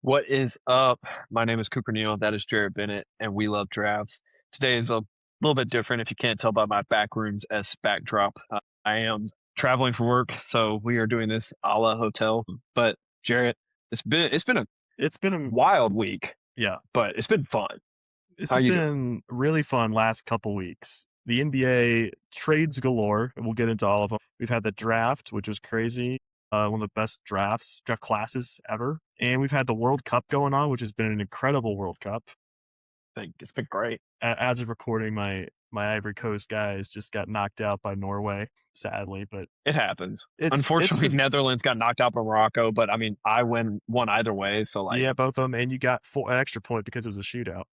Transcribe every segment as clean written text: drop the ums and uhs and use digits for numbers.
What is up? My name is Cooper Neal. That is Jaret Bennett, and we love drafts. Today is a little bit different if you can't tell by my backrooms as backdrop. I am traveling for work, so we are doing this a la hotel. But Jaret, it's been a It's been a wild week, yeah. but it's been fun. This How has you doing? been really fun last couple weeks. The NBA trades galore, and we'll get into all of them. We've had the draft, which was crazy, one of the best draft classes ever, and we've had the World Cup going on, which has been an incredible World Cup. I think it's been great. As of recording, my Ivory Coast guys just got knocked out by Norway, sadly, but It happens. it's Unfortunately, been Netherlands got knocked out by Morocco, but I mean, I won either way. So like, yeah, both of them, and you got an extra point because it was a shootout.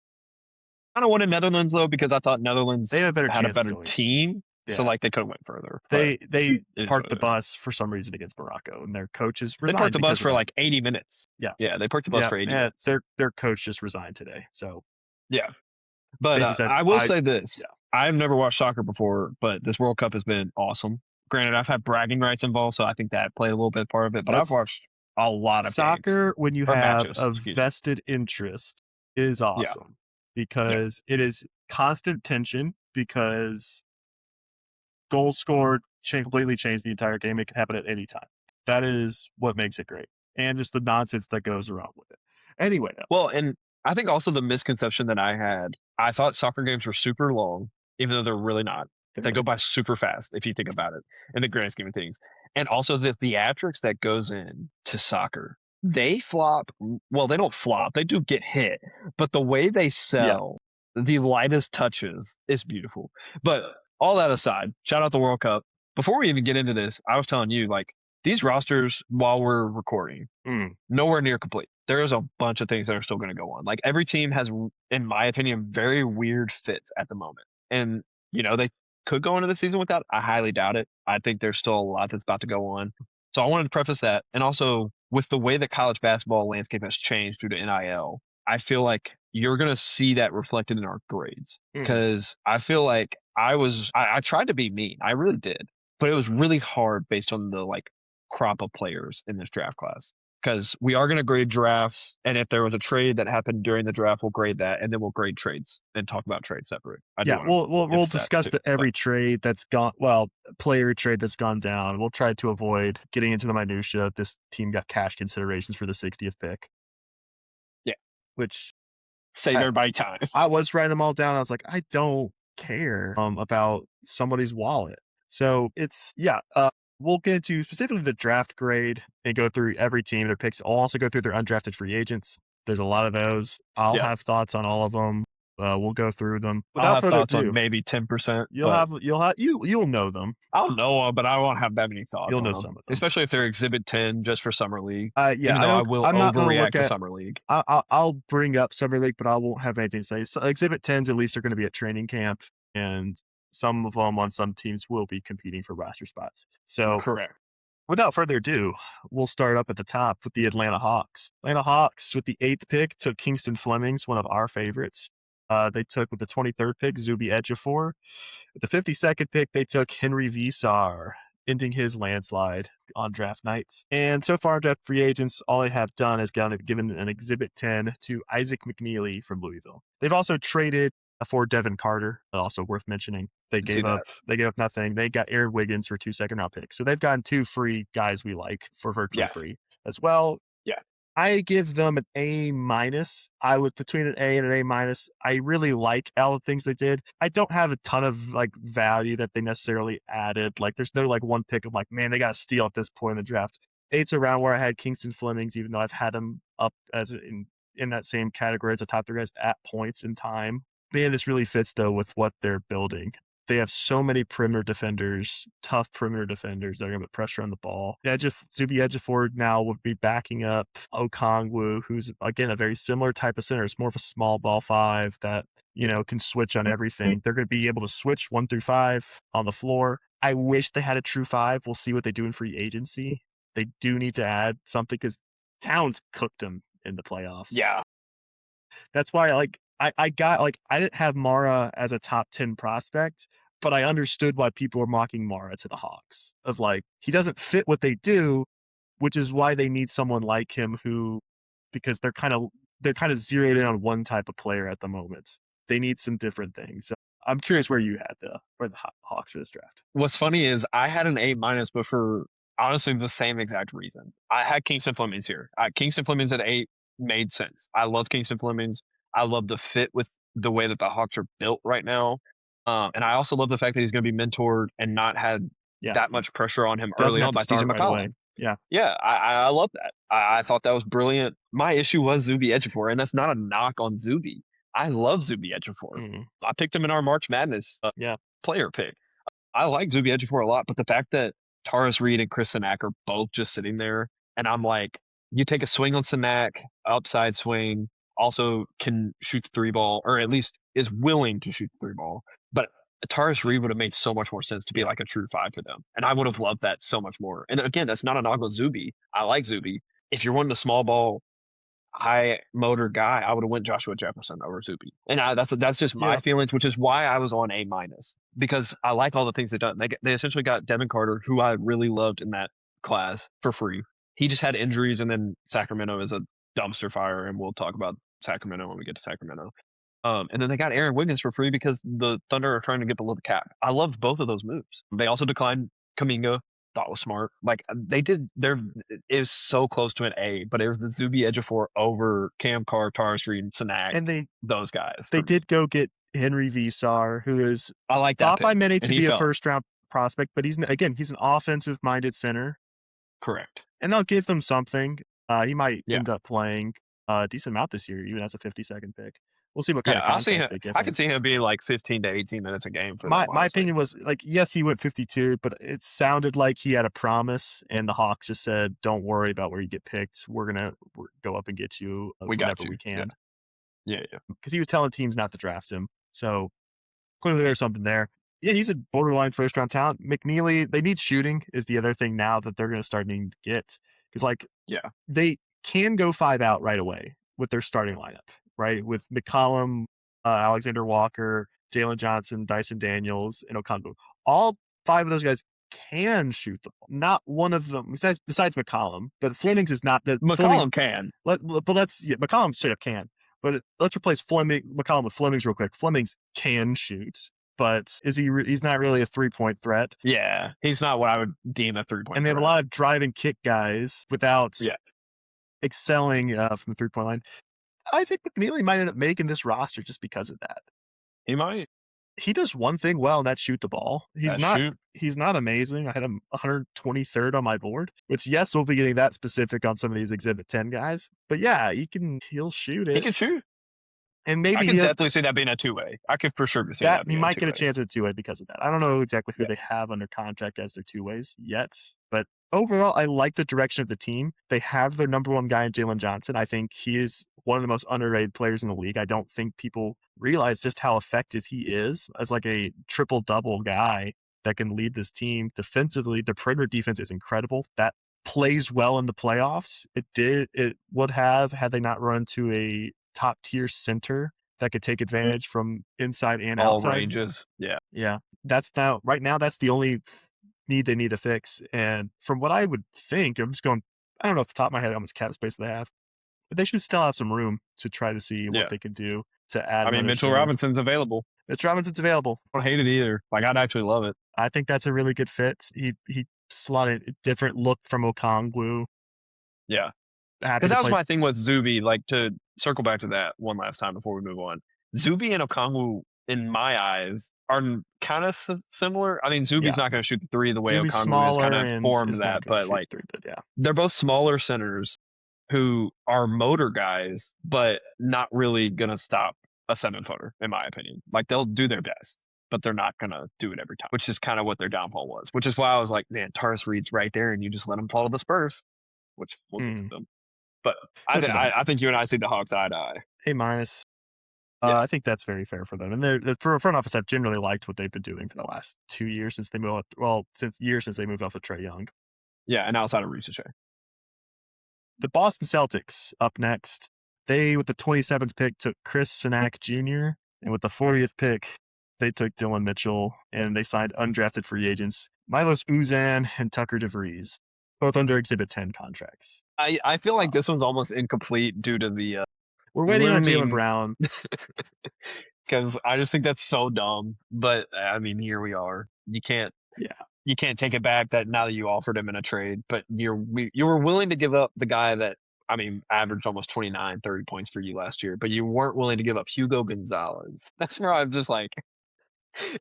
kind of wanted Netherlands though because I thought They Netherlands had a better had a chance of better going. team, so Yeah. like they could have went further. But They it is parked what the it is. bus for some reason against Morocco, and their coaches They resigned parked the bus because of for that. like 80 minutes. Yeah, Yeah, they parked the bus for 80 yeah. minutes. Their coach just resigned today, so Yeah, but basically said, I will say yeah, this: I've never watched soccer before, but this World Cup has been awesome. Granted, I've had bragging rights involved, so I think that played a little bit part of it. But I've that's watched a lot of games soccer when you or have matches. a Excuse me. vested interest is Yeah, awesome yeah, because it is constant tension because goals scored completely change the entire game. It can happen at any time. That is what makes it great, and just the nonsense that goes around with it. Anyway, well, and I think also the misconception that I had, I thought soccer games were super long, even though they're really not. They go by super fast if you think about it in the grand scheme of things. And also the theatrics that goes in to soccer, they flop. Well, they don't flop. They do get hit, but the way they yeah, sell the lightest touches is beautiful. But all that aside, shout out the World Cup. Before we even get into this, I was telling you, like, these rosters while we're recording, nowhere near complete. There is a bunch of things that are still going to go on. Like every team has, in my opinion, very weird fits at the moment. And, they could go into the season without. I highly doubt it. I think there's still a lot that's about to go on. So I wanted to preface that. And also, with the way that college basketball landscape has changed due to NIL, I feel like you're going to see that reflected in our grades. Because I feel like I tried to be mean. I really did. But it was really hard based on the like crop of players in this draft class because we are going to grade drafts. And if there was a trade that happened during the draft, we'll grade that. And then we'll grade trades and talk about trades separate. I do yeah. want to We'll emphasize that discuss too. every trade that's gone. Well, player trade that's gone down. We'll try to avoid getting into the minutia. This team got cash considerations for the 60th pick, Yeah. which Save everybody time. I was writing them all down. I was like, I don't care about somebody's wallet. So it's we'll get into specifically the draft grade and go through every team, their picks. I'll also go through their undrafted free agents. There's a lot of those. I'll Yeah. have thoughts on all of them. We'll go through them. I'll Without have further thoughts on ado, maybe 10%, you'll but know them. I'll know them, but I won't have that many thoughts You'll on know them, some of them. especially if they're Exhibit 10 just for Summer League. Yeah, Even though I will I'm not going to overreact look to at. Summer League. I'll bring up Summer League, but I won't have anything to say. So Exhibit 10s at least are going to be at training camp, and some of them on some teams will be competing for roster spots. So Correct. without further ado, we'll start up at the top with the Atlanta Hawks. Atlanta Hawks, with the 8th pick, took Kingston Flemings, one of our favorites. They took, with the 23rd pick, Zuby Ejiofor. With the 52nd pick, they took Henry Visar, ending his landslide on draft nights. And so far, draft free agents, all they have done is given an Exhibit 10 to Isaac McNeely from Louisville. They've also traded for Devin Carter, also worth mentioning. They gave up nothing. They got Aaron Wiggins for 2 second-round picks. So they've gotten 2 free guys we like for virtually free as well. Yeah. I give them an A-. I would between an A and an A-. I really like all the things they did. I don't have a ton of like value that they necessarily added. Like there's no like one pick of like, man, they got to steal at this point in the draft. 8's around where I had Kingston Flemings, even though I've had him up as in that same category as the top 3 guys at points in time. Man, this really fits though with what they're building. They have so many perimeter defenders, tough perimeter defenders that are going to put pressure on the ball. Zuby Ejiofor now would be backing up Okongwu, who's, again, a very similar type of center. It's more of a small ball 5 that, can switch on everything. They're going to be able to switch 1 through 5 on the floor. I wish they had a true 5. We'll see what they do in free agency. They do need to add something because Towns cooked them in the playoffs. Yeah. That's why I didn't have Mara as a top 10 prospect, but I understood why people were mocking Mara to the Hawks of like, he doesn't fit what they do, which is why they need someone like him who because they're kind of zeroed in on one type of player at the moment. They need some different things. So I'm curious where you had the Hawks for this draft. What's funny is I had an A minus, but for honestly the same exact reason. I had Kingston Flemings here. Kingston Flemings at 8 made sense. I love Kingston Flemings. I love the fit with the way that the Hawks are built right now. And I also love the fact that he's going to be mentored and not had that much pressure on him early on by TJ McCollum. Yeah, I love that. I thought that was brilliant. My issue was Zuby Ejiofor, and that's not a knock on Zuby. I love Zuby Ejiofor. I picked him in our March Madness player pick. I like Zuby Ejiofor a lot, but the fact that Taurus Reed and Chris Sinak are both just sitting there, and I'm like, you take a swing on Sinak, upside swing, also can shoot the 3-ball, or at least is willing to shoot the 3-ball. But Taurus Reed would have made so much more sense to be like a true 5 for them. And I would have loved that so much more. And again, that's not a knock on Zuby. I like Zuby. If you're wanting a small ball, high motor guy, I would have went Joshua Jefferson over Zuby. And that's just my feelings, which is why I was on A minus, because I like all the things they've done. They essentially got Devin Carter, who I really loved in that class, for free. He just had injuries, and then Sacramento is a dumpster fire, and we'll talk about Sacramento when we get to Sacramento. And then they got Aaron Wiggins for free because the Thunder are trying to get below the cap. I loved both of those moves. They also declined Kuminga. Thought was smart. Like they did, it was so close to an A, but it was the Zuby Ejiofor over Cam Carr, Taurus Reed, and Sinak, and those guys. They did go get Henry Visar, who is thought by many to be a first-round prospect, but he's an offensive-minded center. Correct. And they'll give them something. He might end up playing a decent amount this year, even as a 52nd pick. We'll see what kind of contract they give him. I could see him being like 15 to 18 minutes a game for them. My opinion was, like, yes, he went 52, but it sounded like he had a promise, and the Hawks just said, don't worry about where you get picked. We're going to go up and get you whenever we can. Yeah. Because he was telling teams not to draft him. So clearly there's something there. Yeah, he's a borderline first-round talent. McNeely, they need shooting is the other thing now that they're going to start needing to get. Because, they can go 5 out right away with their starting lineup. Right, with McCollum, Alexander Walker, Jalen Johnson, Dyson Daniels, and Okongwu. All 5 of those guys can shoot the ball. Not one of them, besides McCollum, but Flemings is not that. McCollum can. McCollum straight up can. But let's replace McCollum with Flemings real quick. Flemings can shoot, but he's not really a 3-point threat. Yeah, he's not what I would deem a 3-point. And they have a lot of drive and kick guys without excelling from the 3-point line. I think McNeely might end up making this roster just because of that. He might. He does one thing well, and that's shoot the ball. He's not amazing. I had him 123rd on my board, which, yes, we'll be getting that specific on some of these Exhibit 10 guys. But yeah, he'll shoot it. He can shoot. And maybe I can definitely see that being a 2-way. I could for sure see that. He might get a chance at a 2-way because of that. I don't know exactly who they have under contract as their 2-ways yet, but overall, I like the direction of the team. They have their number 1 guy in Jalen Johnson. I think he is one of the most underrated players in the league. I don't think people realize just how effective he is as like a triple-double guy that can lead this team defensively. The perimeter defense is incredible. That plays well in the playoffs. It would have had they not run to a top-tier center that could take advantage from inside and outside. All ranges. Yeah. Right now, that's the only need they need to fix. And from what I would think, I don't know off the top of my head how much cap space they have, but they should still have some room to try to see what they can do to add. I mean, Mitchell Robinson's available. I don't hate it either. Like, I'd actually love it. I think that's a really good fit. He slotted a different look from Okongwu. Yeah. Because that was my thing with Zuby, like, to circle back to that one last time before we move on. Zuby and Okongwu, in my eyes, are kind of similar. I mean, Zuby's not going to shoot the 3 the way Okongwu is kind of formed that, but like, they're both smaller centers who are motor guys, but not really going to stop a 7-footer, in my opinion. Like, they'll do their best, but they're not going to do it every time, which is kind of what their downfall was, which is why I was like, man, Taurus Reed's right there, and you just let him fall to the Spurs, which we'll get to them. But I think you and I see the Hawks eye to eye. A minus. I think that's very fair for them. And the front office, I've generally liked what they've been doing for the last 2 years since they moved off of Trae Young. Yeah, and outside of Ricochet. The Boston Celtics up next. They, with the 27th pick, took Chris Sinak Jr., and with the 40th pick, they took Dylan Mitchell, and they signed undrafted free agents Milos Uzan and Tucker DeVries, both under Exhibit 10 contracts. I feel like this one's almost incomplete due to the We're waiting on Jaylen looming Brown. because I just think that's so dumb. But I mean, here we are. Yeah. You can't take it back that now that you offered him in a trade, but you were willing to give up the guy that I mean averaged almost 29, 30 points for you last year, but you weren't willing to give up Hugo Gonzalez. That's where I'm just like,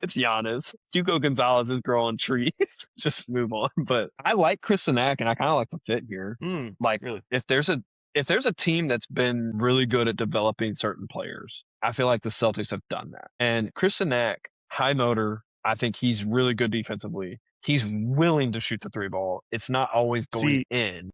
it's Giannis. Hugo Gonzalez is growing trees. Just move on. But I like Chris Sinak, and I kind of like the fit here. Like really? if there's a team that's been really good at developing certain players, I feel like the Celtics have done that. And Chris Sinak, high motor, I think he's really good defensively. He's willing to shoot the three ball. It's not always going in.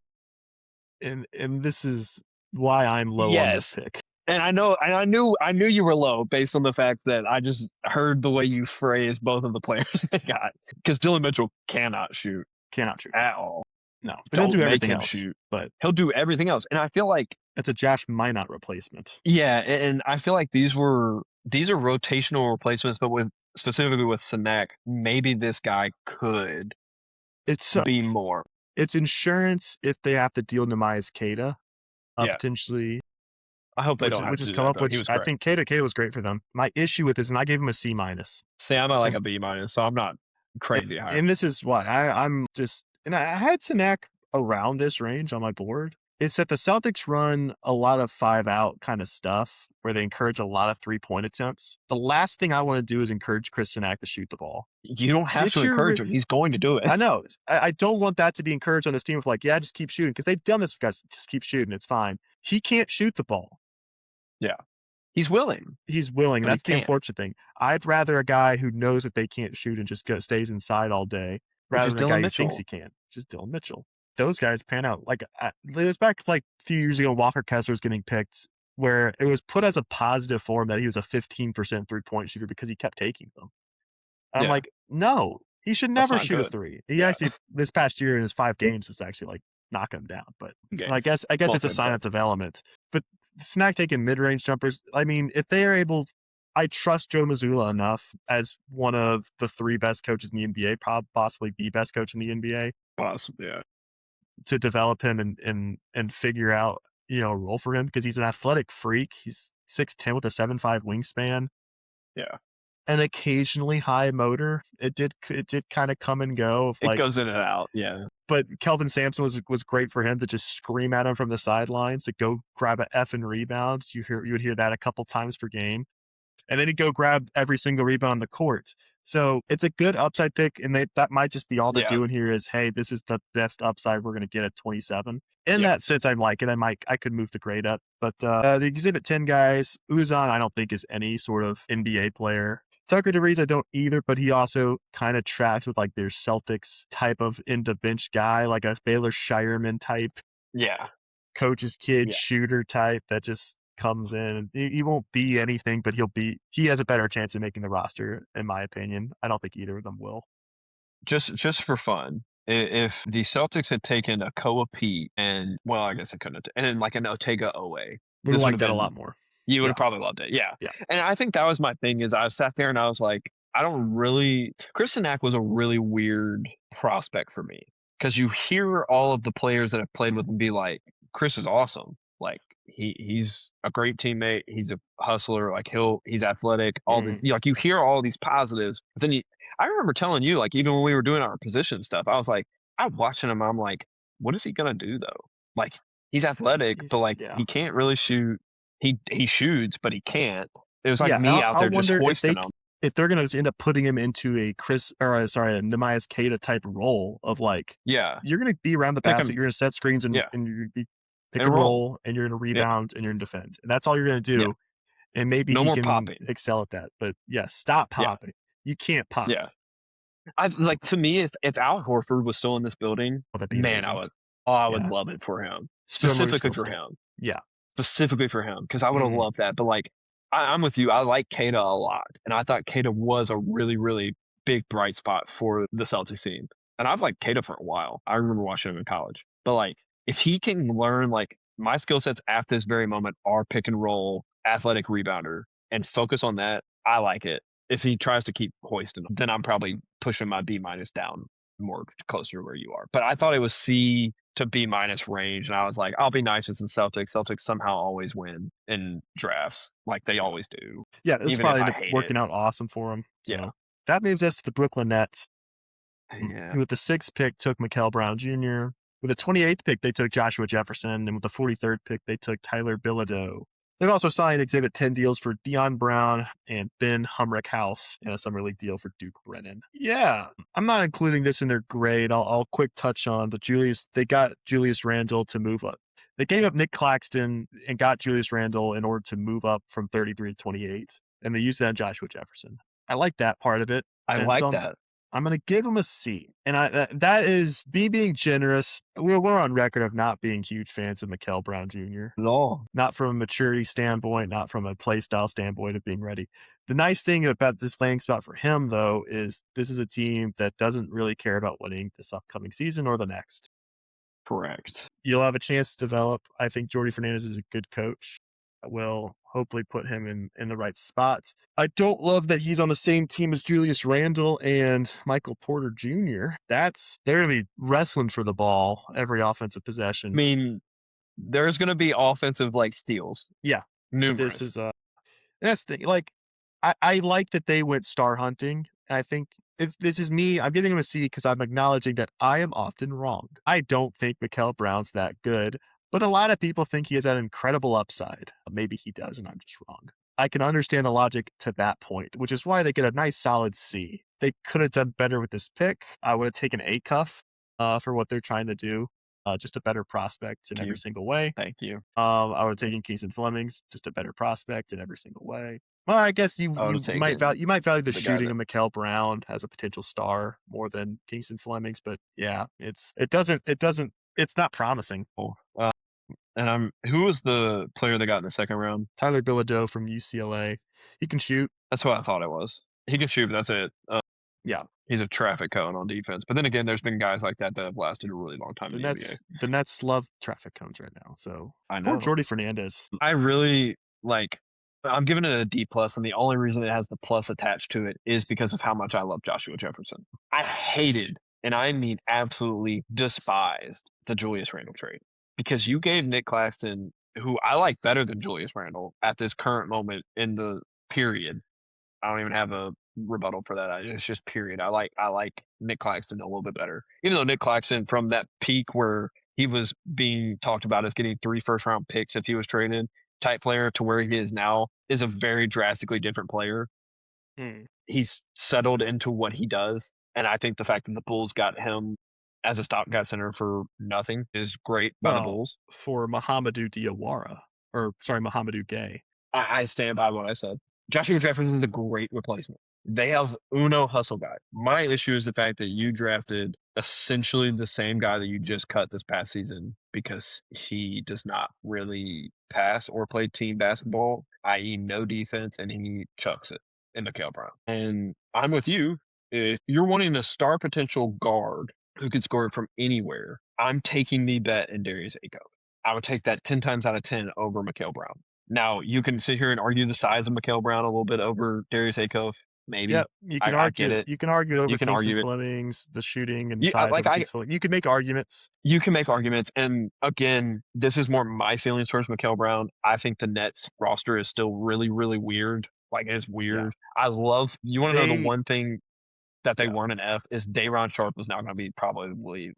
And this is why I'm low on this pick. And I knew you were low based on the fact that I just heard the way you phrased both of the players they got. Because Dylan Mitchell cannot shoot at all. No, but he'll do everything else. Shoot, but he'll do everything else. And I feel like it's a Josh Minot replacement. Yeah, and I feel like these are rotational replacements, but specifically with Sinak, maybe this guy could be more. It's insurance if they have to deal Nehemiah Queta, potentially. I hope they don't have to do that, which I think Queta was great for them. My issue with this, and I gave him a C-. See, I'm at like a B-, so I'm not crazy high. And this is why I'm just, and I had Sinak around this range on my board. It's that the Celtics run a lot of 5-out kind of stuff where they encourage a lot of 3-point attempts. The last thing I want to do is encourage Chris Sinak to shoot the ball. You don't have to encourage him. He's going to do it. I know. I don't want that to be encouraged on this team of like, yeah, just keep shooting. Because they've done this, guys. Just keep shooting. It's fine. He can't shoot the ball. Yeah. He's willing. And that's the unfortunate thing. I'd rather a guy who knows that they can't shoot and just stays inside all day rather than a guy who thinks he can. Just Dylan Mitchell. Those guys pan out. Like, it was back like a few years ago, Walker Kessler was getting picked, where it was put as a positive form that he was a 15% 3-point shooter because he kept taking them. I'm like, no, he should never shoot a three. He actually, this past year in his 5 games, was actually like knocking him down. But I guess it's a sign of development. But Sinak taking mid-range jumpers, I mean, if they are able, I trust Joe Mazzulla enough as one of the 3 best coaches in the NBA, possibly the best coach in the NBA. Possibly, yeah. To develop him and figure out, a role for him, because he's an athletic freak. He's 6'10" with a 7'5" wingspan. Yeah. And occasionally high motor. It did kind of come and go. It goes in and out, yeah. But Kelvin Sampson was great for him to just scream at him from the sidelines to go grab an effing rebound. You would hear that a couple times per game. And then he'd go grab every single rebound on the court. So it's a good upside pick, and that might just be all they're doing here is, hey, this is the best upside we're going to get at 27. In that sense, I like it. I could move the grade up. But the Exhibit 10 guys, Uzan, I don't think is any sort of NBA player. Tucker DeVries, I don't either, but he also kind of tracks with like their Celtics type of into bench guy, like a Baylor Shireman type. Yeah. Coach's kid shooter type that just comes in. He won't be anything, but he has a better chance of making the roster, in my opinion. I don't think either of them will. Just for fun, if the Celtics had taken a Koa Pete and, well, I guess they couldn't have, and then like an Otega Owe, would like that a lot more. You would have probably loved it. Yeah. And I think that was my thing is I sat there and I was like, Chris Sinak was a really weird prospect for me, because you hear all of the players that have played with him be like, Chris is awesome. Like he's a great teammate. He's a hustler. Like he's athletic. All this, like you hear all these positives. But then I remember telling you, like even when we were doing our position stuff, I was like, I'm watching him. I'm like, what is he gonna do though? Like he's athletic, but like he can't really shoot. He shoots, but he can't. It was like me out there just hoisting him. If they're going to end up putting him into a Nehemiah Queta type role of like, you're going to be around the basket, you're going to set screens and you're going to pick and roll, and you're going to rebound and you're going to defend. And that's all you're going to do. And maybe he can excel at that. But stop popping. You can't pop. Yeah. To me, if Al Horford was still in this building, man, I would love it for him. Specifically for him. Yeah. Specifically for him, because I would have loved that. But like, I'm with you. I like Queta a lot, and I thought Queta was a really, really big bright spot for the Celtics team. And I've liked Queta for a while. I remember watching him in college. But like, if he can learn, like my skill sets at this very moment are pick and roll, athletic rebounder, and focus on that, I like it. If he tries to keep hoisting them, then I'm probably pushing my B- down more closer to where you are. But I thought it was C to B- range, and I was like, I'll be nice with the Celtics. Celtics somehow always win in drafts, like they always do. Yeah, this even if probably I ended up hate working it. out awesome for him. So Yeah. that moves us to the Brooklyn Nets. Yeah. Who with the 6th pick took Mikael Brown Jr. With the 28th pick, they took Joshua Jefferson. And with the 43rd pick, they took Tyler Bilodeau. They've also signed Exhibit 10 deals for Deion Brown and Ben Humrick House and a summer league deal for Duke Brennan. Yeah, I'm not including this in their grade. I'll quick touch on they got Julius Randle to move up. They gave up Nick Claxton and got Julius Randle in order to move up from 33 to 28. And they used that on Joshua Jefferson. I like that part of it. I like that. I'm going to give him a C. And that is me being generous. We're on record of not being huge fans of Mikael Brown Jr. No. Not from a maturity standpoint, not from a play style standpoint of being ready. The nice thing about this playing spot for him, though, is this is a team that doesn't really care about winning this upcoming season or the next. Correct. You'll have a chance to develop. I think Jordi Fernandez is a good coach. Will hopefully put him in the right spots. I don't love that he's on the same team as Julius Randle and Michael Porter Jr. They're going to be wrestling for the ball every offensive possession. I mean, there's going to be offensive steals. Yeah. Numerous. This is that's the thing. I like that they went star hunting. I think if this is me, I'm giving him a C because I'm acknowledging that I am often wrong. I don't think Mikael Brown's that good. But a lot of people think he has an incredible upside. Maybe he does, and I'm just wrong. I can understand the logic to that point, which is why they get a nice solid C. They could have done better with this pick. I would have taken A cuff for what they're trying to do. Just a better prospect in every single way. Thank you. I would have taken Kingston Fleming's, just a better prospect in every single way. Well, I guess you might value the shooting of Mikael Brown as a potential star more than Kingston Fleming's, but yeah, it's not promising. And who was the player that got in the second round? Tyler Bilodeau from UCLA. He can shoot. That's what I thought it was. He can shoot, but that's it. Yeah. He's a traffic cone on defense. But then again, there's been guys like that have lasted a really long time in the NBA. The Nets love traffic cones right now. So I know. Or Jordi Fernandez. I really I'm giving it a D+, and the only reason it has the plus attached to it is because of how much I love Joshua Jefferson. I hated, and I mean absolutely despised, the Julius Randle trade. Because you gave Nick Claxton, who I like better than Julius Randle at this current moment in the period. I don't even have a rebuttal for that. It's just period. I like Nick Claxton a little bit better. Even though Nick Claxton, from that peak where he was being talked about as getting 3 first-round picks if he was traded, type player, to where he is now, is a very drastically different player. He's settled into what he does. And I think the fact that the Bulls got him as a stopgap center for nothing is great by the Bulls. For Mahamadou Gay. I stand by what I said. Joshua Jefferson is a great replacement. They have Uno hustle guy. My issue is the fact that you drafted essentially the same guy that you just cut this past season because he does not really pass or play team basketball, i.e. no defense, and he chucks it in Mikael Brown. And I'm with you. If you're wanting a star potential guard who can score from anywhere, I'm taking the bet in Darius Aiko. I would take that 10 times out of 10 over Mikael Brown. Now, you can sit here and argue the size of Mikael Brown a little bit over Darius Aiko. Maybe. Yeah, you can argue it. You can argue over Kingston Fleming's, the shooting and size of Kingston Fleming. You can make arguments. You can make arguments. And again, this is more my feelings towards Mikael Brown. I think the Nets roster is still really, really weird. It's weird. Yeah. You want to know the one thing that they weren't an F is Day'Ron Sharpe is now going to be probably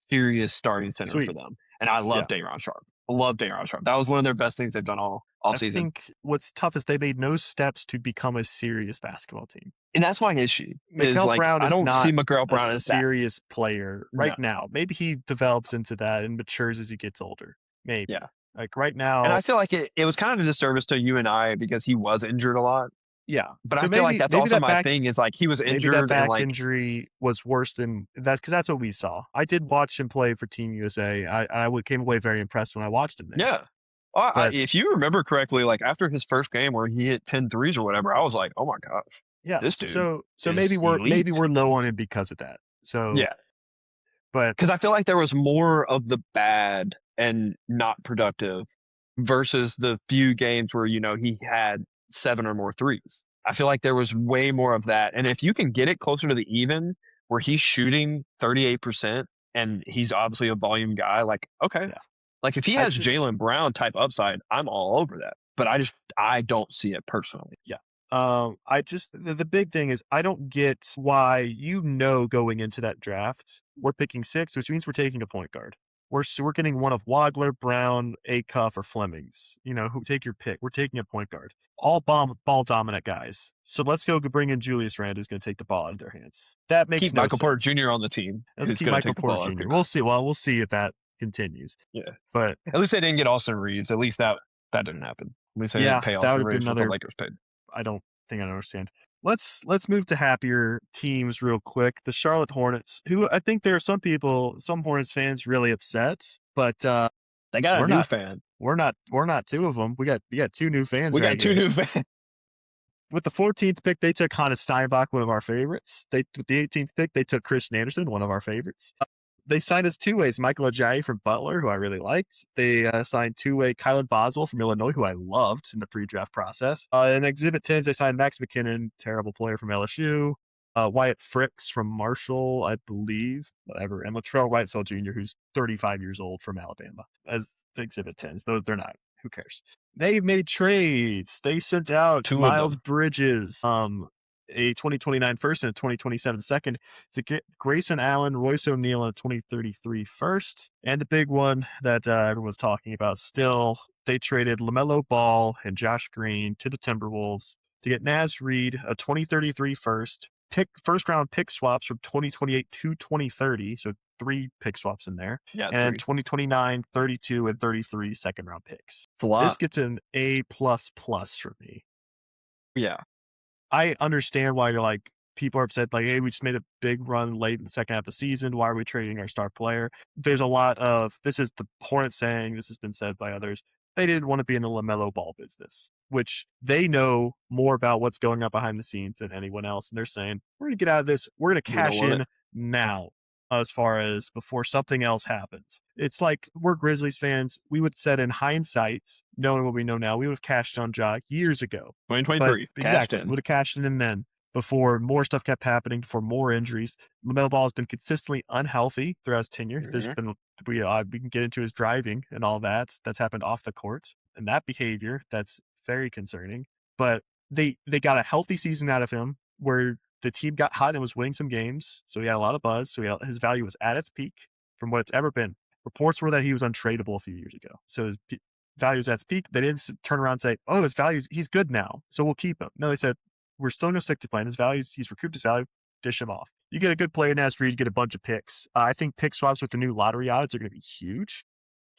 serious starting center for them. And I love Day'Ron Sharpe. I love Day'Ron Sharpe. That was one of their best things they've done all season. I think what's tough is they made no steps to become a serious basketball team. And that's my issue. Mikael Brown I don't see Mikael Brown as a serious player right now. Maybe he develops into that and matures as he gets older. Maybe. Yeah. Right now. And I feel like it was kind of a disservice to you and I because he was injured a lot. Yeah. But I feel like that's also my thing is he was injured. Maybe that back injury was worse than that because that's what we saw. I did watch him play for Team USA. I came away very impressed when I watched him there. Yeah. If you remember correctly, after his first game where he hit 10 threes or whatever, I was like, oh my gosh. Yeah. This dude. So maybe we're low on him because of that. So yeah. But because I feel like there was more of the bad and not productive versus the few games where, he had 7 or more threes. I feel like there was way more of that. And if you can get it closer to the even where he's shooting 38% and he's obviously a volume guy. Like, okay, Yeah. like if he has Jaylen Brown type upside, I'm all over that. But I don't see it personally. Yeah. The big thing is I don't get why, going into that draft, we're picking 6, which means we're taking a point guard. We're getting one of Wagler, Brown, Acuff, or Flemings. Who take your pick. We're taking a point guard. All ball dominant guys. So let's go bring in Julius Randle, who's going to take the ball out of their hands. That makes keep no Michael sense. Porter Jr. on the team. Let's keep Michael Porter Jr. We'll see. Well, we'll see if that continues. Yeah, but at least they didn't get Austin Reeves. At least that didn't happen. At least they didn't pay Austin Reeves what the Lakers paid. I don't think I understand. Let's move to happier teams real quick. The Charlotte Hornets, who I think there are some Hornets fans really upset, but they got a new fan. We're not two of them. We got 2 new fans. We got 2 new fans. With the 14th pick, they took Hannes Steinbach, one of our favorites. With the 18th pick, they took Christian Anderson, one of our favorites. They signed us 2-ways, Michael Ajayi from Butler, who I really liked. They signed 2-way Kylan Boswell from Illinois, who I loved in the pre-draft process. In Exhibit 10s, they signed Max McKinnon, terrible player from LSU. Wyatt Fricks from Marshall, I believe, whatever. And Latrell Whitesell Jr., who's 35 years old from Alabama, as Exhibit 10s. Though they're not. Who cares? They made trades. They sent out Miles Bridges, a 2029 first and a 2027 second to get Grayson Allen, Royce O'Neal, and a 2033 first. And the big one that everyone's talking about still, they traded LaMelo Ball and Josh Green to the Timberwolves to get Naz Reid, a 2033 first round pick swaps from 2028 to 2030. So 3 pick swaps in there. Yeah, and 2029, 32, and 33 second round picks. It's a lot. This gets an A++ for me. Yeah. I understand why you're like, people are upset, like, hey, we just made a big run late in the second half of the season. Why are we trading our star player? There's a lot of, this is the Hornets saying, this has been said by others, they didn't want to be in the LaMelo Ball business, which they know more about what's going on behind the scenes than anyone else. And they're saying, we're going to get out of this. We're going to cash in now, as far as before something else happens. It's like, we're Grizzlies fans. We would said in hindsight, knowing what we know now, we would have cashed on Ja years ago. 2023. Exactly. Would have cashed in then, before more stuff kept happening, before more injuries. LaMelo Ball has been consistently unhealthy throughout his tenure. Mm-hmm. There's been, we can get into his driving and all that. That's happened off the court. And that behavior, that's very concerning. But they got a healthy season out of him where the team got hot and was winning some games. So he had a lot of buzz. So his value was at its peak from what it's ever been. Reports were that he was untradeable a few years ago. So his value is at its peak. They didn't turn around and say, oh, his value, he's good now, so we'll keep him. No, they said, we're still going to stick to plan. His values, he's recouped his value, dish him off. You get a good player in Naz Reid, you get a bunch of picks. I think pick swaps with the new lottery odds are going to be huge.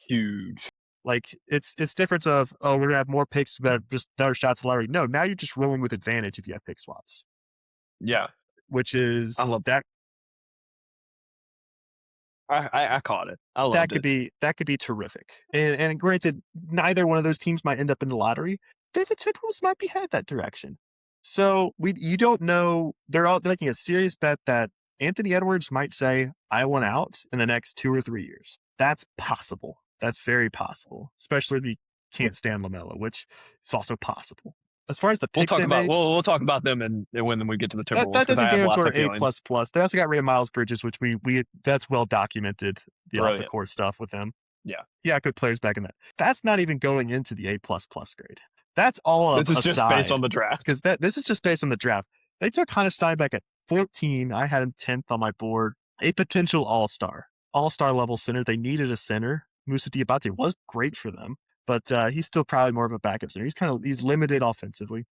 Huge. Like, it's difference of, oh, we're going to have more picks that just better shots of lottery. No, now you're just rolling with advantage if you have pick swaps. Yeah. Which is, I love that. I caught it. I loved it. That could be terrific. And granted, neither one of those teams might end up in the lottery. The Timberwolves might be headed that direction. So you don't know. They're making a serious bet that Anthony Edwards might say, I want out in the next 2 or 3 years. That's possible. That's very possible, especially if you can't stand LaMelo, which is also possible. As far as the picks, we'll talk about them and when we get to the Timberwolves. That doesn't get into our A++. They also got rid of Miles Bridges, which we that's well documented. The off the court stuff with them. Yeah, good players back in that. That's not even going into the A++ grade. That's all. This is just based on the draft, because this is just based on the draft. They took Hannes Steinbach at 14. I had him 10th on my board. A potential all-star level center. They needed a center. Moussa Diabate was great for them. But he's still probably more of a backup center. He's limited offensively.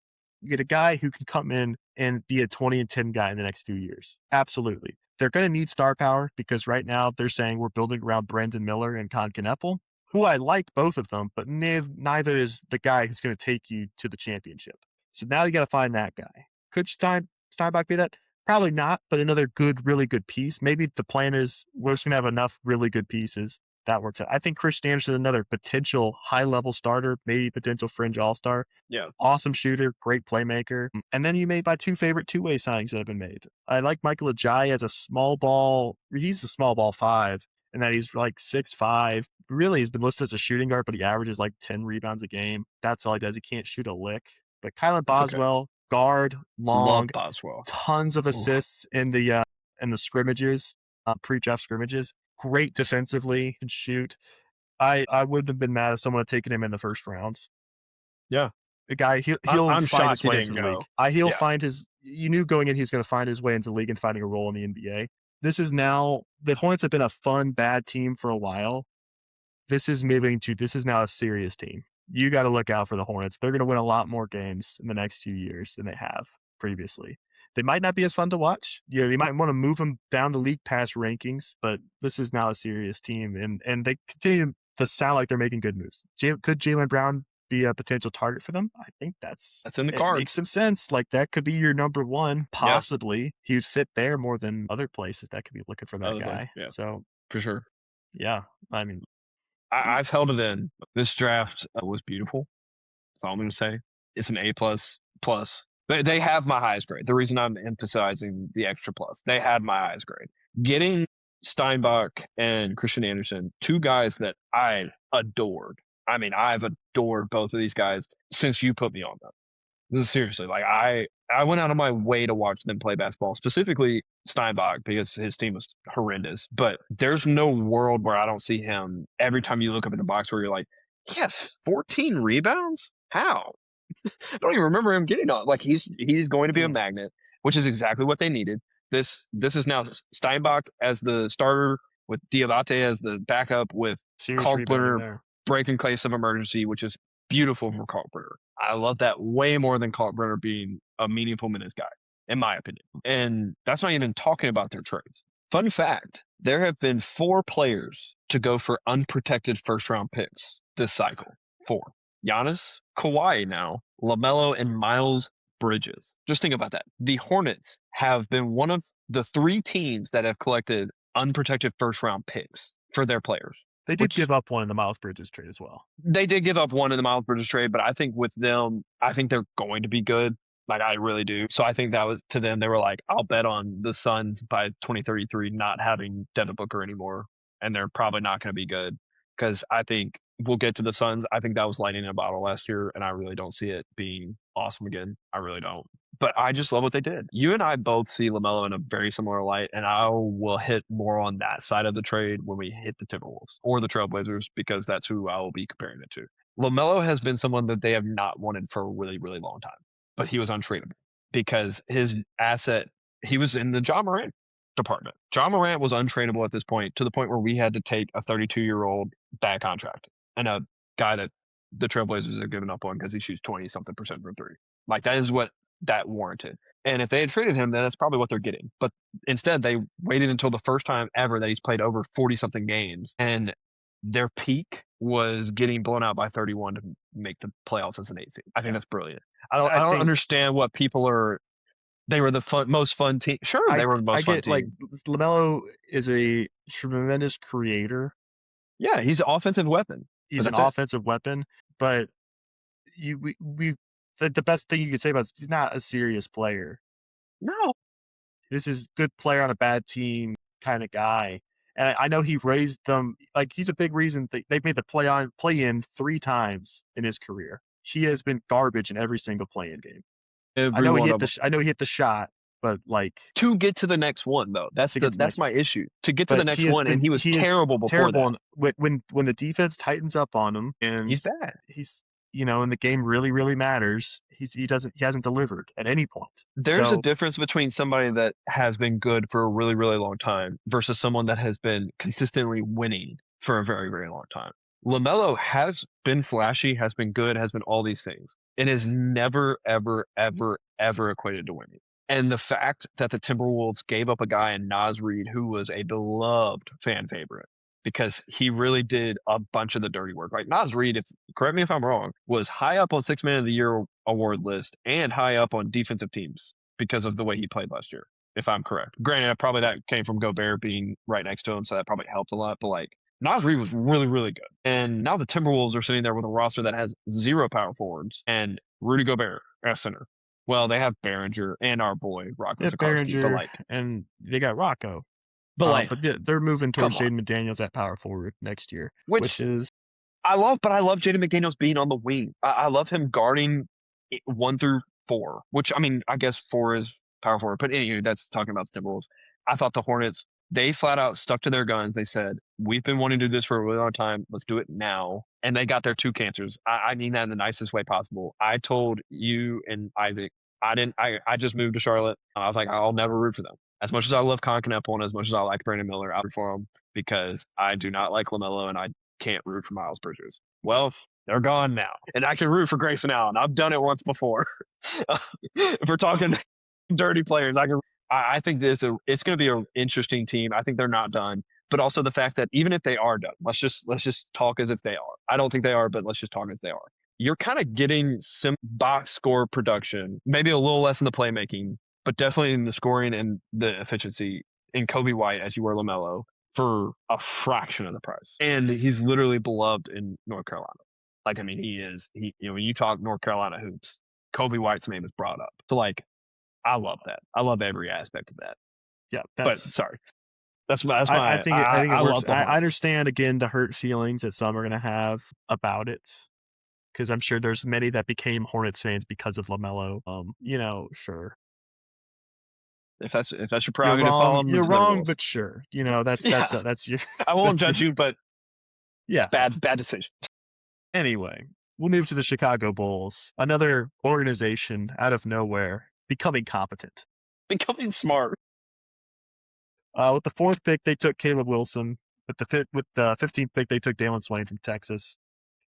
You get a guy who can come in and be a 20-10 guy in the next few years. Absolutely. They're going to need star power because right now they're saying we're building around Brandon Miller and Con Kneppel, who I like both of them, but neither is the guy who's going to take you to the championship. So now you got to find that guy. Could Steinbach be that? Probably not, but another really good piece. Maybe the plan is we're just going to have enough really good pieces. That works out. I think Christian Anderson, another potential high-level starter, maybe potential fringe all-star. Yeah. Awesome shooter, great playmaker. And then you made my 2 favorite two-way signings that have been made. I like Michael Ajayi as a small ball. He's a small ball 5, and that he's like 6'5". Really, he's been listed as a shooting guard, but he averages like 10 rebounds a game. That's all he does. He can't shoot a lick. But Kylan Boswell, guard, long, Boswell. Tons of assists in the scrimmages, pre-draft scrimmages. great defensively, can shoot. I wouldn't have been mad if someone had taken him in the first round. Yeah. The guy, he'll I'm find his shocked he way into didn't the league. go. He'll Yeah. find his. You knew going in he was going to find his way into the league and finding a role in the NBA. This is now the Hornets have been a fun bad team for a while. This is now a serious team. You got to look out for the Hornets. They're going to win a lot more games in the next few years than they have previously. They might not be as fun to watch. Yeah, they might want to move them down the league pass rankings, but this is now a serious team, and they continue to sound like they're making good moves. Could Jaylen Brown be a potential target for them? I think that's in the cards. Makes some sense. Like that could be your number one, possibly. Yeah. He would fit there more than other places that could be looking for that guy. Yeah. So for sure. Yeah, I mean, I've held it in. This draft was beautiful. That's all I'm going to say. It's an A++. They have my highest grade. The reason I'm emphasizing the extra plus, they had my highest grade. Getting Steinbach and Christian Anderson, two guys that I adored. I mean, I've adored both of these guys since you put me on them. This is seriously, like I went out of my way to watch them play basketball, specifically Steinbach, because his team was horrendous. But there's no world where I don't see him every time you look up in the box where you're like, he has 14 rebounds? How? I don't even remember him getting on. Like he's going to be a magnet, which is exactly what they needed. This is now Steinbach as the starter with Diabate as the backup with Kalkbrenner breaking case of emergency, which is beautiful for Kalkbrenner. I love that way more than Kalkbrenner being a meaningful minutes guy, in my opinion. And that's not even talking about their trades. Fun fact, there have been 4 players to go for unprotected first-round picks this cycle. 4. Giannis, Kawhi now, LaMelo, and Miles Bridges. Just think about that. The Hornets have been one of the 3 teams that have collected unprotected first-round picks for their players. They did give up one in the Miles Bridges trade as well. They did give up one in the Miles Bridges trade, but I think with them, I think they're going to be good. Like, I really do. So I think that was to them, they were like, I'll bet on the Suns by 2033 not having Devin Booker anymore. And they're probably not going to be good because I think we'll get to the Suns. I think that was lightning in a bottle last year, and I really don't see it being awesome again. I really don't. But I just love what they did. You and I both see LaMelo in a very similar light, and I will hit more on that side of the trade when we hit the Timberwolves or the Trailblazers because that's who I will be comparing it to. LaMelo has been someone that they have not wanted for a really, really long time, but he was untradeable because his asset, he was in the Ja Morant department. Ja Morant was untradeable at this point to the point where we had to take a 32-year-old bad contract and a guy that the Trailblazers have given up on because he shoots 20-something% from three. Like, that is what that warranted. And if they had traded him, then that's probably what they're getting. But instead, they waited until the first time ever that he's played over 40-something games. And their peak was getting blown out by 31 to make the playoffs as an 8 seed. I think that's brilliant. I don't understand what people are. They were the most fun team. Sure, they were the most fun team. Like, LaMelo is a tremendous creator. Yeah, he's an offensive weapon. He's an offensive weapon, but the best thing you could say about him is he's not a serious player. No. This is good player on a bad team kind of guy. And I know he raised them. Like, he's a big reason they've made the play-in 3 times in his career. He has been garbage in every single play-in game. I know he hit the shot, but like to get to the next one though, that's my issue. To get to the next one, and he was terrible before that. When the defense tightens up on him, and he's bad. He's and the game really, really matters. He hasn't delivered at any point. There's a difference between somebody that has been good for a really, really long time versus someone that has been consistently winning for a very, very long time. LaMelo has been flashy, has been good, has been all these things, and is never, ever, ever, ever equated to winning. And the fact that the Timberwolves gave up a guy in Naz Reid who was a beloved fan favorite because he really did a bunch of the dirty work. Like, Naz Reid, correct me if I'm wrong, was high up on 6 Man of the Year award list and high up on defensive teams because of the way he played last year, if I'm correct. Granted, probably that came from Gobert being right next to him, so that probably helped a lot. But like, Naz Reid was really, really good. And now the Timberwolves are sitting there with a roster that has 0 power forwards and Rudy Gobert at center. Well, they have Behringer and our boy Rocco Sikorsky, but and they got Rocco. But they're moving towards Jaden McDaniels at power forward next year, which is I love Jaden McDaniels being on the wing. I love him guarding 1 through 4, which, I mean, I guess 4 is power forward. But anyway, that's talking about the Timberwolves. I thought the Hornets They flat out stuck to their guns. They said, we've been wanting to do this for a really long time. Let's do it now. And they got their 2 cancers. I mean that in the nicest way possible. I told you and Isaac, I just moved to Charlotte. I was like, I'll never root for them. As much as I love Concanepple and as much as I like Brandon Miller, I'll root for them because I do not like LaMelo and I can't root for Miles Bridges. Well, they're gone now. And I can root for Grayson Allen. I've done it once before. If we're talking dirty players, I think it's going to be an interesting team. I think they're not done. But also the fact that even if they are done, let's just talk as if they are. I don't think they are, but let's just talk as they are. You're kind of getting some box score production, maybe a little less in the playmaking, but definitely in the scoring and the efficiency in Kobe White as you were LaMelo for a fraction of the price. And he's literally beloved in North Carolina. Like, I mean, when you talk North Carolina hoops, Kobe White's name is brought up. So, like, I love that. I love every aspect of that. Yeah, but sorry. That's my. I think it works. I understand again the hurt feelings that some are going to have about it, because I'm sure there's many that became Hornets fans because of LaMelo. Sure. If that's your prerogative, you're wrong, but sure. That's your. I won't judge you, but yeah, it's bad decision. Anyway, we'll move to the Chicago Bulls, another organization out of nowhere becoming competent, becoming smart. With the 4th pick, they took Caleb Wilson. With the 15th pick, they took Dalen Swain from Texas.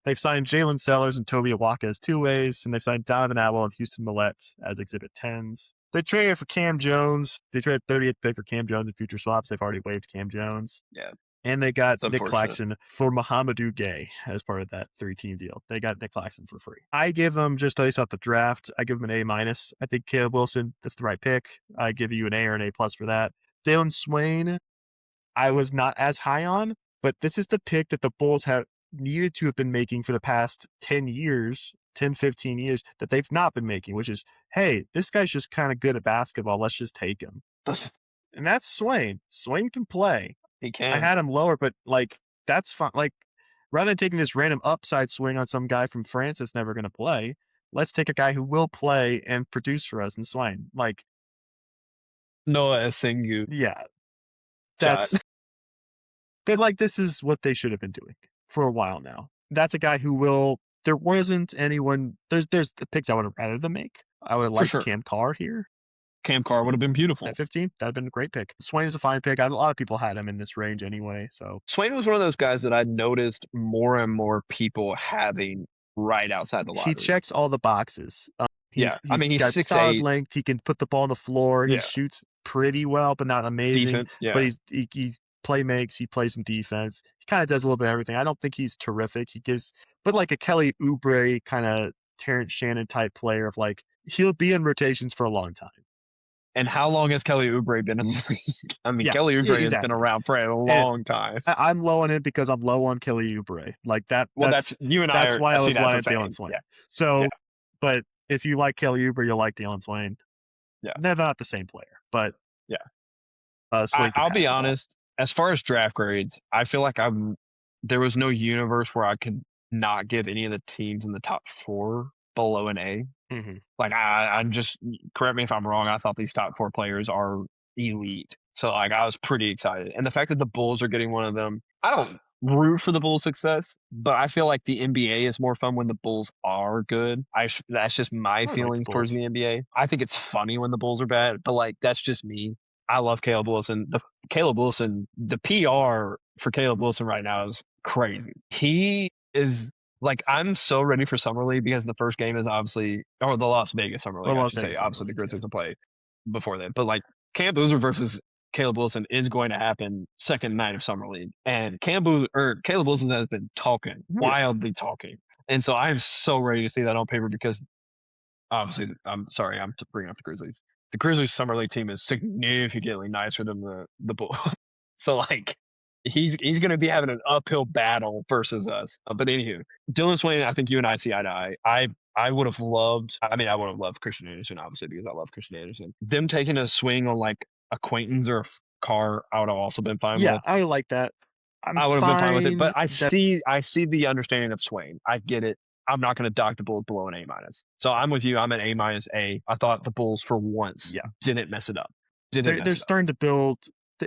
They've signed Jalen Sellers and Toby Awaka as 2-ways, and they've signed Donovan Atwell and Houston Millett as Exhibit 10s. They traded for Cam Jones. They traded 30th pick for Cam Jones in future swaps. They've already waived Cam Jones. Yeah. And they got Nick Claxton for Mohamedou Gay as part of that 3-team deal. They got Nick Claxton for free. I give them, just based off the draft, I give them an A-. I think Caleb Wilson, that's the right pick. I give you an A or an A+ for that. Dalen Swain, I was not as high on, but this is the pick that the Bulls have needed to have been making for the past 10 years, 10, 15 years, that they've not been making, which is, hey, this guy's just kind of good at basketball. Let's just take him. And that's Swain. Swain can play. He can. I had him lower, but, that's fine. Rather than taking this random upside swing on some guy from France that's never going to play, let's take a guy who will play and produce for us in Swain. Noah Esengu. Yeah. That's... But, this is what they should have been doing for a while now. That's a guy who will... There wasn't anyone... There's the picks I would have rather them make. I would have liked Cam Carr here. Cam Carr would have been beautiful. At 15, that would have been a great pick. Swain is a fine pick. A lot of people had him in this range anyway. So Swain was one of those guys that I noticed more and more people having right outside the lottery. He checks all the boxes. He's got 6'8". solid length. He can put the ball on the floor. He shoots pretty well, but not amazing. Decent, yeah. But he play makes. He plays some defense. He kind of does a little bit of everything. I don't think he's terrific. But like a Kelly Oubre kind of Terrence Shannon type player of he'll be in rotations for a long time. And how long has Kelly Oubre been in the league? I mean, Kelly Oubre has been around for a long time. I'm low on him because I'm low on Kelly Oubre. That's you and I. That's why I was low on Dalen Swain. Yeah. So, but if you like Kelly Oubre, you'll like Dalen Swain. Yeah, they're not the same player, but I'll be honest. As far as draft grades, I feel like there was no universe where I could not give any of the teams in the top 4 below an A. Mm-hmm. I'm just, correct me if I'm wrong, I thought these top 4 players are elite. So I was pretty excited. And the fact that the Bulls are getting one of them, I don't root for the Bulls' success, but I feel like the NBA is more fun when the Bulls are good. That's just my feelings towards the NBA. I think it's funny when the Bulls are bad, but that's just me. I love Caleb Wilson. The PR for Caleb Wilson right now is crazy. He is I'm so ready for Summer League because the first game is obviously, or the Las Vegas Summer League, I should say. Obviously, the Grizzlies will play before that. But Cam Boozer versus Caleb Wilson is going to happen second night of Summer League. And Caleb Wilson has been wildly talking. And so I'm so ready to see that on paper because obviously, I'm bringing up the Grizzlies. The Grizzlies Summer League team is significantly nicer than the Bulls. So he's going to be having an uphill battle versus us. But anywho, Dalen Swain, I think you and I see eye to eye. I would have loved Christian Anderson, obviously, because I love Christian Anderson. Them taking a swing on a Quaintance or a Carr, I would have also been fine with. Yeah, I like that. I would have been fine with it. But I see the understanding of Swain. I get it. I'm not going to dock the Bulls below an A-. So I'm with you. I'm an A-. I thought the Bulls for once didn't mess it up. They're starting to build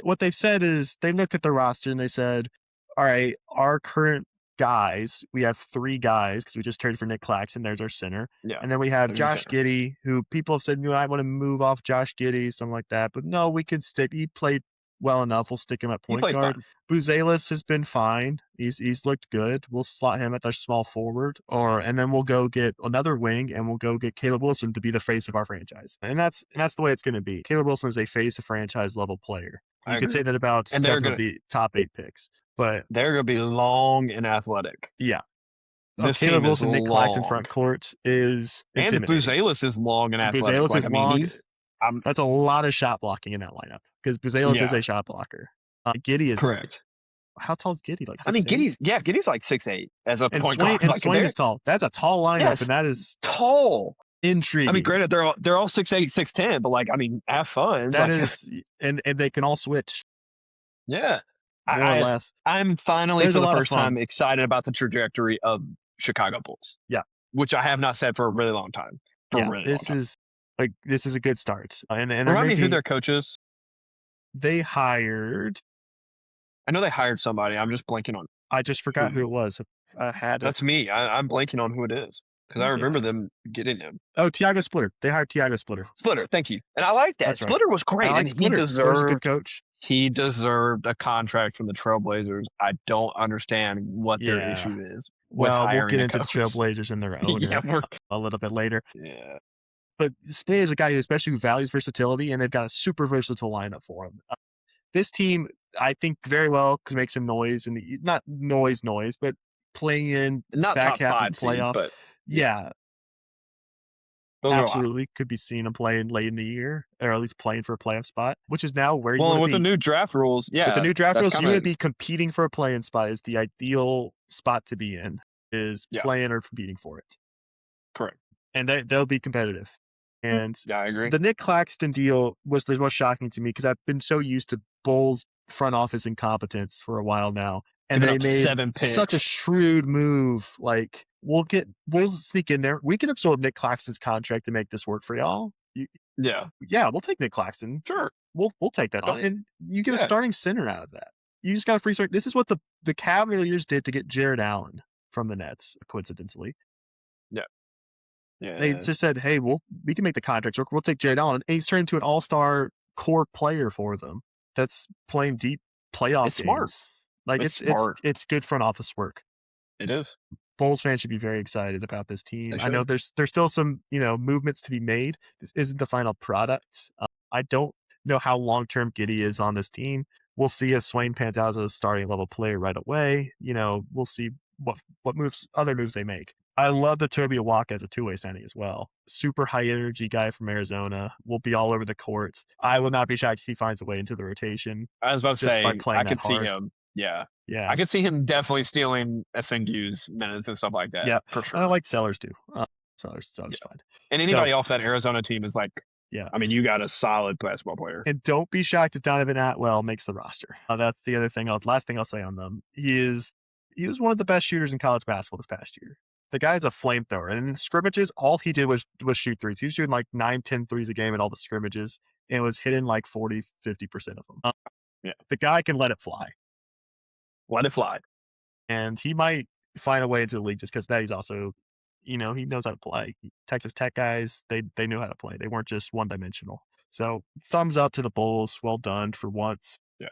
what they've said is they looked at the roster and they said, all right, our current guys, we have 3 guys because we just traded for Nick Claxton. There's our center. Yeah. And then we have Josh Giddey, who people have said, I want to move off Josh Giddey, something like that. But no, we could stick. He played well enough. We'll stick him at point guard. Buzelis has been fine. He's looked good. We'll slot him at the small forward, and then we'll go get another wing, and we'll go get Caleb Wilson to be the face of our franchise. And that's the way it's going to be. Caleb Wilson is a face of franchise level player. You could say that about 7 of the top 8 picks, but they're going to be long and athletic. Yeah. Caleb Wilson, Nick Claxton front court is intimidating. And Buzelis is long and athletic. Buzelis is long. That's a lot of shot blocking in that lineup because Buzelis is a shot blocker. Giddey is correct. How tall is Giddey? Like 6'8"? I mean, Giddey's like 6'8" as a point guard. And Swain is tall. That's a tall lineup, and that is tall. Intriguing. I mean, granted, they're all 6'8", 6'10", but like, I mean, have fun. That is, and they can all switch. Yeah, more or less. I'm finally for the first time excited about the trajectory of Chicago Bulls. Yeah, which I have not said for a really long time. This is a good start. And remind me who their coach is. They hired. I know they hired somebody. I'm just blanking on. I just forgot who it was. That's me. I'm blanking on who it is because I remember them getting him. Oh, Tiago Splitter. They hired Tiago Splitter. Thank you. And I like that. That's Splitter was great. And he deserved a good coach. He deserved a contract from the Trailblazers. I don't understand what their issue is. Well, we'll get into the Trailblazers and their owner a little bit later. Yeah. But Spade is a guy who values versatility, and they've got a super versatile lineup for him. This team, I think, very well could make some noise not noise, but playing in not back top half 5 of playoffs. Seed, but yeah. Those absolutely could be seen them playing late in the year, or at least playing for a playoff spot, which is now where you want to be. With the new draft rules, with the new draft rules, you would be competing for a play-in spot. Is the ideal spot to be in, is playing or competing for it. Correct. And they'll be competitive. And I agree. The Nick Claxton deal was the most shocking to me because I've been so used to Bulls front office incompetence for a while now. And they made 7 picks. Such a shrewd move. Like, we'll sneak in there. We can absorb Nick Claxton's contract to make this work for y'all. Yeah, we'll take Nick Claxton. Sure. We'll take that on. And you get a starting center out of that. You just got a free start. This is what the Cavaliers did to get Jared Allen from the Nets, coincidentally. Yeah. Yeah. They just said, hey, we can make the contracts work. We'll take Jared Allen. And he's turned into an all-star core player for them that's playing deep playoff games. Smart. Like, it's good front office work. It is. Bulls fans should be very excited about this team. I know there's still some movements to be made. This isn't the final product. I don't know how long-term Giddey is on this team. We'll see if Swain pans out as a starting level player right away. We'll see what other moves they make. I love the Toby Awaka as a two-way signing as well. Super high-energy guy from Arizona. Will be all over the court. I will not be shocked if he finds a way into the rotation. I was about to say, I could see him. Yeah. I could see him definitely stealing SNU's minutes and stuff like that. Yeah, for sure. I like Sellers too. Sellers fine. And anybody off that Arizona team is like, I mean, you got a solid basketball player. And don't be shocked if Donovan Atwell makes the roster. That's the other thing. Last thing I'll say on them. He was one of the best shooters in college basketball this past year. The guy's a flamethrower. And in the scrimmages, all he did was shoot threes. He was shooting like 9-10 threes a game in all the scrimmages and was hitting like 40-50% of them. The guy can let it fly. Let it fly. And he might find a way into the league just because that he's also, he knows how to play. Texas Tech guys, they knew how to play. They weren't just one-dimensional. So thumbs up to the Bulls. Well done for once. Yeah.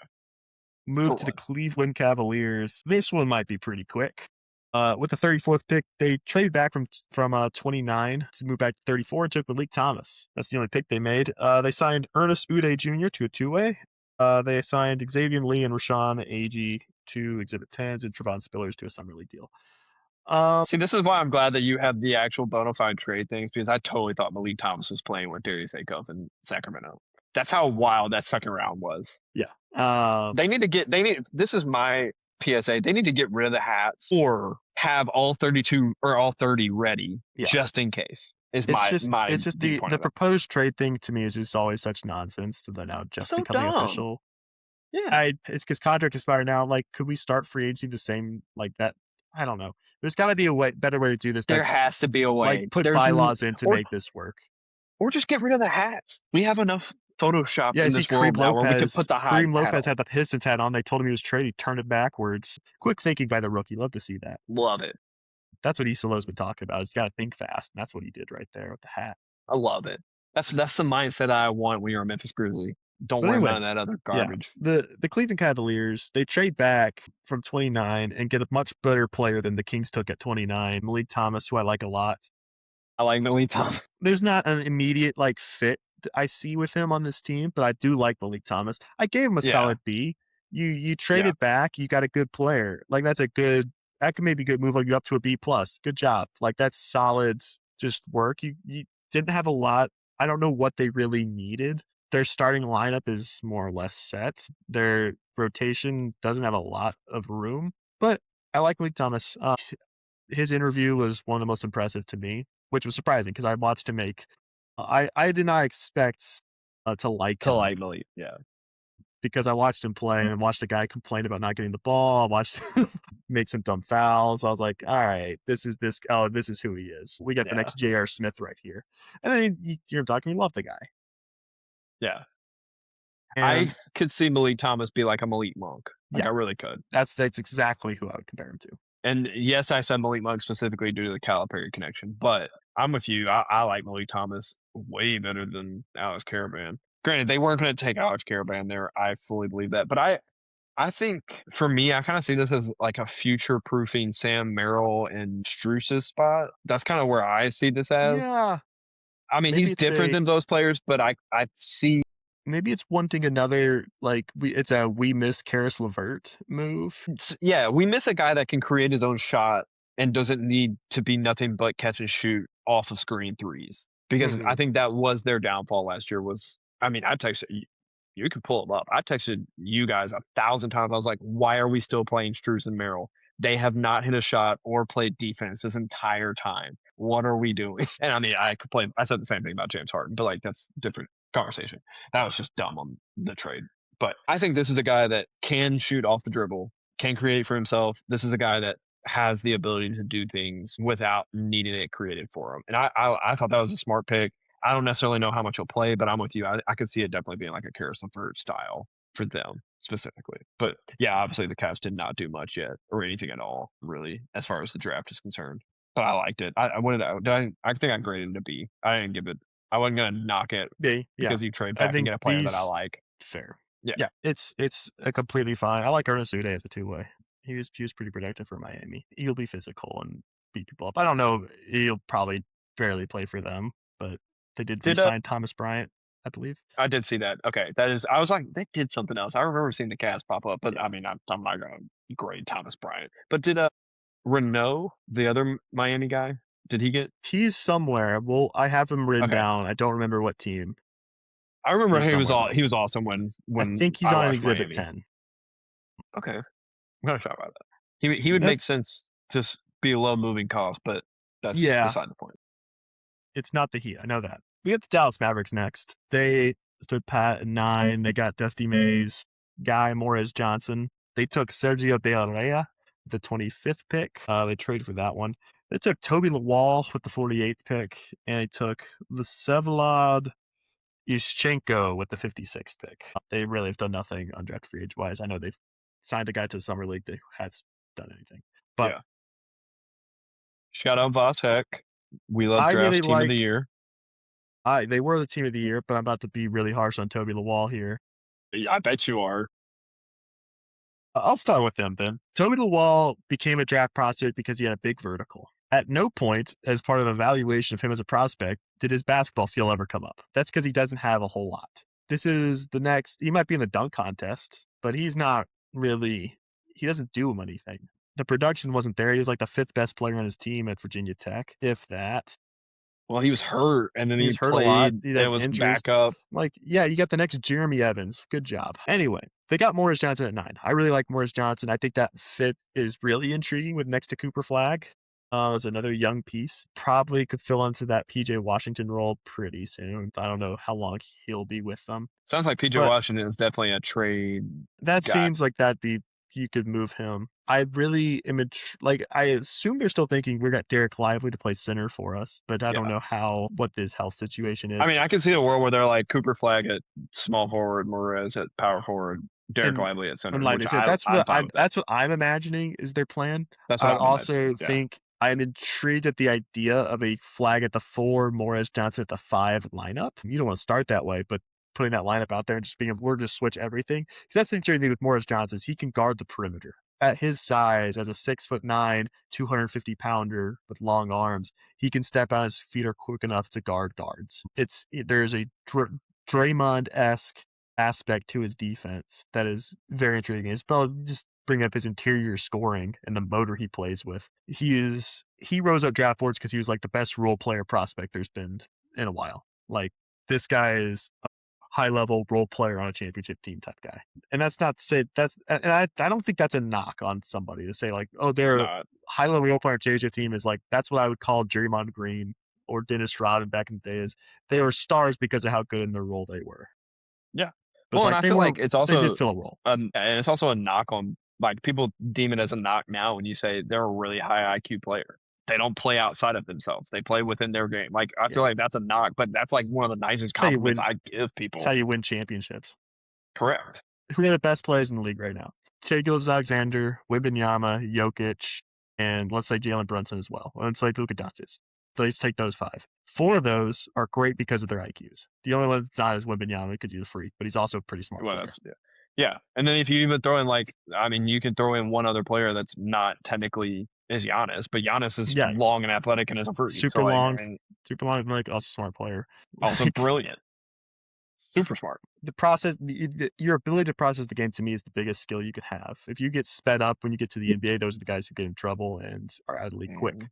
Move to the Cleveland Cavaliers. This one might be pretty quick. With the 34th pick, they traded back from 29 to move back to 34 and took Malik Thomas. That's the only pick they made. They signed Ernest Udeh Jr. to a two-way. They signed Xavier Lee and Rashawn Agee to Exhibit 10s and Trevon Spillers to a summer league deal. See, this is why I'm glad that you have the actual bona fide trade things, because I totally thought Malik Thomas was playing with Darius Acuff in Sacramento. That's how wild that second round was. Yeah. This is my PSA. They need to get rid of the hats or have all 32 or all 30 ready just in case. It's just the proposed trade thing to me is just always such nonsense to the now just so becoming dumb. Official. Yeah. It's because contract expired now. Like, could we start free agency the same like that? I don't know. There's got to be a better way to do this. There has to be a way. Like, put bylaws in to make this work. Or just get rid of the hats. We have enough Photoshop Yeah, I in see this world now where we could put the high Kareem hat Lopez on. had the Pistons hat on. They told him he was traded. He turned it backwards. Quick thinking by the rookie. Love to see that. Love it. That's what Isolo's been talking about. He's got to think fast. And that's what he did right there with the hat. I love it. That's the mindset I want when you're a Memphis Grizzly. Don't worry about that other garbage. Yeah, the Cleveland Cavaliers, they trade back from 29 and get a much better player than the Kings took at 29. Malik Thomas, who I like a lot. I like Malik Thomas. There's not an immediate fit I see with him on this team, but I do like Malik Thomas. I gave him a solid B. You traded back, you got a good player. That could maybe good move you up to a B plus. Good job. That's solid just work. You didn't have a lot. I don't know what they really needed. Their starting lineup is more or less set. Their rotation doesn't have a lot of room, but I like Malik Thomas. His interview was one of the most impressive to me, which was surprising because I watched him make. I did not expect to like Malik, yeah. Because I watched him play and watched a guy complain about not getting the ball. I watched him make some dumb fouls. I was like, all right, this is who he is. We got the next J.R. Smith right here. And then you're talking, you love the guy. Yeah. And I could see Malik Thomas be like a Malik Monk. I really could. That's exactly who I would compare him to. And yes, I said Malik Monk specifically due to the Calipari connection, but I'm with you. I like Malik Thomas way better than Alex Caravan. Granted, they weren't going to take Alex Caravan there. I fully believe that. But I think for me, I kind of see this as a future-proofing Sam Merrill and Strus's spot. That's kind of where I see this as. Yeah. I mean, he's different than those players, but I see. Maybe it's wanting another, it's a we miss Karis LeVert move. Yeah, we miss a guy that can create his own shot and doesn't need to be nothing but catch and shoot off of screen threes. Because I think that was their downfall last year I texted you can pull them up. I texted you guys 1,000 times. I was like, why are we still playing Strus and Merrill? They have not hit a shot or played defense this entire time. What are we doing? And I said the same thing about James Harden, but that's different conversation. That was just dumb on the trade. But I think this is a guy that can shoot off the dribble, can create for himself. This is a guy that has the ability to do things without needing it created for him. And I thought that was a smart pick. I don't necessarily know how much he'll play, but I'm with you. I could see it definitely being like a Karis LeVert style for them specifically. But yeah, obviously the Cavs did not do much yet or anything at all, really, as far as the draft is concerned. But I liked it. I think I graded it a B. I didn't give it. I wasn't gonna knock it because you trade back and get a player that I like. Fair. Yeah. It's a completely fine. I like Ernest Udeh as a two-way. He was pretty productive for Miami. He'll be physical and beat people up. I don't know. He'll probably barely play for them, but they did re-sign Thomas Bryant, I believe. I did see that. Okay, I was like, they did something else. I remember seeing the Cavs pop up, but I'm not going to grade Thomas Bryant. But did Renault, the other Miami guy, did he get? He's somewhere. Well, I have him written down. I don't remember what team. I remember he was awesome when I think he's on Exhibit 10. Okay, I'm not sure about that. He would make sense to be a low moving cost, but that's beside the point. It's not the Heat. I know that. We got the Dallas Mavericks next. They stood pat at 9. They got Dusty Mays, Guy Morris Johnson. They took Sergio De La Reyes, the 25th pick. They traded for that one. They took Toby Lawal with the 48th pick, and they took Vsevolod Yushchenko with the 56th pick. They really have done nothing undrafted free agent wise. I know they've signed a guy to the summer league that hasn't done anything. But shout out Vatek. We love draft team of the year. They were the team of the year, but I'm about to be really harsh on Toby Lawal here. I bet you are. I'll start with them then. Toby Lawal became a draft prospect because he had a big vertical. At no point, as part of the evaluation of him as a prospect, did his basketball skill ever come up. That's because he doesn't have a whole lot. This is the next. He might be in the dunk contest, but he's not really. He doesn't do anything. The production wasn't there. He was like the 5th best player on his team at Virginia Tech, if that. Well, he was hurt, and then he was hurt played, a lot. It was back up. You got the next Jeremy Evans. Good job. Anyway, they got Morris Johnson at 9. I really like Morris Johnson. I think that fit is really intriguing with next to Cooper Flag. As another young piece. Probably could fill into that PJ Washington role pretty soon. I don't know how long he'll be with them. Sounds like PJ Washington is definitely a trade That guy. Seems like that'd be you could move him. I really am I assume they're still thinking we got Derek Lively to play center for us, but I don't know what this health situation is. I mean, I can see a world where they're like Cooper Flag at small forward, Morez at power forward, Derek Lively at center. And like which I said, that's what I'm imagining is their plan. That's what I also think I'm intrigued at the idea of a Flag at the 4, Morez Johnson at the 5 lineup. You don't want to start that way, but putting that lineup out there and just being able to just switch everything. Because that's the interesting thing with Morez Johnson is he can guard the perimeter. At his size, as a 6'9", 250-pounder with long arms, he can step out. His feet are quick enough to guard guards. There's a Draymond-esque aspect to his defense that is very intriguing. As well as just bring up his interior scoring and the motor he plays with. He rose up draft boards because he was like the best role player prospect there's been in a while. Like, this guy is a high-level role player on a championship team type guy. And that's not to say and I don't think that's a knock on somebody to say like, oh, they're a high-level role player on a championship team is like, that's what I would call Draymond Green or Dennis Rodman back in the days. They were stars because of how good in their role they were. Yeah. But well, and I feel like it's also they did fill a role. And it's also a knock on, like, people deem it as a knock now when you say they're a really high IQ player. They don't play outside of themselves. They play within their game. Like, I feel like that's a knock, but that's like one of the nicest compliments I give people. That's how you win championships. Correct. Who are the best players in the league right now? Shai Gilgeous-Alexander, Wembanyama, Jokic, and let's say Jalen Brunson as well. Let's say Luka Doncic. Let's take those 5. 4 of those are great because of their IQs. The only one that's not is Wembanyama because he's a freak, but he's also a pretty smart player. Yeah. And then if you even throw in you can throw in one other player that's not technically is Giannis, but Giannis is long and athletic and is a freak. Super long, like also smart player. Also brilliant. Super smart. The process, your ability to process the game to me is the biggest skill you could have. If you get sped up when you get to the NBA, those are the guys who get in trouble and are out of the league quick.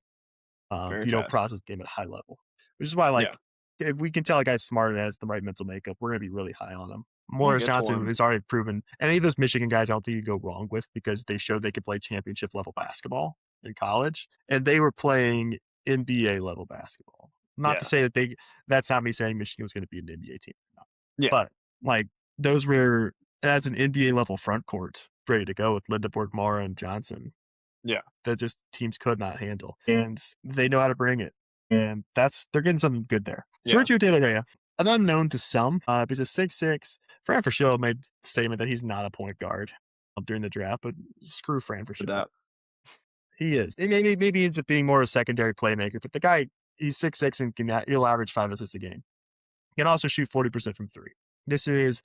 If you don't process the game at a high level, which is why if we can tell a guy's smart and has the right mental makeup, we're going to be really high on him. Morris Johnson has already proven, any of those Michigan guys I don't think you go wrong with because they showed they could play championship level basketball in college, and they were playing NBA level basketball. Not to say that that's not me saying Michigan was going to be an NBA team. No. But like those were, as an NBA level front court, ready to go with Lindeborg, Mara, and Johnson. Yeah. That just teams could not handle. And they know how to bring it. And they're getting something good there. Sergio De La Rey, an unknown to some, he's a 6'6". Fran Fraschilla made the statement that he's not a point guard during the draft, but screw Fran Fraschilla. He is. Maybe he ends up being more a secondary playmaker, but the guy, he's 6'6" and he'll average 5 assists a game. He can also shoot 40% from 3.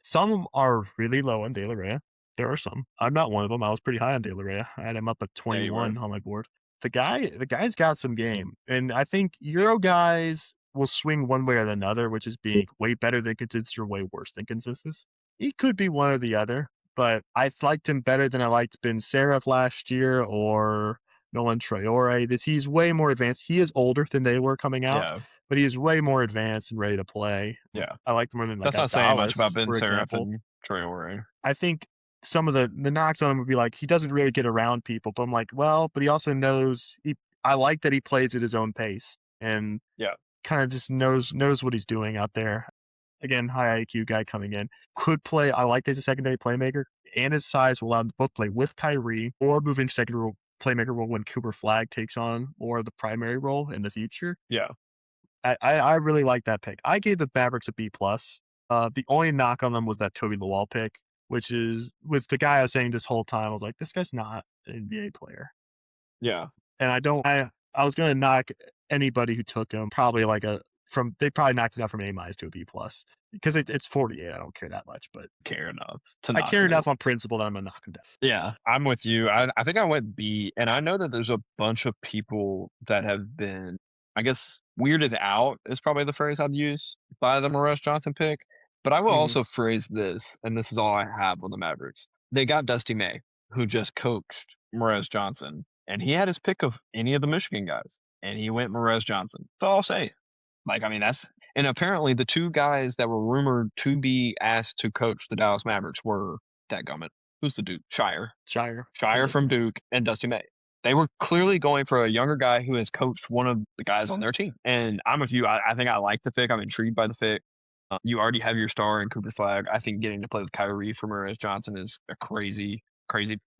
Some are really low on De La Rey. There are some. I'm not one of them. I was pretty high on De La Rey. I had him up at 21 on my board. The guy's got some game. And I think Euro guys will swing one way or another, which is being way better than consensus or way worse than consensus. He could be one or the other, but I liked him better than I liked Ben Seraph last year or Nolan Traore. He's way more advanced. He is older than they were coming out, but he is way more advanced and ready to play. Yeah. I liked him more than that's not saying much about Ben Seraph and Traore. I think some of the knocks on him would be like, he doesn't really get around people, but I'm like, well, but he also knows I like that he plays at his own pace and kind of just knows what he's doing out there. Again, high IQ guy coming in. Could play, I like as a secondary playmaker, and his size will allow him to both play with Kyrie or move into secondary playmaker role when Cooper Flag takes on more of the primary role in the future. Yeah. I really like that pick. I gave the Mavericks a B+. The only knock on them was that Toby Lawal pick, which was the guy I was saying this whole time. I was like, this guy's not an NBA player. Yeah. And I was going to knock anybody who took him, probably they probably knocked it out from A- to a B+, because it's 48. I don't care that much, but care enough. I care enough on principle that I'm going to knock him down. Yeah, I'm with you. I think I went B, and I know that there's a bunch of people that have been, I guess, weirded out is probably the phrase I'd use by the Morez Johnson pick. But I will also phrase this, and this is all I have on the Mavericks. They got Dusty May, who just coached Morez Johnson, and he had his pick of any of the Michigan guys, and he went Morez Johnson. That's all I'll say. And apparently the 2 guys that were rumored to be asked to coach the Dallas Mavericks were, dadgummit, who's the dude? Shire from Duke, and Dusty May. They were clearly going for a younger guy who has coached one of the guys on their team. And I'm with you. I think I like the pick. I'm intrigued by the pick. You already have your star in Cooper Flag. I think getting to play with Kyrie for Morez Johnson is a crazy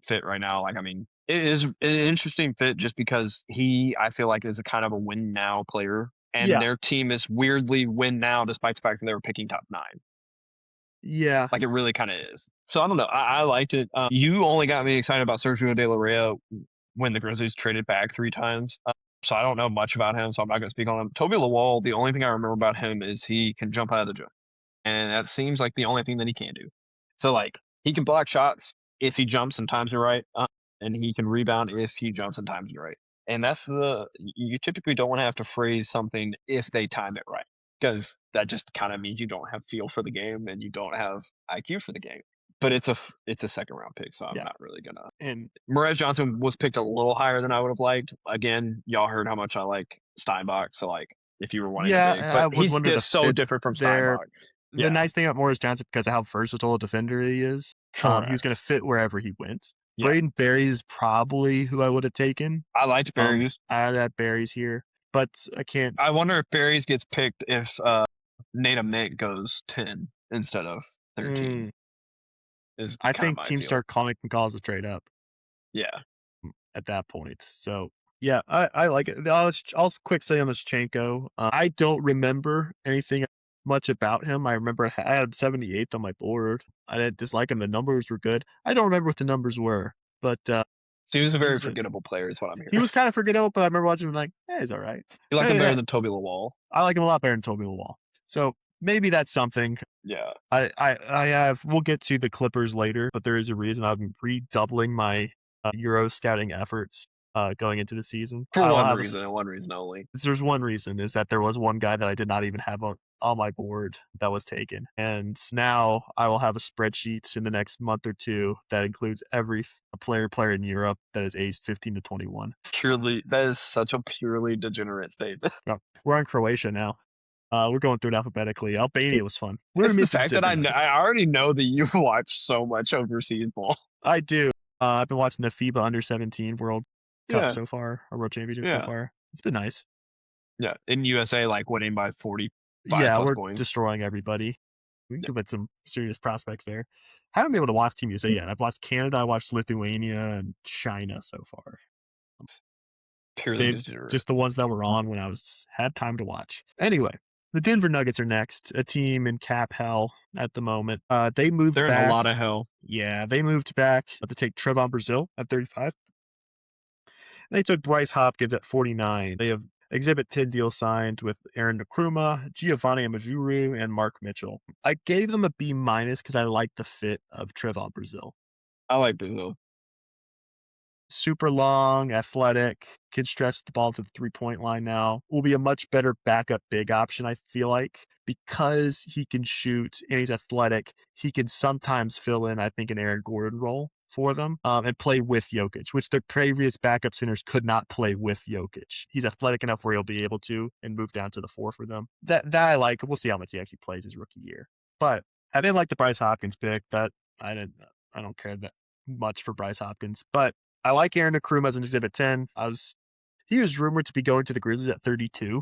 fit right now. Like, I mean, it is an interesting fit just because I feel like, is a kind of a win now player. And their team is weirdly win now despite the fact that they were picking top 9. Yeah. Like, it really kind of is. So, I don't know. I liked it. You only got me excited about Sergio De La Rey when the Grizzlies traded back 3 times. So I don't know much about him, so I'm not going to speak on him. Toby Lawal, the only thing I remember about him is he can jump out of the gym. And that seems like the only thing that he can do. So, like, he can block shots if he jumps and times it right, and he can rebound if he jumps and times it right. And you typically don't want to have to phrase something if they time it right, because that just kind of means you don't have feel for the game and you don't have IQ for the game. But it's a second round pick, so I'm not really gonna. And Morez Johnson was picked a little higher than I would have liked. Again, y'all heard how much I like Steinbach, so like if you were wanting to dig, but he's just so different from Steinbach. The nice thing about Morris Johnson, because of how versatile a defender he is, he was going to fit wherever he went. Yeah. Braden Berry is probably who I would have taken. I liked Berry's. I had Berry's here, but I can't. I wonder if Berry's gets picked if Nate Mick goes 10 instead of 13. I think teams start calling calls to trade up. Yeah. At that point. So, yeah, I like it. I'll quick say on Mischenko. I don't remember anything much about him. I remember I had 78th on my board. I didn't dislike him. The numbers were good. I don't remember what the numbers were, but so he was a very forgettable player is what I'm hearing. He was kind of forgettable, but I remember watching him like, he's all right. You like him better than Toby Lawal? I like him a lot better than Toby Lawal. So maybe that's something. Yeah. We'll get to the Clippers later, but there is a reason I'm redoubling my Euro scouting efforts going into the season. For one reason and one reason only. There's one reason, is that there was one guy that I did not even have on my board that was taken. And now I will have a spreadsheet in the next month or two that includes every player in Europe that is aged 15 to 21. That is such a purely degenerate statement. We're on Croatia now. We're going through it alphabetically. Albania was fun. It's the fact that I already know that you watch so much overseas ball. I do. I've been watching the FIBA Under-17 World Cup so far, or World Championship so far. It's been nice. Yeah, in USA, like winning by 45 we're points. Destroying everybody. We can put some serious prospects there. I haven't been able to watch Team USA yet. I've watched Canada, I watched Lithuania, and China so far. Just the ones that were on when I had time to watch. Anyway, the Denver Nuggets are next, a team in cap hell at the moment. They're back. In a lot of hell. Yeah, they moved back to take Trevon Brazile at 35. They took Bryce Hopkins at 49. They have Exhibit 10 deal signed with Aaron Nkrumah, Giovanni Amajuru, and Mark Mitchell. I gave them a B- because I like the fit of Trevon Brazile. I like Brazile. Super long, athletic, can stretch the ball to the 3-point line now. Will be a much better backup big option, I feel like, because he can shoot and he's athletic. He can sometimes fill in, I think, an Aaron Gordon role for them and play with Jokic, which their previous backup centers could not play with Jokic. He's athletic enough where he'll be able to and move down to the 4 for them. That I like. We'll see how much he actually plays his rookie year. But I didn't like the Bryce Hopkins pick. I don't care that much for Bryce Hopkins, but I like Aaron Nkrumah as an Exhibit 10. He was rumored to be going to the Grizzlies at 32.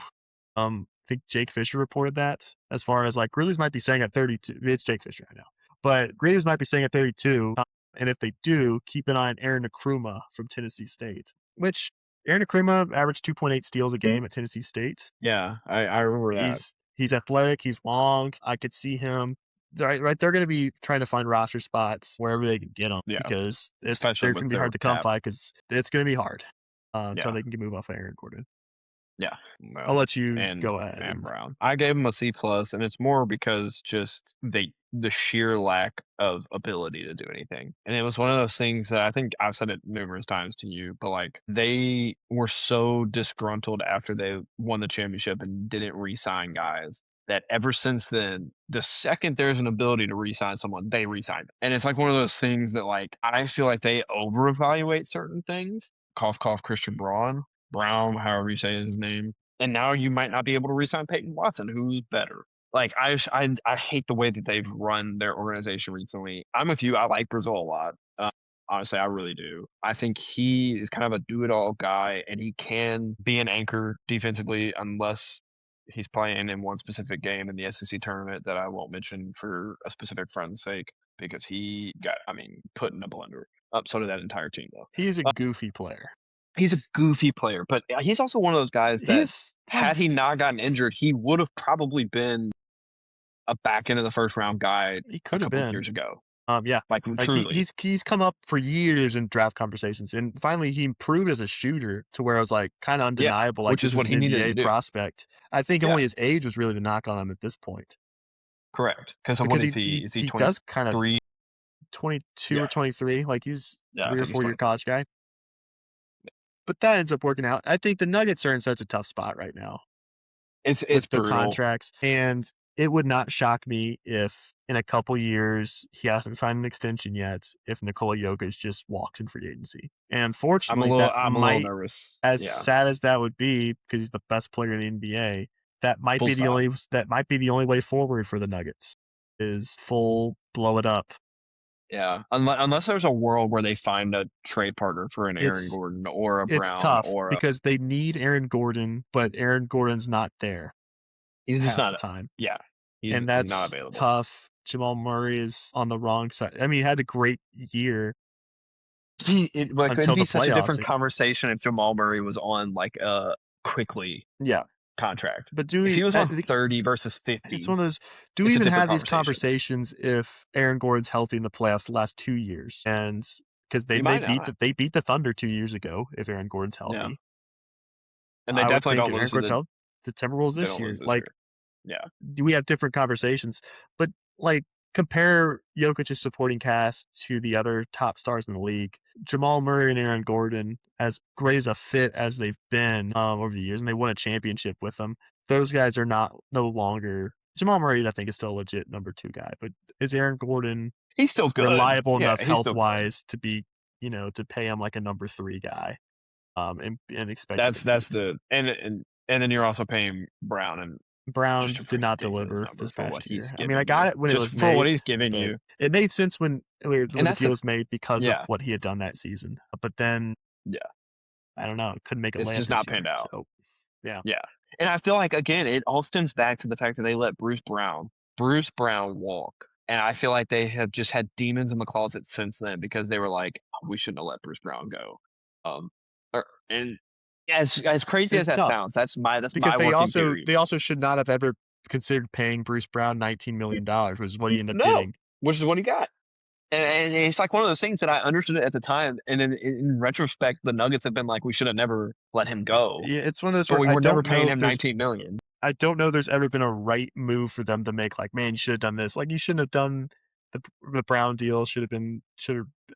I think Jake Fisher reported that, as far as like Grizzlies might be saying at 32. It's Jake Fisher, I know. But Grizzlies might be saying at 32. And if they do, keep an eye on Aaron Nkrumah from Tennessee State, which Aaron Nkrumah averaged 2.8 steals a game at Tennessee State. Yeah, I remember that. He's athletic. He's long. I could see him. Right, they're going to be trying to find roster spots wherever they can get them, because they're going to be hard to come by, because it's going to be hard until they can move off Aaron Gordon. Yeah, I'll let you go ahead. And Brown. I gave him a C+, and it's more because just the sheer lack of ability to do anything. And it was one of those things that I think I've said it numerous times to you, but like they were so disgruntled after they won the championship and didn't re-sign guys, that ever since then, the second there's an ability to re-sign someone, they re-sign them. And it's like one of those things that like I feel like they over-evaluate certain things. Cough, cough, Christian Braun, however you say his name. And now you might not be able to re-sign Peyton Watson, who's better. Like, I hate the way that they've run their organization recently. I'm with you. I like Brazile a lot. Honestly, I really do. I think he is kind of a do-it-all guy, and he can be an anchor defensively unless he's playing in one specific game in the SEC tournament that I won't mention for a specific friend's sake, because he got, put in a blender. So did that entire team, though. He's a goofy player. He's a goofy player, but he's also one of those guys that had he not gotten injured, he would have probably been a back end of the first round guy he could have been years ago. Yeah, like truly. He's come up for years in draft conversations, and finally he improved as a shooter to where it was like kind of undeniable, like which is what he needed to do. Prospect. I think only his age was really the knock on him at this point. Correct, because what is he? Is he 23? Does kind of 22 or 23? Like he's 3 or 4 year college guy. But that ends up working out. I think the Nuggets are in such a tough spot right now. It's the contracts, and it would not shock me if in a couple years he hasn't signed an extension yet. If Nikola Jokic just walks in free agency, and unfortunately, I'm a little nervous. As sad as that would be, because he's the best player in the NBA, that might be the only way forward for the Nuggets is full blow it up. Yeah, unless there's a world where they find a trade partner for an Aaron Gordon or a Brown. It's tough or because they need Aaron Gordon, but Aaron Gordon's not there. He's just not the time. Yeah, and that's not available. Tough. Jamal Murray is on the wrong side. I mean, he had a great year. It'd be such a different conversation if Jamal Murray was on like a quickly contract. But if he was on 30 versus 50, it's one of those. Do we even have these conversations if Aaron Gordon's healthy in the playoffs the last 2 years? And because they beat the Thunder 2 years ago if Aaron Gordon's healthy, and they definitely don't lose the Timberwolves this year. Do we have different conversations? But like, compare Jokic's supporting cast to the other top stars in the league. Jamal Murray and Aaron Gordon, as great as a fit as they've been over the years, and they won a championship with them, those guys are no longer. Jamal Murray, I think, is still a legit number 2 guy, but is Aaron Gordon? He's still good, reliable enough health wise to be, to pay him like a number 3 guy, and expect. And then you're also paying Brown, and Brown did not deliver this past year. I mean, I got it when it was for what he's giving you. It made sense when the deal was made because of what he had done that season. But then, I don't know, couldn't make it. It's just not panned out. So, yeah. And I feel like, again, it all stems back to the fact that they let Bruce Brown walk. And I feel like they have just had demons in the closet since then, because they were like, we shouldn't have let Bruce Brown go. And as crazy as that sounds, that's my working theory. They also should not have ever considered paying Bruce Brown $19 million, which is what he ended up getting. Which is what he got. And it's like one of those things that I understood it at the time, and then in retrospect, the Nuggets have been like, we should have never let him go. Yeah, it's one of those. But we were never paying him $19 million. I don't know. There's ever been a right move for them to make. Like, man, you should have done this. Like, you shouldn't have done the Brown deal. Should have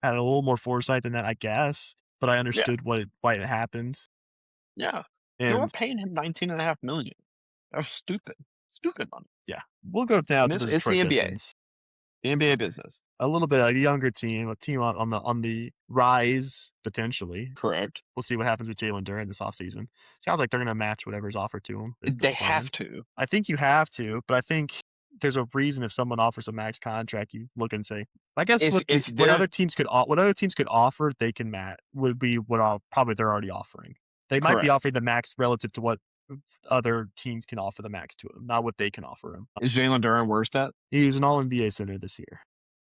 had a little more foresight than that, I guess. But I understood why it happened. Yeah, and they were paying him $19.5 million. That was stupid money. Yeah, we'll go now to the Detroit Pistons. The NBA business. A little bit a younger team, a team on the rise potentially. Correct. We'll see what happens with Jalen Duren this offseason. Sounds like they're going to match whatever's offered to them. They have to. I think you have to, but I think there's a reason if someone offers a max contract, you look and say, I guess what other teams could offer, they can match. Would be what probably they're already offering. They might be offering the max relative to what other teams can offer the max to him, not what they can offer him. Is Jalen Duren worse at? He was an All-NBA center this year.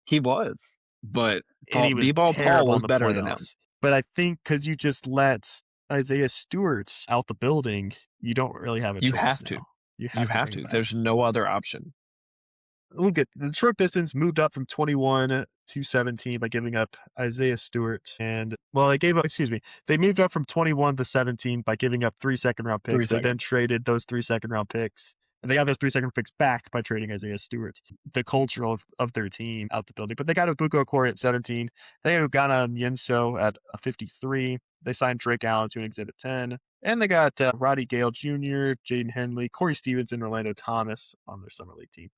He was, but B-Ball Paul was better than him. But I think because you just let Isaiah Stewart out the building, you don't really have a choice. You have to. You have to. There's no other option. We'll get the Detroit Pistons moved up from 21 to 17 by giving up Isaiah Stewart, and they moved up from 21 to 17 by giving up 3 second-round picks. They then traded those 3 second-round picks, and they got those 3 second picks back by trading Isaiah Stewart. The culture of their team out the building, but they got Abuko Okoro at 17. They got Ugana Nyenso at 53. They signed Drake Allen to an exhibit 10. And they got Roddy Gale Jr., Jaden Henley, Corey Stevens, and Orlando Thomas on their summer league team.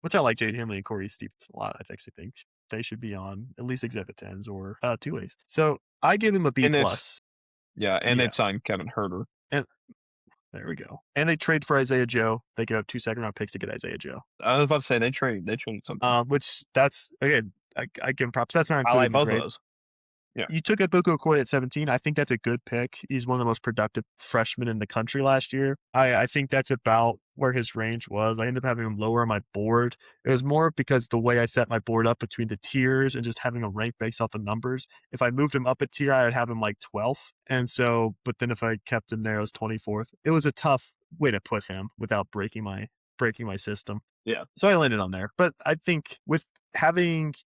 Which I like Jaden Henley and Corey Stevens a lot. I actually think they should be on at least exhibit 10s or 2As. So I give them a B+. They've signed Kevin Huerter. And there we go. And they trade for Isaiah Joe. They give up 2 second-round picks to get Isaiah Joe. I was about to say they traded something. Which that's, again, I give them props. That's not including I like both of those. You took Ibuku Okoye at 17. I think that's a good pick. He's one of the most productive freshmen in the country last year. I think that's about where his range was. I ended up having him lower on my board. It was more because the way I set my board up between the tiers and just having a rank based off the numbers. If I moved him up a tier, I would have him like 12th. And so, but then if I kept him there, it was 24th. It was a tough way to put him without breaking my system. Yeah. So I landed on there. But I think with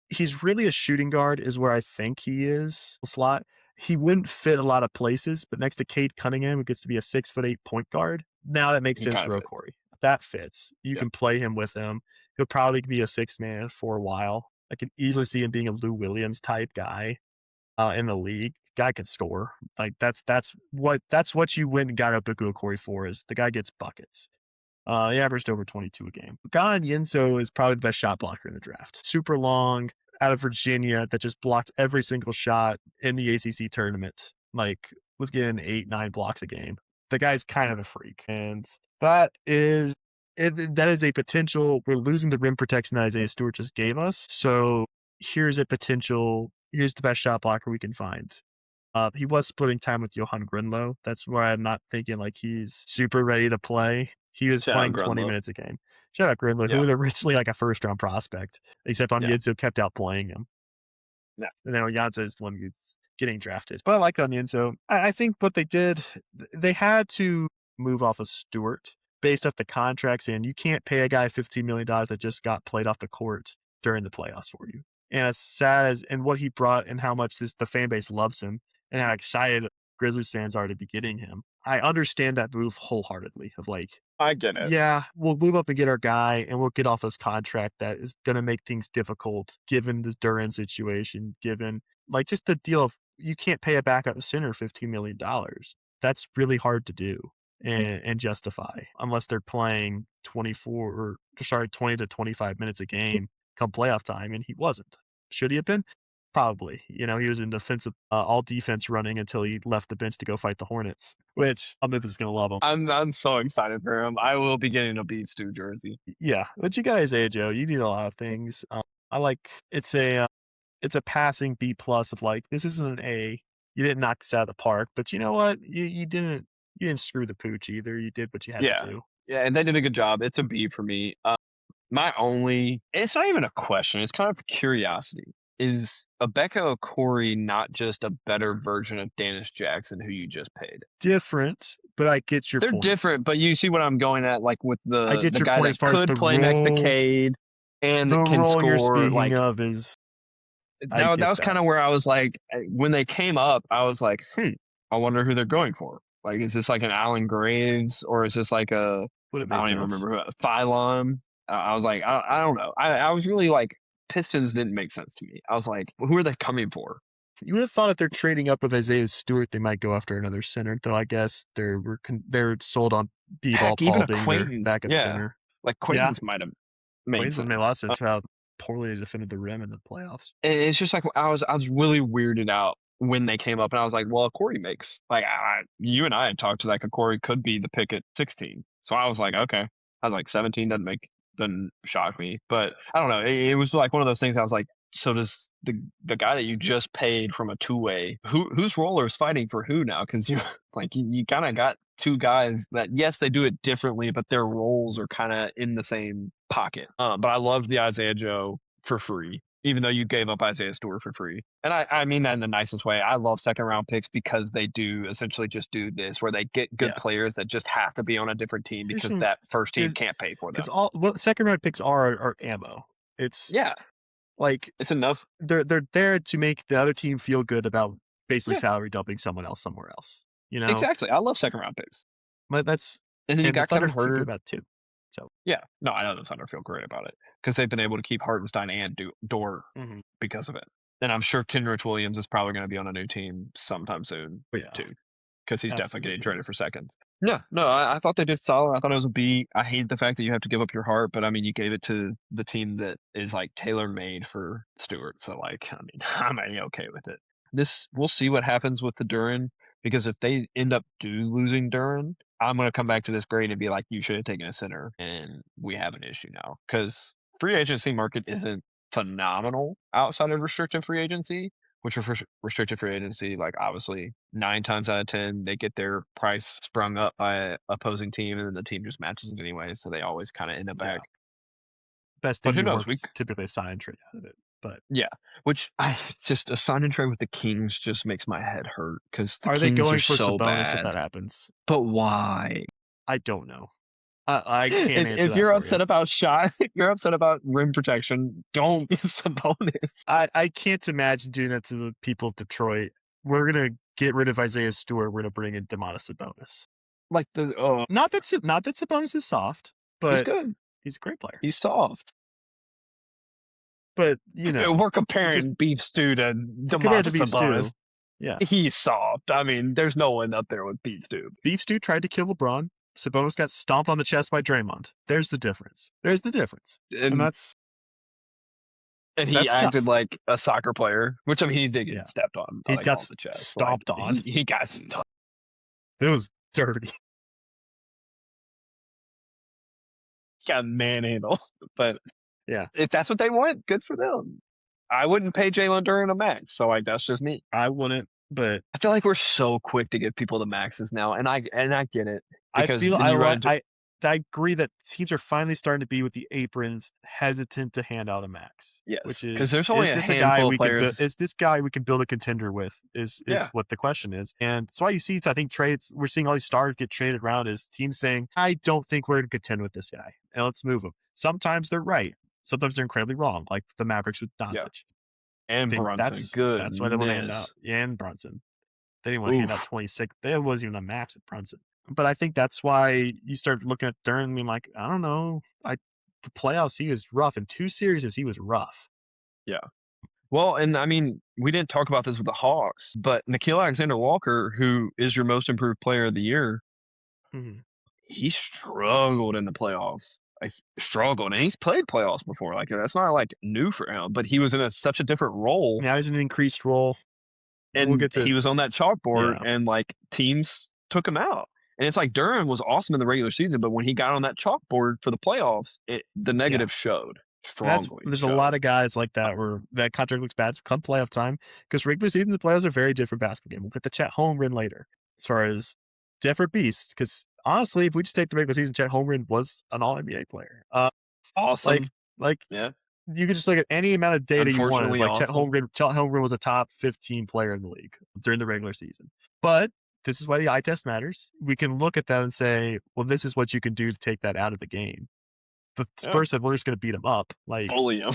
he's really a shooting guard is where I think he is slot. He wouldn't fit a lot of places, but next to Cade Cunningham, who gets to be a 6'8" point guard, now that makes sense for Okoye. That fits. You can play him with him. He'll probably be a 6-man for a while. I can easily see him being a Lou Williams type guy in the league. Guy can score. Like that's what you went and got Ibuku Okoye for, is the guy gets buckets. He averaged over 22 a game. Gan Yinso is probably the best shot blocker in the draft. Super long, out of Virginia, that just blocked every single shot in the ACC tournament. Like, was getting 8-9 blocks a game. The guy's kind of a freak. And that is a potential. We're losing the rim protection that Isaiah Stewart just gave us. So here's a potential. Here's the best shot blocker we can find. He was splitting time with Johan Grunlow. That's why I'm not thinking like he's super ready to play. He was playing 20 minutes a game. Shout out Grunlow, who was originally like a first-round prospect, except Onyenso kept outplaying him. Yeah. And then Onyenso is the one who's getting drafted. But I like Onyenso. I think what they did, they had to move off of Stewart based off the contracts, and you can't pay a guy $15 million that just got played off the court during the playoffs for you. And as sad as and what he brought and how much the fan base loves him and how excited Grizzlies fans are to be getting him, I understand that move wholeheartedly of like, I get it. Yeah, we'll move up and get our guy, and we'll get off this contract that is going to make things difficult given the Duran situation, given like just the deal of you can't pay a backup center $15 million. That's really hard to do and justify unless they're playing 20 to 25 minutes a game come playoff time, and he wasn't. Should he have been? Probably. He was in defensive, all defense running until he left the bench to go fight the Hornets, which Memphis is going to love him. I'm so excited for him. I will be getting a Beef Stew jersey. Yeah, but you got Isaiah Joe. You need a lot of things. I like it's a passing B+ of like, this isn't an A. You didn't knock this out of the park, but you know what? You didn't screw the pooch either. You did what you had to do. Yeah, and they did a good job. It's a B for me. It's not even a question. It's kind of curiosity. Is Ibeka Okoye not just a better version of Dennis Jackson, who you just paid? Different, but I get your point. They're different, but you see what I'm going at, like with the guy that could play role, next to Cade and the can role score. You're speaking of is that was kind of where I was like, when they came up, I was like, I wonder who they're going for. Like, is this like an Alan Graves, or is this like I don't even remember who, Phylon? I was like, I don't know. I was really like, Pistons didn't make sense to me. I was like, who are they coming for? You would have thought if they're trading up with Isaiah Stewart, they might go after another center. Though I guess they're sold on B-Ball Paul being their backup center. Like Quaintance might have made sense. Made a lot of sense for how poorly they defended the rim in the playoffs. It's just like I was really weirded out when they came up, and I was like, well, Okoye makes like you and I had talked to like Okoye could be the pick at 16. So I was like, okay. I was like 17 doesn't shock me, but I don't know. It was like one of those things. I was like, so does the guy that you just paid from a two-way, whose roller is fighting for who now? Because you kind of got two guys that, yes, they do it differently, but their roles are kind of in the same pocket. But I loved the Isaiah Joe for free, even though you gave up Isaiah Stewart for free. And I mean that in the nicest way. I love second-round picks because they do essentially just do this, where they get good players that just have to be on a different team because that first team can't pay for them. Because second-round picks are ammo. It's like it's enough. They're there to make the other team feel good about basically salary dumping someone else somewhere else. Exactly. I love second-round picks. But and then you got Kevin Huerter about too. So no, I know the Thunder feel great about it because they've been able to keep Hartenstein and Dort because of it. And I'm sure Kenrich Williams is probably going to be on a new team sometime soon too, because he's definitely getting traded for seconds. Yeah, no, I thought they did solid. I thought it was a B. I hate the fact that you have to give up your heart, but I mean, you gave it to the team that is like tailor made for Stewart. So like, I mean, I'm okay with it. We'll see what happens with the Duran, because if they end up losing Duran, I'm going to come back to this grade and be like, you should have taken a center, and we have an issue now because free agency market isn't phenomenal outside of restricted free agency. which are for restricted free agency, like obviously 9 times out of 10 they get their price sprung up by an opposing team, and then the team just matches it anyway, so they always kind of end up back. Best thing you work typically a sign and trade out of it, but which just a sign and trade with the Kings just makes my head hurt because the are Kings they going are for so Sabonis bad. if that happens? But why? I don't know. I can't answer if that you're for upset you. about shot, if you're upset about rim protection, don't get Sabonis. I can't imagine doing that to the people of Detroit. We're gonna get rid of Isaiah Stewart. We're gonna bring in Domantas Sabonis. Like not that Sabonis is soft, but he's good. He's a great player. He's soft. But we're comparing Beef Stew to Domantas Sabonis. Yeah, he's soft. I mean, there's no one up there with Beef Stew. Beef Stew tried to kill LeBron. Sabonis got stomped on the chest by Draymond. There's the difference. And he acted like a soccer player, which I mean, he did get stepped on. He got on the chest. stomped on. He got stomped. It was dirty. Got manhandled. But if that's what they want, good for them. I wouldn't pay Jalen Duren a max, so that's just me. I wouldn't, but I feel like we're so quick to give people the maxes now, and I get it. I agree that teams are finally starting to be with the aprons hesitant to hand out a max. Yes, which is because there's only a handful of players. Is this guy we can build a contender with? Is what the question is, and that's why you see. I think trades. We're seeing all these stars get traded around. Is teams saying, "I don't think we're going to contend with this guy, and let's move him." Sometimes they're right. Sometimes they're incredibly wrong, like the Mavericks with Doncic and Brunson. That's why they want to hand out. Yeah, and Brunson. They didn't want to hand out 26. There wasn't even a max at Brunson. But I think that's why you start looking at Duren and being like, I don't know. The playoffs, he was rough. In 2 series, he was rough. Yeah. Well, and I mean, we didn't talk about this with the Hawks, but Nickeil Alexander-Walker, who is your most improved player of the year, he struggled in the playoffs. Struggled, and he's played playoffs before. Like, that's not like new for him, but he was in such a different role. Now he's in an increased role. And he was on that chalkboard, and like teams took him out. And it's like Duren was awesome in the regular season, but when he got on that chalkboard for the playoffs, the negative showed strongly. There's a lot of guys like that where that contract looks bad come playoff time, because regular seasons and playoffs are very different basketball game. We'll get the Chet Holmgren later as far as different beasts, because honestly, if we just take the regular season, Chet Holmgren was an All-NBA player. Awesome. You could just look at any amount of data you want. It's like Chet Holmgren was a top 15 player in the league during the regular season. But this is why the eye test matters. We can look at that and say, well, this is what you can do to take that out of the game. The Spurs said, we're just going to beat him up. Bully him.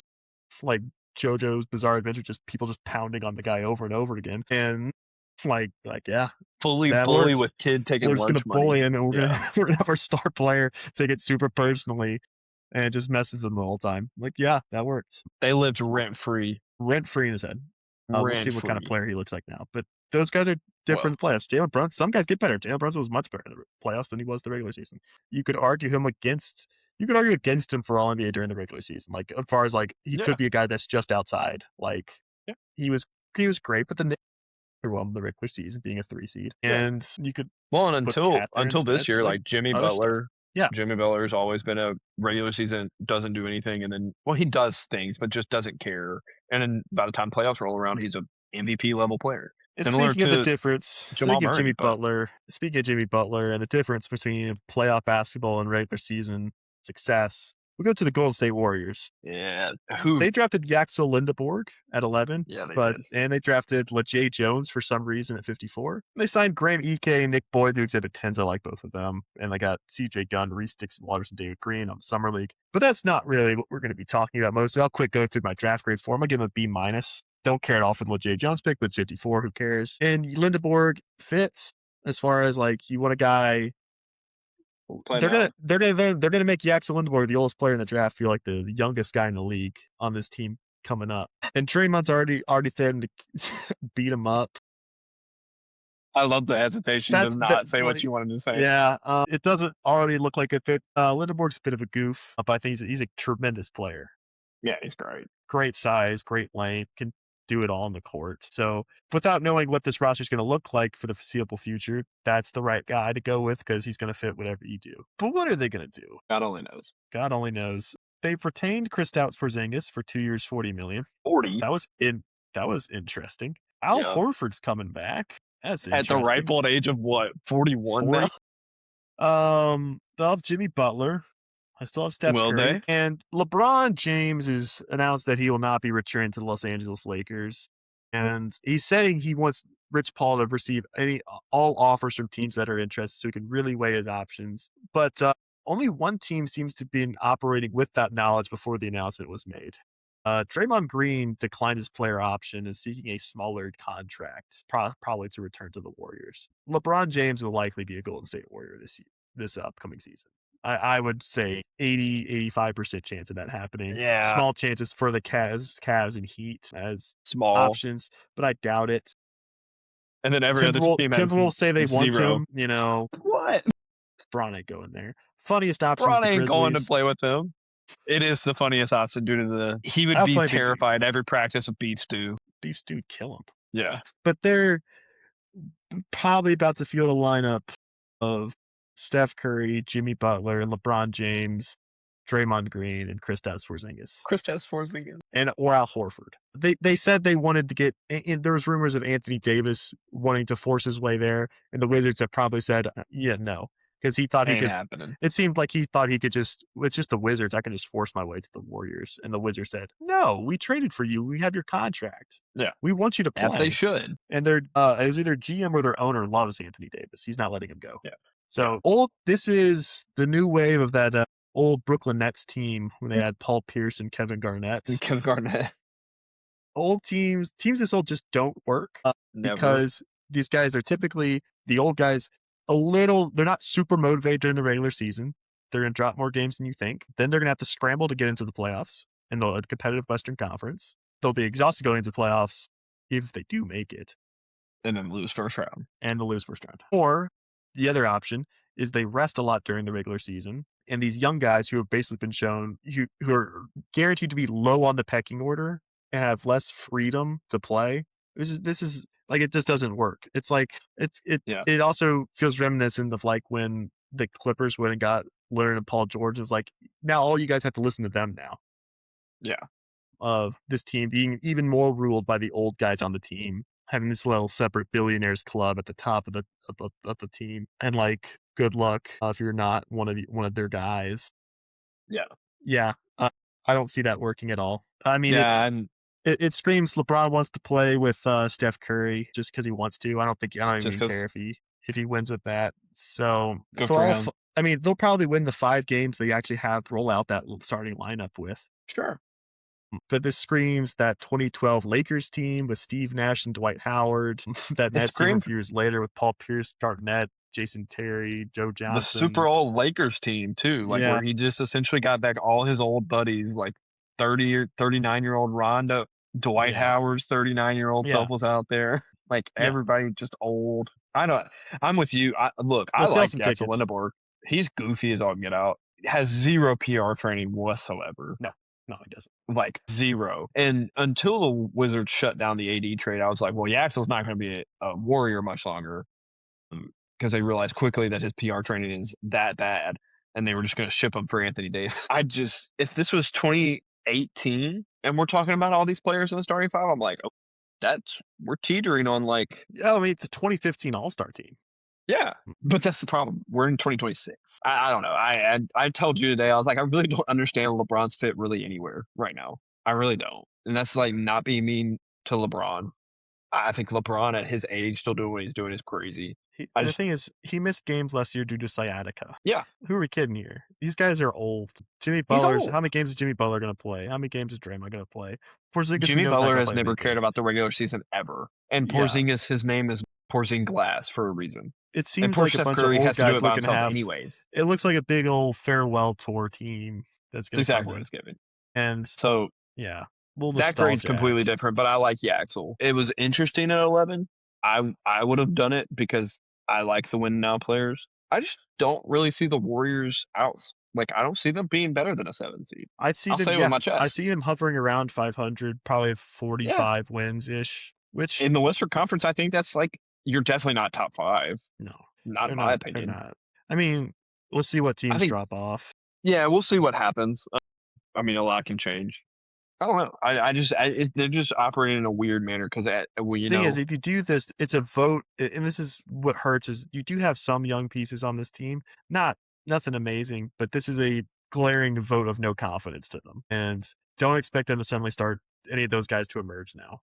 Like JoJo's Bizarre Adventure, just people just pounding on the guy over and over again. And fully bully with kid taking lunch money. We're just going to bully him, and we're going to have our star player take it super personally. And it just messes them the whole time. That worked. They lived rent-free. Rent-free in his head. We'll see what kind of player he looks like now. But those guys are different in the playoffs. Jalen Brunson, some guys get better. Jalen Brunson was much better in the playoffs than he was the regular season. You could argue against him for All-NBA during the regular season. Like, as far as, he could be a guy that's just outside. He was great, but the Knicks overwhelmed the regular season being a 3 seed. And you could... Well, and until this year, Jimmy Butler... Stuff. Yeah. Jimmy Butler's always been a regular season, doesn't do anything, and then, he does things, but just doesn't care. And then by the time playoffs roll around, he's an MVP level player. And speaking of the difference, speaking of Jimmy Butler and the difference between playoff basketball and regular season success, we go to the Golden State Warriors. Yeah. They drafted Yaxel Lindeborg at 11. Yeah, and they drafted LeJay Jones for some reason at 54. They signed Graham Ike and Nick Boyd through Exhibit 10s. I like both of them. And they got CJ Gunn, Reese Dixon Waters, and David Green on the Summer League. But that's not really what we're going to be talking about most. I'll quick go through my draft grade for him. I'll give him a B-. Don't care at all for the LeJay Jones pick, but it's 54. Who cares? And Lindeborg fits as far as you want a guy... They're gonna make Yaxel Lindeborg, the oldest player in the draft, feel like the youngest guy in the league on this team coming up. And Draymond's already threatened to beat him up. I love the hesitation to not say what you wanted to say. Yeah, it doesn't already look like a fit. Lindeborg's a bit of a goof, but I think he's a tremendous player. Yeah, he's great. Great size, great length, can do it all on the court. So without knowing what this roster is going to look like for the foreseeable future, that's the right guy to go with because he's going to fit whatever you do. But what are they going to do? God only knows. God only knows. They've retained Kristaps Porzingis for 2 years, $40 million. 40? That was interesting. Al Horford's coming back. That's interesting. At the ripe old age of what, 41 now? They'll have Jimmy Butler. I still have Steph Curry. And LeBron James has announced that he will not be returning to the Los Angeles Lakers. And he's saying he wants Rich Paul to receive all offers from teams that are interested so he can really weigh his options. But only one team seems to be operating with that knowledge before the announcement was made. Draymond Green declined his player option and is seeking a smaller contract, probably to return to the Warriors. LeBron James will likely be a Golden State Warrior this upcoming season. I would say 80-85% chance of that happening. Yeah. Small chances for the Cavs and Heat as small options, but I doubt it. And then every other team has Timberwolves say they want him. What? Bron ain't going there. Funniest option. Bron ain't going to play with him. It is the funniest option due to he would be terrified every practice of beef stew. Beef stew would kill him. Yeah. But they're probably about to field a lineup of Steph Curry, Jimmy Butler, and LeBron James, Draymond Green, and Kristaps Porzingis. Or Al Horford. They said they wanted to get, and there was rumors of Anthony Davis wanting to force his way there, and the Wizards have probably said, no. Because he thought he could. Happening. It seemed like he thought he could it's just the Wizards. I can just force my way to the Warriors. And the Wizards said, no, we traded for you. We have your contract. Yeah. We want you to play. As they should. And it was either GM or their owner loves Anthony Davis. He's not letting him go. Yeah. So this is the new wave of that old Brooklyn Nets team when they had Paul Pierce and Kevin Garnett. Old teams this old just don't work because these guys are typically the old guys. They're not super motivated during the regular season. They're going to drop more games than you think. Then they're going to have to scramble to get into the playoffs in the competitive Western Conference. They'll be exhausted going into the playoffs if they do make it. And then lose first round. Or the other option is they rest a lot during the regular season. And these young guys who have basically been shown, who are guaranteed to be low on the pecking order and have less freedom to play. This is like, it just doesn't work. It's like, it also feels reminiscent of like when the Clippers went and got Leonard and Paul George. It's like, now all you guys have to listen to them now. Yeah. Of this team being even more ruled by the old guys on the team, having this little separate billionaires club at the top of the team. And like, good luck if you're not one of their guys. Yeah. Yeah. I don't see that working at all. I mean, it screams LeBron wants to play with Steph Curry just because he wants to. I don't even care if he wins with that. So they'll probably win the 5 games they actually have roll out that starting lineup with. Sure. But this screams that 2012 Lakers team with Steve Nash and Dwight Howard. That Nets team a few years later with Paul Pierce, Garnett, Jason Terry, Joe Johnson. The super old Lakers team too, where he just essentially got back all his old buddies, like 30 or 39-year-old Rondo. Dwight Howard's 39-year-old self was out there. Like everybody just old. I'm with you. I like Axel Lindeborg. He's goofy as all get out. Has zero PR training whatsoever. No, he doesn't. Like zero. And until the Wizards shut down the AD trade, I was like, well, Axel's not going to be a Warrior much longer. Because they realized quickly that his PR training is that bad. And they were just going to ship him for Anthony Davis. If this was 2018 and we're talking about all these players in the starting 5, I'm like, we're teetering on like. Yeah, I mean, it's a 2015 All-Star team. Yeah, but that's the problem. We're in 2026. I don't know. I told you today, I was like, I really don't understand LeBron's fit really anywhere right now. I really don't. And that's like not being mean to LeBron. I think LeBron at his age still doing what he's doing is crazy. The thing is, he missed games last year due to sciatica. Yeah. Who are we kidding here? These guys are old. Jimmy Butler. How many games is Jimmy Butler going to play? How many games is Draymond going to play? Jimmy Butler has never cared about the regular season ever. And Porzingis, his name is Porzingis for a reason. It seems like a bunch of old guys looking to have. Anyways. It looks like a big old farewell tour team. That's exactly what it's giving. And so, yeah. That grade's completely different, but I like Axel. It was interesting at 11. I would have done it because I like the win now players. I just don't really see the Warriors out. Like, I don't see them being better than a 7 seed. I'll say it with my chest. I see them hovering around 500, probably 45 wins ish. Which in the Western Conference, I think that's like you're definitely not top 5. No, not in my opinion. Not. I mean, we'll see what teams drop off. Yeah, we'll see what happens. I mean, a lot can change. I don't know. They're just operating in a weird manner because The thing is, if you do this, it's a vote, and this is what hurts, is you do have some young pieces on this team. Nothing amazing, but this is a glaring vote of no confidence to them. And don't expect them to suddenly start any of those guys to emerge now.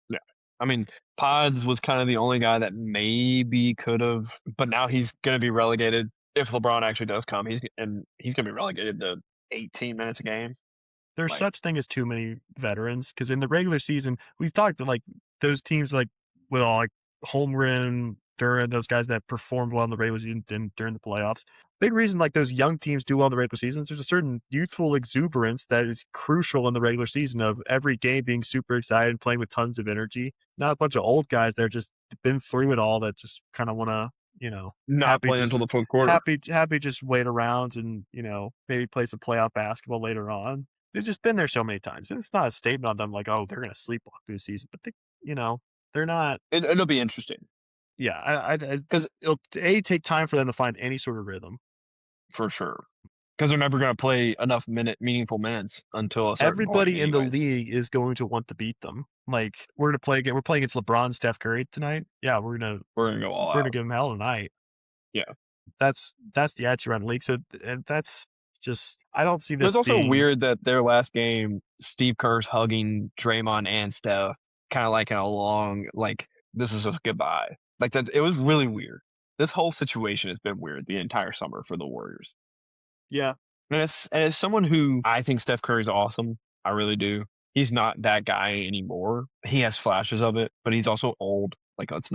Yeah. I mean, Pods was kind of the only guy that maybe could have, but now he's going to be relegated if LeBron actually does come. He's going to be relegated to 18 minutes a game. There's such thing as too many veterans, because in the regular season, we've talked to like those teams like Holmgren, Duran, those guys that performed well in the regular season and during the playoffs. Big reason like those young teams do well in the regular seasons. There's a certain youthful exuberance that is crucial in the regular season of every game being super excited, playing with tons of energy. Not a bunch of old guys that are just been through it all that just kind of want to, not play until the fourth quarter. Happy just wait around and, maybe play some playoff basketball later on. They've just been there so many times. And it's not a statement on them like, oh, they're going to sleepwalk through the season. But, they're not. It'll be interesting. Yeah, because it'll take time for them to find any sort of rhythm. For sure. Because they're never going to play enough meaningful minutes until a certain Everybody point in the league is going to want to beat them. Like, we're playing against LeBron, Steph Curry tonight. Yeah, we're gonna go all out. We're gonna give them hell tonight. Yeah, that's the attitude around the league. So, and that's just, I don't see this. It's also weird that their last game, Steve Kerr's hugging Draymond and Steph, kind of like in a long, like, this is a goodbye. Like that, it was really weird. This whole situation has been weird the entire summer for the Warriors. Yeah. And as someone who, I think Steph Curry's awesome. I really do. He's not that guy anymore. He has flashes of it, but he's also old. Like, let's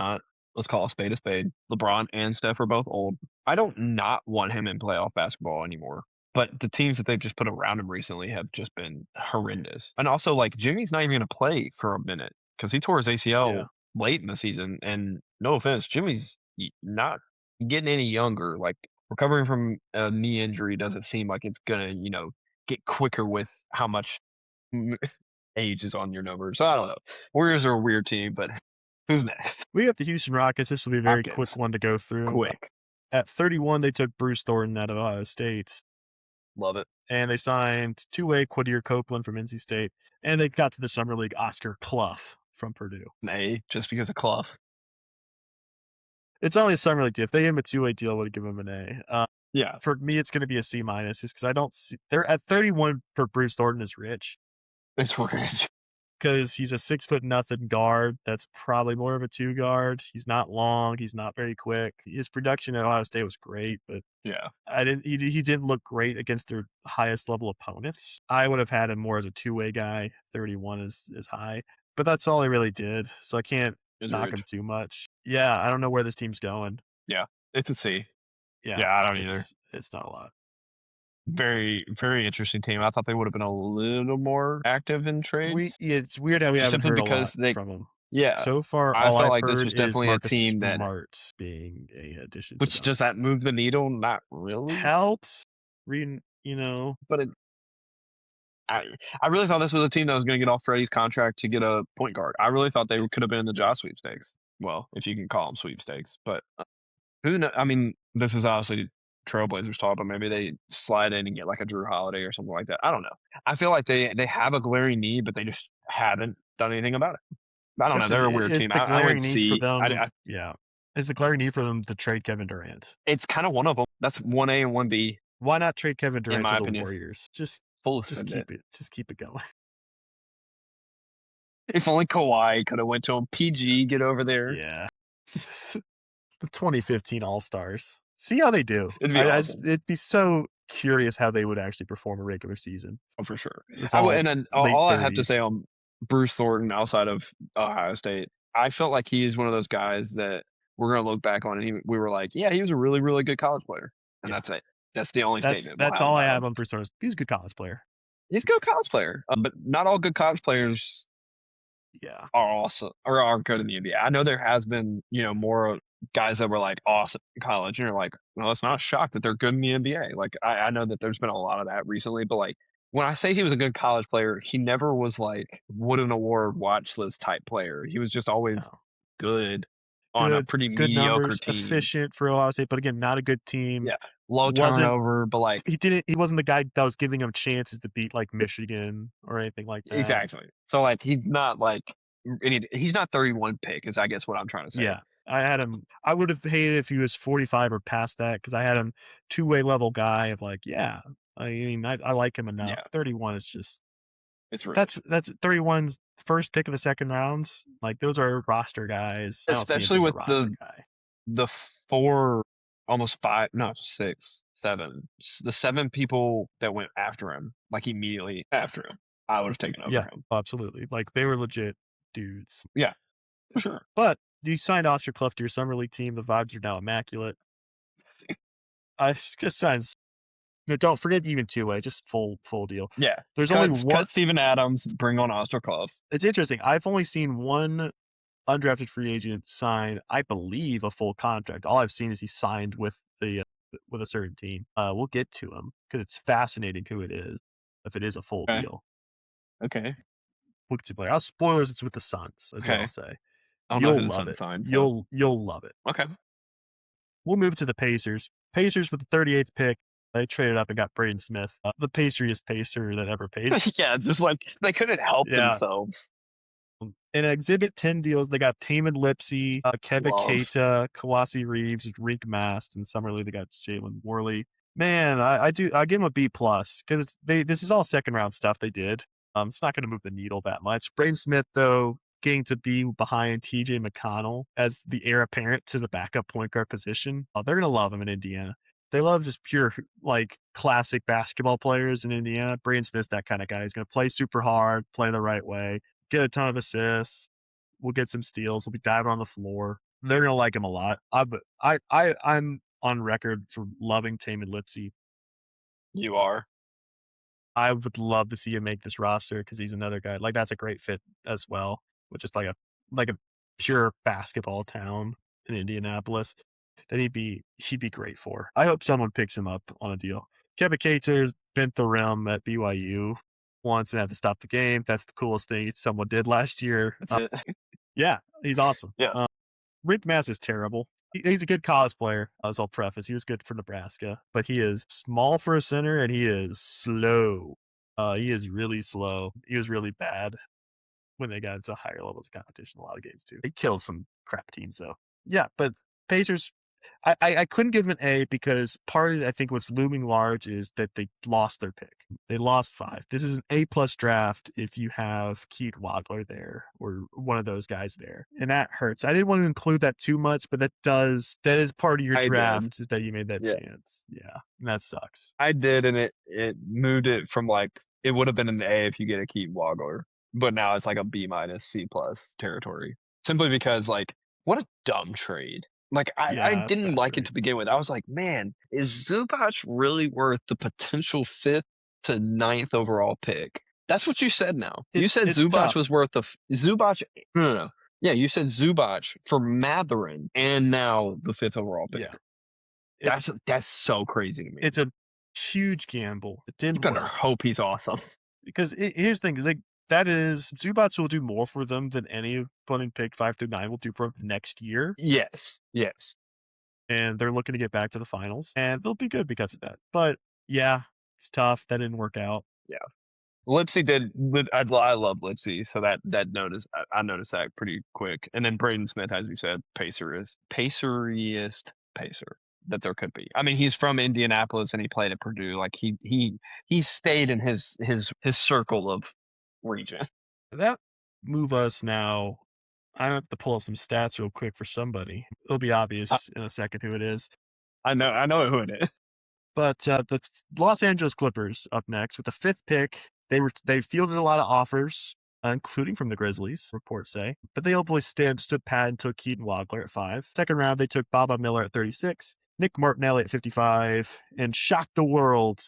call a spade a spade. LeBron and Steph are both old. I don't not want him in playoff basketball anymore. But the teams that they've just put around him recently have just been horrendous. And also, like, Jimmy's not even going to play for a minute because he tore his ACL late in the season. And no offense, Jimmy's not getting any younger. Like, recovering from a knee injury doesn't seem like it's going to, get quicker with how much age is on your numbers. So I don't know. Warriors are a weird team, but who's next? We have the Houston Rockets. This will be a very quick one to go through. Quick. At 31, they took Bruce Thornton out of Ohio State. Love it. And they signed two-way Quadir Copeland from NC State. And they got to the Summer League Oscar Clough from Purdue. Just because of Clough. It's only a Summer League deal. If they gave him a two-way deal, I would give him an A. Yeah. For me, it's going to be a C-, just because I don't see... They're at 31 for Bruce Thornton is rich. It's rich. Because he's a 6'0" guard. That's probably more of a 2 guard. He's not long. He's not very quick. His production at Ohio State was great, but yeah, he didn't look great against their highest level opponents. I would have had him more as a two-way guy. 31 is high, but that's all he really did. So I can't knock him too much. Yeah, I don't know where this team's going. Yeah, it's a C. Yeah, I don't either. It's not a lot. Very, very interesting team. I thought they would have been a little more active in trades. It's weird how we haven't heard a lot from them. Yeah. So far, I felt like this was definitely Marcus a team that Smart being a addition. Which does that move the needle? Not really. Helps. But I really thought this was a team that was going to get off Freddie's contract to get a point guard. I really thought they could have been in the Josh sweepstakes. Well, if you can call them sweepstakes, but who knows? I mean, this is obviously Trailblazers talk, but maybe they slide in and get like a Drew Holiday or something like that. I don't know. I feel like they have a glaring need, but they just haven't done anything about it. I don't know. They're a weird team. I would see. Is the glaring need for them to trade Kevin Durant? It's kind of one of them. That's 1A and 1B. Why not trade Kevin Durant to the opinion. Warriors? Just keep it going. If only Kawhi could have went to him. PG, get over there. Yeah. The 2015 All-Stars. See how they do. It'd be so curious how they would actually perform a regular season. Oh, for sure. All I have to say on Bruce Thornton outside of Ohio State, I felt like he is one of those guys that we're going to look back on and we were like, yeah, he was a really, really good college player. And that's it. That's the only statement. That's all I have on Bruce Thornton. He's a good college player. He's a good college player. But not all good college players are awesome or are good in the NBA. I know there has been, more guys that were like awesome in college, and you're like, well, it's not a shock that they're good in the NBA. Like I know that there's been a lot of that recently, but like when I say he was a good college player, he never was like Wooden Award watch list type player. He was just always good. on a pretty good mediocre numbers, team. efficient for Ohio State, but again, not a good team. Yeah, low turnover, but like he wasn't the guy that was giving him chances to beat like Michigan or anything like that. Exactly. So like he's not like he's not 31 pick is I guess what I'm trying to say. Yeah, I had him. I would have hated if he was 45 or past that because I had him two-way level guy of like, yeah, I mean, I like him enough. Yeah. 31 is just it's real. That's 31's first pick of the second rounds. Like those are roster guys, especially with the almost 5, no 6, 7, the 7 people that went after him, like immediately after him, I would have taken over him. Absolutely. Like they were legit dudes. Yeah, for sure. But you signed Oscar Clough to your summer league team. The vibes are now immaculate. I just signed. No, don't forget even two-way, just full deal. Yeah, there's only one. Cut Steven Adams, bring on Oscar Clough. It's interesting. I've only seen one undrafted free agent sign, I believe, a full contract. All I've seen is he signed with a certain team. We'll get to him because it's fascinating who it is. If it is a full deal. Okay. We'll get to player. Spoilers. It's with the Suns. Is what I'll say. You'll love it. Sign, so. You'll love it. Okay. We'll move to the Pacers. Pacers with the 38th pick. They traded up and got Braden Smith, the paceriest pacer that ever paced. Yeah, just like they couldn't help themselves. In Exhibit 10 deals, they got Taman Lipsey, Kevin Keita, Kawasi Reeves, Reek Mast, and Summer League they got Jalen Worley. Man, I give them a B+ because this is all second round stuff they did. It's not going to move the needle that much. Braden Smith, though, getting to be behind TJ McConnell as the heir apparent to the backup point guard position. They're going to love him in Indiana. They love just pure, like, classic basketball players in Indiana. Braden Smith's that kind of guy. He's going to play super hard, play the right way, get a ton of assists. We'll get some steals. We'll be diving on the floor. They're going to like him a lot. I'm on record for loving Taman Lipsey. You are? I would love to see him make this roster because he's another guy. Like, that's a great fit as well, with just like a pure basketball town in Indianapolis that he'd be great for. I hope someone picks him up on a deal. Kevin Keita bent the rim at BYU once and had to stop the game. That's the coolest thing someone did last year. That's it. Yeah, he's awesome. Yeah. Rick Mass is terrible. He's a good college player, as I'll preface. He was good for Nebraska, but he is small for a center and he is slow. He is really slow. He was really bad when they got into higher levels of competition. A lot of games too. They killed some crap teams though. Yeah, but Pacers, I couldn't give them an A because part of it, I think what's looming large is that they lost their pick. They lost 5. This is an A+ draft if you have Keith Wagler there or one of those guys there. And that hurts. I didn't want to include that too much, but that is part of your draft is that you made that chance. Yeah. And that sucks. I did, and it moved it from like it would have been an A if you get a Keith Wagler, but now it's like a B- C+ territory. Simply because like what a dumb trade. Like, I didn't like it to begin with. I was like, man, is Zubac really worth the potential 5th to 9th overall pick? That's what you said now. You said Zubac was worth Zubac. No. Yeah, you said Zubac for Matherin and now the 5th overall pick. Yeah. That's so crazy to me. It's a huge gamble. It didn't You better hope he's awesome. Because here's the thing. Like, that is, Zubac will do more for them than any opponent picked 5 through 9 will do for them next year. Yes. And they're looking to get back to the finals, and they'll be good because of that. But yeah, it's tough. That didn't work out. Yeah. Lipsey did. I love Lipsey, so that notice I noticed that pretty quick. And then Braden Smith, as you said, paceriest pacer that there could be. I mean, he's from Indianapolis and he played at Purdue. Like he stayed in his circle of region. That move us now. I have to pull up some stats real quick for somebody. It'll be obvious in a second who it is. I know who it is. But the Los Angeles Clippers up next with the 5th pick. They fielded a lot of offers, including from the Grizzlies, reports say. But they ultimately stood pat and took Keaton Wagler at 5. Second round, they took Baba Miller at 36, Nick Martinelli at 55, and shocked the world,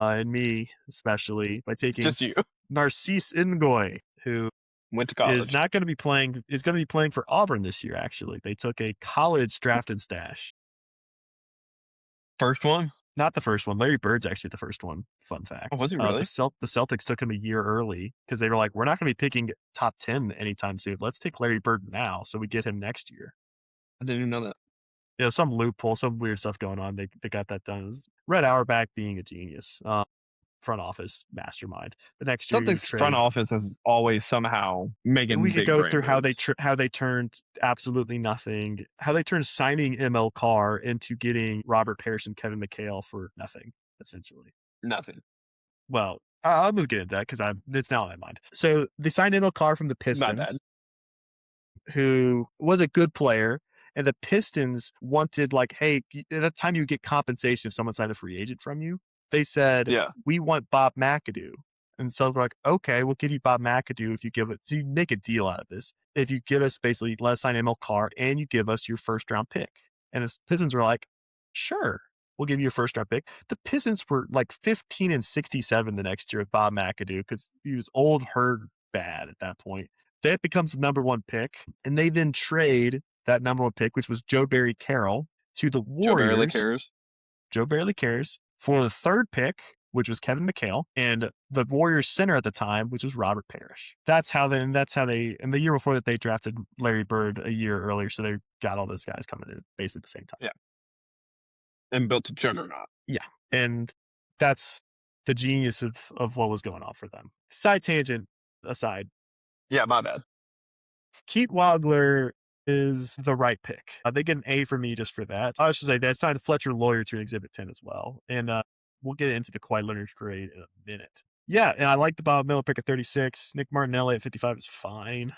and me especially, by taking just you, Narcisse Ngoy, who went to college. Is going to be playing for Auburn this year, actually. They took a college drafted stash. First one? Not the first one. Larry Bird's actually the first one. Fun fact. Oh, was he really? The Celtics took him a year early because they were like, we're not going to be picking top 10 anytime soon. Let's take Larry Bird now so we get him next year. I didn't even know that. Some loophole, some weird stuff going on. They got that done. Red Auerbach being a genius. Front office mastermind. The next year, Celtics front office is always somehow making we could big go brand through moves. how they turned absolutely nothing. How they turned signing ML Carr into getting Robert Parrish and Kevin McHale for nothing, essentially. Nothing. Well, I'm gonna get into that because it's now in my mind. So they signed ML Carr from the Pistons, who was a good player. And the Pistons wanted, like, hey, at that time you get compensation if someone signed a free agent from you. They said, we want Bob McAdoo. And so they're like, okay, we'll give you Bob McAdoo if you give it. So you make a deal out of this. If you give us basically, let us sign ML Carr and you give us your first round pick. And the Pistons were like, sure, we'll give you your first round pick. The Pistons were like 15-67 the next year with Bob McAdoo because he was old, hurt, bad at that point. That becomes the number one pick. And they then trade that number one pick, which was Joe Barry Carroll, to the Warriors. Joe barely cares. For the third pick, which was Kevin McHale, and the Warriors center at the time, which was Robert Parrish. That's how they, and the year before that, they drafted Larry Bird a year earlier, so they got all those guys coming in basically at the same time. Yeah. And built a juggernaut. Yeah. And that's the genius of what was going on for them. Side tangent aside. Yeah, my bad. Keith Wagler is the right pick. They get an A for me just for that. I should say they signed Fletcher Lawyer to Exhibit 10 as well. And we'll get into the Kawhi Leonard trade in a minute. Yeah, and I like the Bob Miller pick at 36. Nick Martinelli at 55 is fine.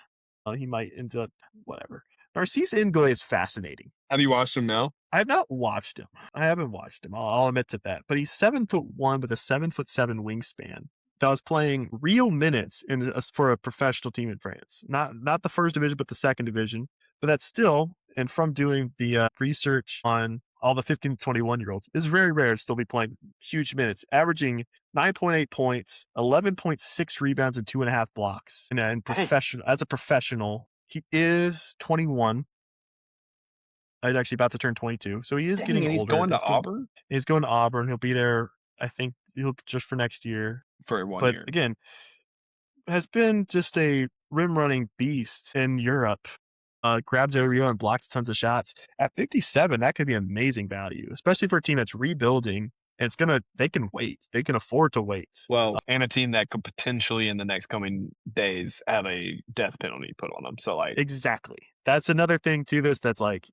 He might end up, whatever. Narcisse Ngoe is fascinating. Have you watched him now? I have not watched him. I haven't watched him. I'll admit to that. But he's 7'1" with a 7'7" wingspan. That was playing real minutes for a professional team in France. Not the first division, but the second division. But that's still, and from doing the research on all the 15 to 21-year-olds, it's very rare to still be playing huge minutes, averaging 9.8 points, 11.6 rebounds, and 2.5 blocks. And as a professional, he is 21. He's actually about to turn 22. So he is getting older. He's going to Auburn? He's going to Auburn. He'll be there, I think, just for next year. For 1 year. But again, has been just a rim-running beast in Europe. Grabs every and blocks tons of shots. At 57, that could be amazing value, especially for a team that's rebuilding. And they can wait. They can afford to wait. Well, and a team that could potentially in the next coming days have a death penalty put on them. So exactly. That's another thing to this. That's like,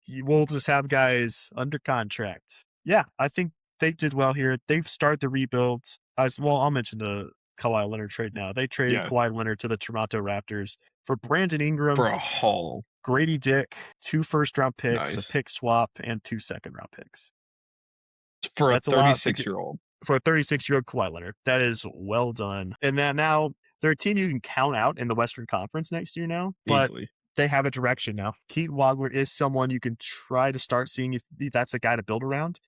we'll just have guys under contract. Yeah, I think they did well here. They've started the rebuilds. I'll mention the Kawhi Leonard trade now. They traded Kawhi Leonard to the Toronto Raptors for Brandon Ingram, for a haul, Grady Dick, 2 first-round picks, a pick swap, and 2 second-round picks. For a 36-year-old. For a 36-year-old Kawhi Leonard. That is well done. And now they're a team you can count out in the Western Conference next year now. But easily. They have a direction now. Keith Wagler is someone you can try to start seeing if that's a guy to build around.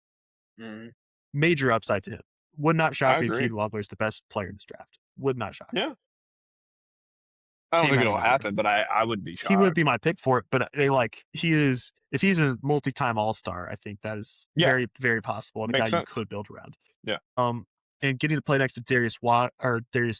Mm. Major upside to him. Would not shock me if Keith Wagler is the best player in this draft. Would not shock me. Yeah. I don't think it'll happen, but I would be shocked. He would be my pick for it, but if he's a multi-time All-Star, I think that is very, very possible. And a guy you could build around. Yeah. And getting to play next to Darius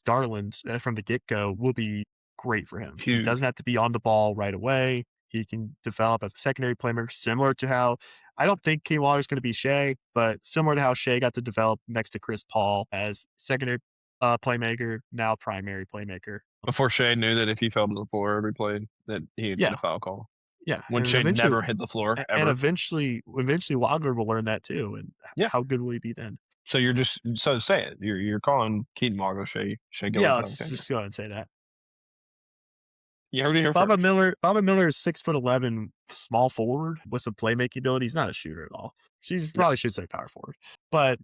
Garland from the get-go will be great for him. Huge. He doesn't have to be on the ball right away. He can develop as a secondary playmaker, similar to how I don't think Keith Wagler is going to be Shea, but similar to how Shea got to develop next to Chris Paul as secondary playmaker, now primary playmaker. Before Shea knew that if he fell to the floor every play, that he would get a foul call. Yeah. When Shea never hit the floor ever. And eventually Wagler will learn that too. And how good will he be then? So you're just say it. You're calling Keaton Wagler Shea Gilgeous. Yeah, let's just go ahead and say that. You heard it here Baba first. Miller is 6'11", small forward with some playmaking ability. He's not a shooter at all. She probably should say power forward, but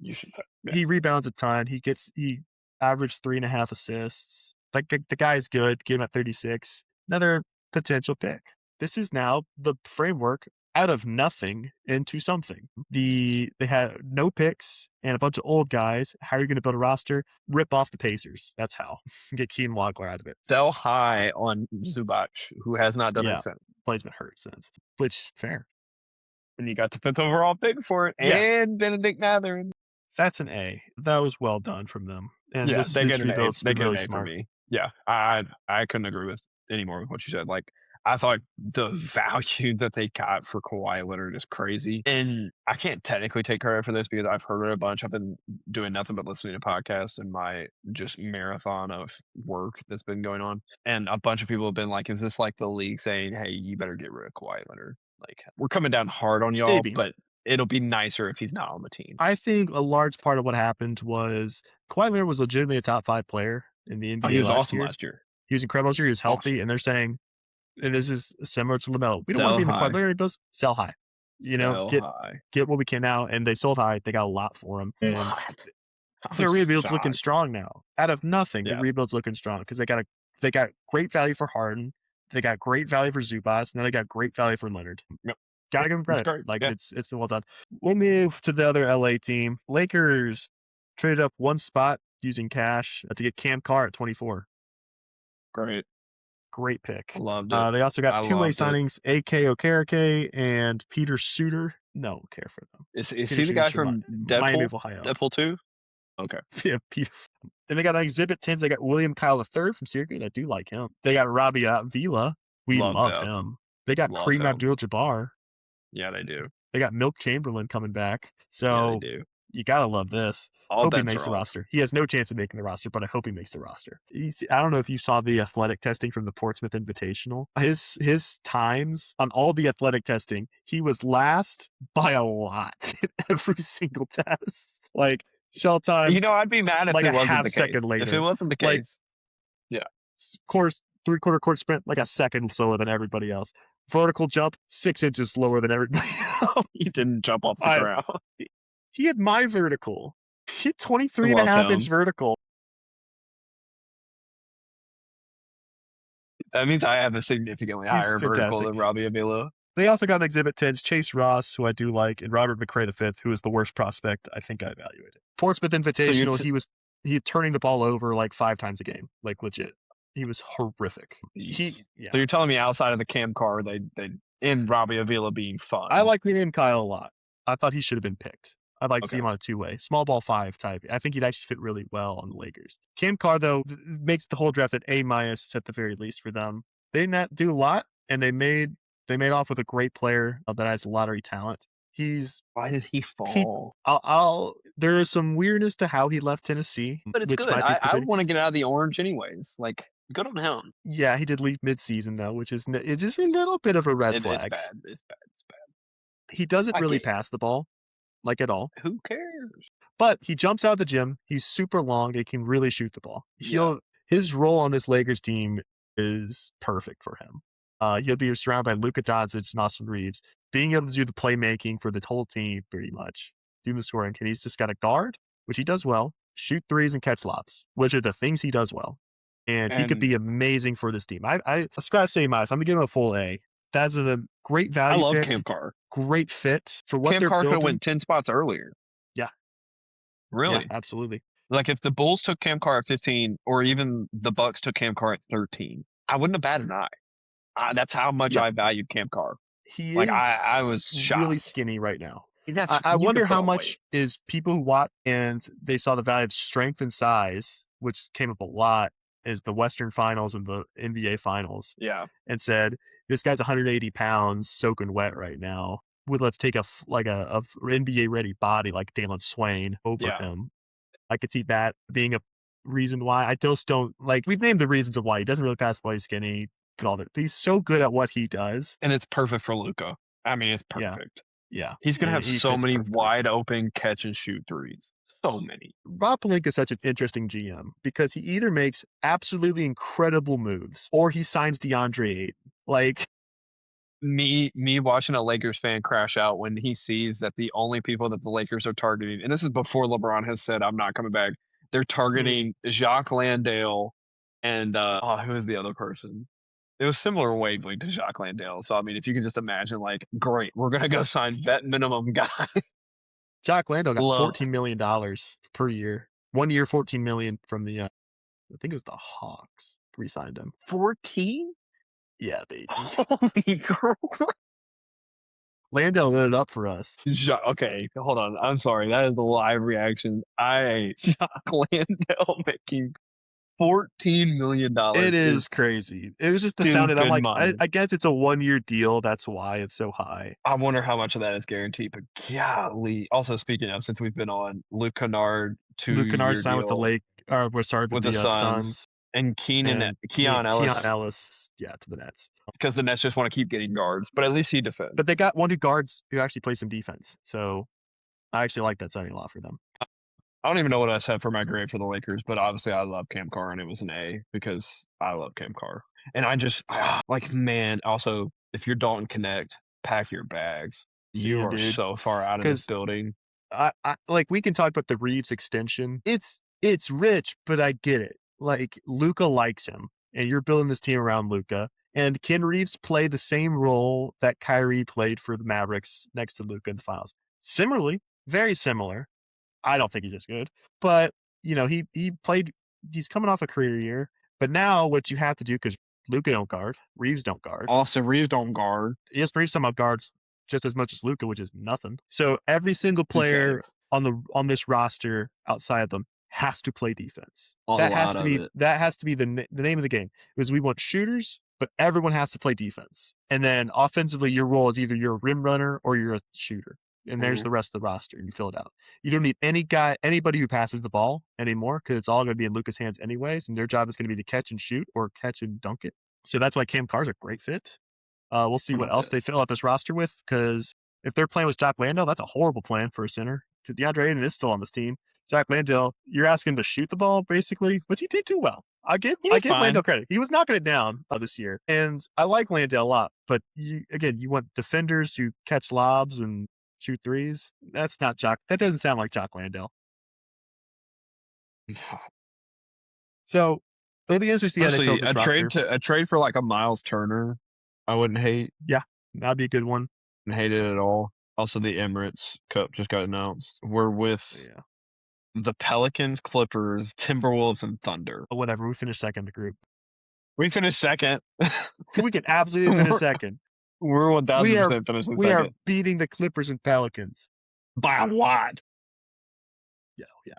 he rebounds a ton. He averaged 3.5 assists. Like the guy's good. Get him at 36. Another potential pick. This is now the framework out of nothing into something. They had no picks and a bunch of old guys. How are you going to build a roster? Rip off the Pacers. That's how. Get Keaton Wagler out of it. Sell high on Zubac, who has not done it since. Play's been hurt since. Which, fair. And you got the 5th overall pick for it. Yeah. And Benedict Mathurin. That's an A. That was well done from them. And they get an A. They get an A for me. Yeah, I couldn't agree with any more with what you said. Like, I thought the value that they got for Kawhi Leonard is crazy. And I can't technically take credit for this because I've heard it a bunch. I've been doing nothing but listening to podcasts in my just marathon of work that's been going on. And a bunch of people have been like, is this like the league saying, hey, you better get rid of Kawhi Leonard? Like, we're coming down hard on y'all, but it'll be nicer if he's not on the team. I think a large part of what happened was Kawhi Leonard was legitimately a top 5 player in the NBA he was last awesome year. last year. He was incredible last year. He was healthy, and they're saying, and this is similar to LaMelo, we don't want to be in the Kawhi Leonard does. Sell high. Get what we can now. And they sold high. They got a lot for him. And their rebuild's looking strong now. Out of nothing, the rebuild's looking strong because they got great value for Harden. They got great value for Zubac. Now they got great value for Leonard. Yep. Gotta give him credit. It's been well done. We'll move to the other LA team. Lakers traded up one spot using cash to get Cam Carr at 24. Great pick. Loved it. They also got two-way signings, A.K. Okereke and Peter Suter. No, care for them. Is he the guy from Miami of Ohio? Deadpool 2? Okay. Yeah, Peter. And they got an Exhibit 10. They got William Kyle III from Syracuse. I do like him. They got Robbie Vila. We love him. They got Kareem Abdul-Jabbar. Yeah, they do. They got Milt Chamberlain coming back. So they do. You got to love this. Hope he makes the roster. He has no chance of making the roster, but I hope he makes the roster. I don't know if you saw the athletic testing from the Portsmouth Invitational. His times on all the athletic testing, he was last by a lot in every single test. Like, shot time. I'd be mad if it wasn't the case. Second later. If it wasn't the case. Course, 3/4 court sprint, like a second slower than everybody else. Vertical jump, 6 inches slower than everybody else. He didn't jump off the ground. He had my vertical. He had 23.5-inch vertical. That means I have a significantly higher vertical than Robbie Avila. They also got an Exhibit 10's Chase Ross, who I do like, and Robert McRae V, who is the worst prospect I think I evaluated. Portsmouth Invitational, he had turning the ball over like 5 times a game, like legit. He was horrific. So you're telling me outside of the Cam Carr, they in Robbie Avila being fun. I like the name Kyle a lot. I thought he should have been picked. I'd like to see him on a 2-way. Small ball 5 type. I think he'd actually fit really well on the Lakers. Cam Carr, though, makes the whole draft an A- at the very least for them. They did not do a lot, and they made off with a great player that has lottery talent. Why did he fall? There is some weirdness to how he left Tennessee. But it's good. I want to get out of the orange anyways. Like, good on him. Yeah, he did leave mid-season, though, which is just a little bit of a red flag. It's bad. He doesn't really pass the ball. Like at all. Who cares? But he jumps out of the gym. He's super long. He can really shoot the ball. His role on this Lakers team is perfect for him. He'll be surrounded by Luka Doncic and Austin Reeves, being able to do the playmaking for the whole team pretty much, do the scoring. And he's just got a guard, which he does well, shoot threes and catch lobs, which are the things he does well. And he could be amazing for this team. I scratch A-. I'm going to give him a full A. That's a great value. I love Cam Carr. Great fit for what Cam Carr could have went 10 spots earlier. Yeah. Really? Yeah, absolutely. Like if the Bulls took Cam Carr at 15 or even the Bucks took Cam Carr at 13, I wouldn't have batted an eye. That's how much I valued Cam Carr. He is I was shocked. Really skinny right now. I wonder how much is people who watch and they saw the value of strength and size, which came up a lot, is the Western Finals and the NBA Finals. Yeah. And said, this guy's 180 pounds, soaking wet right now. Let's take a NBA ready body like Dalen Swain over him. I could see that being a reason why. I just don't like. We've named the reasons of why he doesn't really pass the ball. He's skinny, and all that. But he's so good at what he does, and it's perfect for Luka. I mean, it's perfect. Yeah, he's gonna have so many wide open catch and shoot threes. So many. Rob Pelinka is such an interesting GM because he either makes absolutely incredible moves or he signs DeAndre Ayton. Like me watching a Lakers fan crash out when he sees that the only people that the Lakers are targeting, and this is before LeBron has said, I'm not coming back. They're targeting Jacques Landale and who was the other person? It was similar wavelength to Jacques Landale. So, I mean, if you can just imagine, like, great, we're going to go sign vet minimum guys. Jacques Landale got $14 million per year. 1 year, $14 million from the, I think it was the Hawks. Re-signed him. 14? Yeah, baby. Holy crap. Landale lit it up for us. Okay, hold on. I'm sorry. That is the live reaction. Jacques Landale making $14 million. It is crazy. It was just the sound of it. I'm like, I guess it's a 1-year deal. That's why it's so high. I wonder how much of that is guaranteed. But golly. Also, speaking of, since we've been on, Luke Kennard, 2-year signed deal with the Suns. And Keon Ellis, to the Nets. Because the Nets just want to keep getting guards, but at least he defends. But they got one who guards who actually plays some defense. So I actually like that signing a lot for them. I don't even know what I said for my grade for the Lakers, but obviously I love Cam Carr, and it was an A because I love Cam Carr. And I just, man, also, if you're Dalton Connect, pack your bags. You are so far out of this building. We can talk about the Reeves extension. It's rich, but I get it. Like, Luka likes him, and you're building this team around Luka. And can Reeves play the same role that Kyrie played for the Mavericks next to Luka in the finals? Similarly, very similar. I don't think he's as good, but he played. He's coming off a career year, but now what you have to do, because Luka don't guard, Reeves don't guard. Austin Reeves don't guard. Yes, Reeves somehow guards just as much as Luka, which is nothing. So every single player on this roster outside of them has to play defense. That has to be the name of the game. Because we want shooters, but everyone has to play defense. And then offensively, your role is either you're a rim runner or you're a shooter. And there's the rest of the roster, and you fill it out. You don't need anybody who passes the ball anymore, because it's all going to be in Luka's hands anyways, and their job is going to be to catch and shoot or catch and dunk it. So that's why Cam Carr's a great fit. We'll see what else they fill out this roster with, because if they're playing with Jock Landale, that's a horrible plan for a center, because DeAndre Ayton is still on this team. Jock Landale, you're asking him to shoot the ball, basically, which he did too well. I give Landale credit. He was knocking it down this year, and I like Landale a lot, but you want defenders who catch lobs and shoot threes. That's not Jock. That doesn't sound like Jock Landale. So it'll be interesting. Honestly, a trade for like a Miles Turner, I wouldn't hate. Yeah, that'd be a good one. Wouldn't hate it at all. Also, the Emirates Cup just got announced. We're with the Pelicans, Clippers, Timberwolves, and Thunder. Whatever. We finished second in the group. We finished second. We can absolutely finish second. We're 1,000% finishing second. We are beating the Clippers and Pelicans. By a lot. Yeah.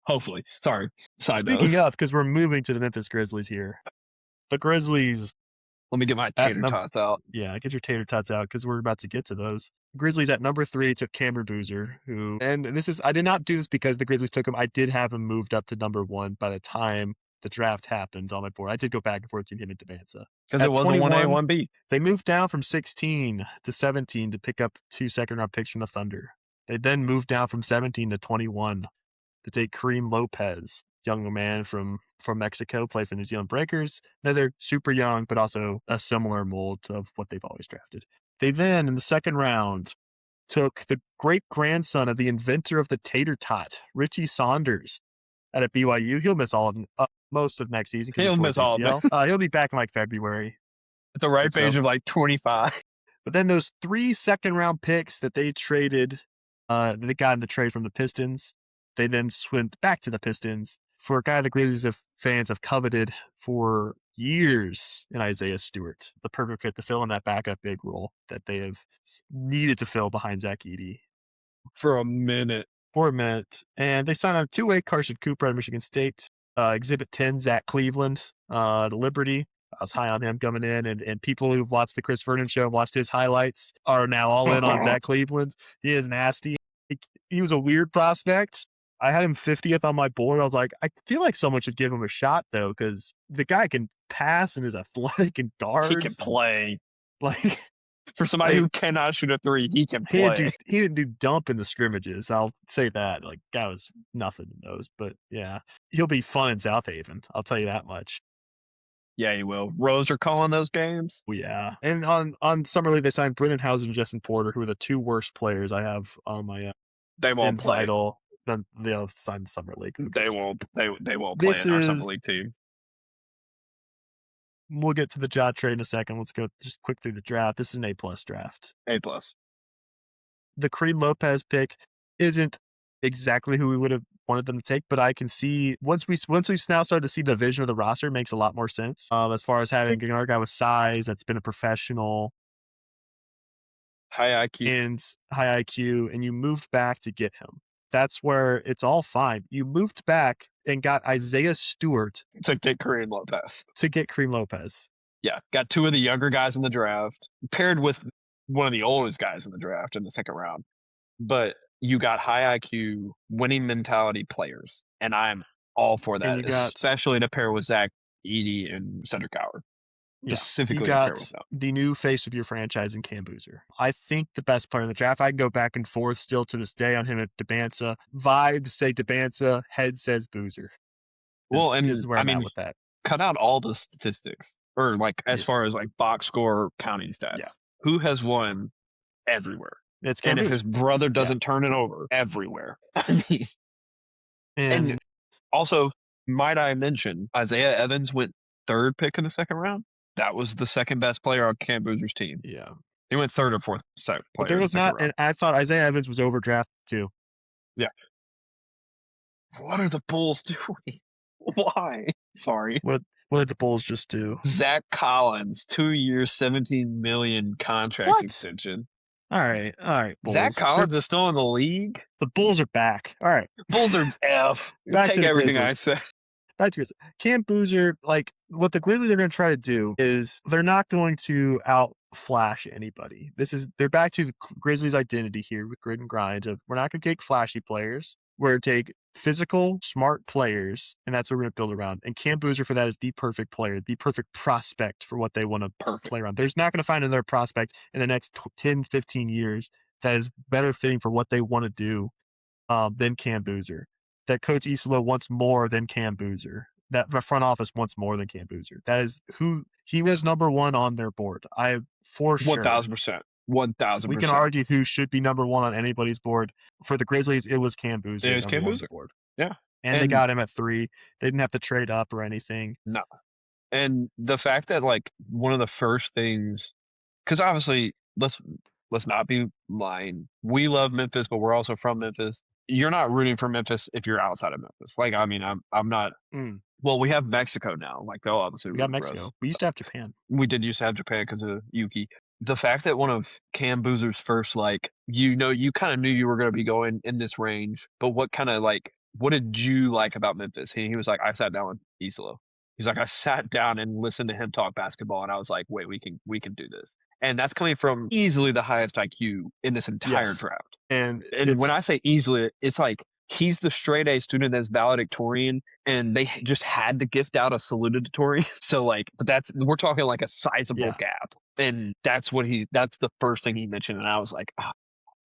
Hopefully. Sorry. Speaking of, because we're moving to the Memphis Grizzlies here. The Grizzlies. Let me get my tater tots out. Yeah, get your tater tots out, because we're about to get to those. Grizzlies at number 3 took Cameron Boozer, I did not do this because the Grizzlies took him. I did have him moved up to number 1 by the time the draft happened on my board. I did go back and forth between him and Devanza. Because it was a 1A, 1B. They moved down from 16 to 17 to pick up 2 second-round picks from the Thunder. They then moved down from 17 to 21 to take Kareem Lopez, young man from Mexico, played for New Zealand Breakers. They're super young, but also a similar mold of what they've always drafted. They then, in the second round, took the great-grandson of the inventor of the tater tot, Richie Saunders, out of BYU. He'll miss most of next season. He'll miss all of it. He'll be back in February. At the right age of 25. But then those 3 second-round picks that they traded, they got in the trade from the Pistons. They then went back to the Pistons for a guy the Grizzlies fans have coveted for years in Isaiah Stewart, the perfect fit to fill in that backup big role that they have needed to fill behind Zach Edey. For a minute. And they signed on 2-way Carson Cooper out of Michigan State. Exhibit 10, Zach Cleveland, to Liberty. I was high on him coming in, and people who've watched the Chris Vernon show and watched his highlights are now all in on Zach Cleveland. He is nasty. He was a weird prospect. I had him 50th on my board. I was like, I feel like someone should give him a shot, though, because the guy can pass and is athletic and guards. He can play. Like, for somebody who cannot shoot a 3, he can play. He didn't do dump in the scrimmages. I'll say that. Like, guy was nothing in those. But, yeah, he'll be fun in South Haven. I'll tell you that much. Yeah, he will. Rose are calling those games. Yeah. And on Summer League, they signed Brennan Hauser and Justin Porter, who are the 2 worst players I have on my they won't play. Then they'll sign the Summer League. They won't play in our Summer League team. We'll get to the Ja trade in a second. Let's go just quick through the draft. This is an A+ draft. A+. The Kareem Lopez pick isn't exactly who we would have wanted them to take, but I can see once we now start to see the vision of the roster, it makes a lot more sense. As far as having another guy with size that's been a professional, high IQ, and you moved back to get him. That's where it's all fine. You moved back and got Isaiah Stewart to get Kareem Lopez. Yeah, got two of the younger guys in the draft, paired with one of the oldest guys in the draft in the second round. But you got high IQ, winning mentality players, and I'm all for that, especially to pair with Zach Edey and Cedric Howard. Specifically, you got the new face of your franchise in Cam Boozer. I think the best player in the draft. I can go back and forth still to this day on him at Debanza. Vibes say Debanza, head says Boozer. This is where I'm at with that. Cut out all the statistics, or like as far as like box score counting stats. Yeah. Who has won everywhere? It's Cam Boozer. If his brother doesn't turn it over everywhere. I mean, and also, might I mention, Isaiah Evans went third pick in the second round. That was the second best player on Cam Boozer's team. Yeah. He went third or fourth player. But there was not, and I thought Isaiah Evans was overdrafted too. Yeah. What are the Bulls doing? Why? Sorry. What did the Bulls just do? Zach Collins, 2 years, $17 million contract extension. All right. Bulls. Zach Collins is still in the league. The Bulls are back. All right. Bulls are F. Take everything I said. Back to Cam Boozer, like what the Grizzlies are going to try to do is they're not going to outflash anybody. They're back to the Grizzlies' identity here with grit and grind of we're not going to take flashy players. We're going to take physical, smart players, and that's what we're going to build around. And Cam Boozer for that is the perfect player, the perfect prospect for what they want to play around. There's not going to find another prospect in the next 10, 15 years that is better fitting for what they want to do than Cam Boozer. That Coach Isola wants more than Cam Boozer. That the front office wants more than Cam Boozer. That is who he was number one on their board. For sure. 1,000%. 1,000%. We can argue who should be number one on anybody's board. For the Grizzlies, it was Cam Boozer. It was Cam Boozer. Board. Yeah. And they got him at 3. They didn't have to trade up or anything. No. And the fact that like one of the first things, because obviously let's not be lying. We love Memphis, but we're also from Memphis. You're not rooting for Memphis if you're outside of Memphis. Like, I mean, I'm not. Well, we have Mexico now. Like, they'll obviously. We got Mexico. We used to have Japan. We did used to have Japan because of Yuki. The fact that one of Cam Boozer's first, like, you kind of knew you were going to be going in this range, but what did you like about Memphis? He was like, I sat down with Isola. He's like, I sat down and listened to him talk basketball, and I was like, wait, we can do this. And that's coming from easily the highest IQ in this entire draft. And when I say easily, it's like he's the straight A student that's valedictorian, and they just had to gift out a salutatorian. So like, but we're talking like a sizable gap. And that's the first thing he mentioned. And I was like,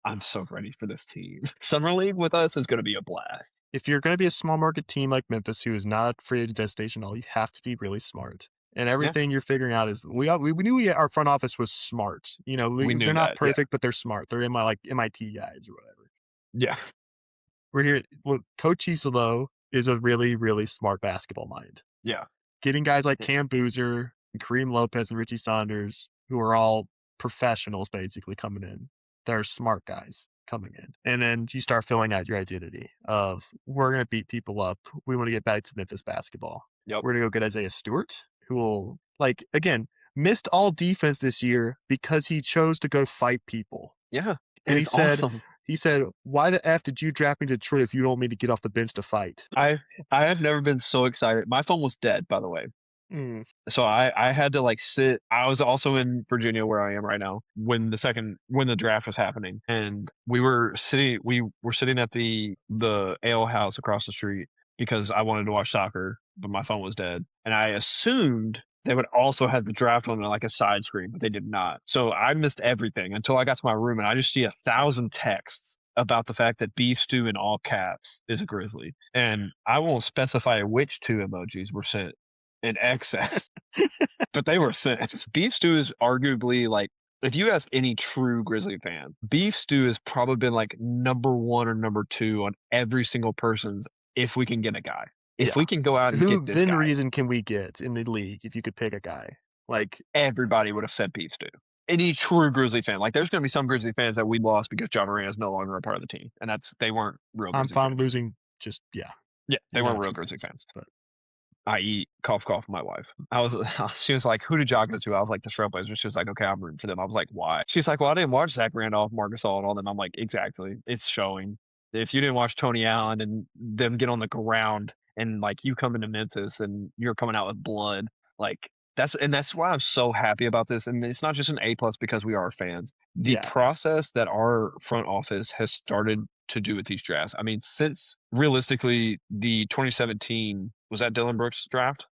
I'm so ready for this team. Summer League with us is going to be a blast. If you're going to be a small market team like Memphis, who is not free to destination all, you have to be really smart. And everything you're figuring out is we knew our front office was smart. You know, they're not perfect, but they're smart. They're MIT guys or whatever. Yeah. We're here. Well, Coach Isola is a really, really smart basketball mind. Yeah. Getting guys like Cam Boozer and Kareem Lopez and Richie Saunders, who are all professionals basically coming in. They're smart guys coming in. And then you start filling out your identity of we're going to beat people up. We want to get back to Memphis basketball. Yep. We're going to go get Isaiah Stewart, who will, again, missed all defense this year because he chose to go fight people. Yeah. And he said, why the F did you draft me to Detroit if you don't want me to get off the bench to fight? I have never been so excited. My phone was dead, by the way. So I had to sit. I was also in Virginia where I am right now when the draft was happening, and we were sitting at the ale house across the street because I wanted to watch soccer, but my phone was dead, and I assumed they would also have the draft on like a side screen, but they did not. So I missed everything until I got to my room, and I just see 1,000 texts about the fact that Beef Stew in all caps is a Grizzly, and I won't specify which 2 emojis were sent in excess, but they were sent. Beef Stew is arguably if you ask any true Grizzly fan, Beef Stew has probably been number 1 or number 2 on every single person's if we can get a guy. If we can go out and get this guy. Who reason can we get in the league if you could pick a guy? Everybody would have said Beef Stew. Any true Grizzly fan. There's going to be some Grizzly fans that we lost because John Moran is no longer a part of the team. And they weren't real Grizzly fans. I'm fine losing Yeah, they weren't real Grizzly fans. But i.e. cough, my wife. She was like, who did y'all go to? I was like, the Trailblazers. She was like, okay, I'm rooting for them. I was like, why? She's like, well, I didn't watch Zach Randolph, Marc Gasol, and all them. I'm like, exactly. It's showing. If you didn't watch Tony Allen and them get on the ground and like you come into Memphis and you're coming out with blood, like that's why I'm so happy about this. And it's not just an A plus because we are fans. The process that our front office has started to do with these drafts. I mean, since realistically the 2017 was that Dylan Brooks draft?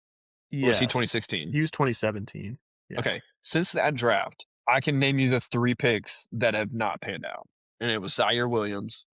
Or was he 2016? He was 2017. Yeah. Okay. Since that draft, I can name you the 3 picks that have not panned out. And it was Zaire Williams.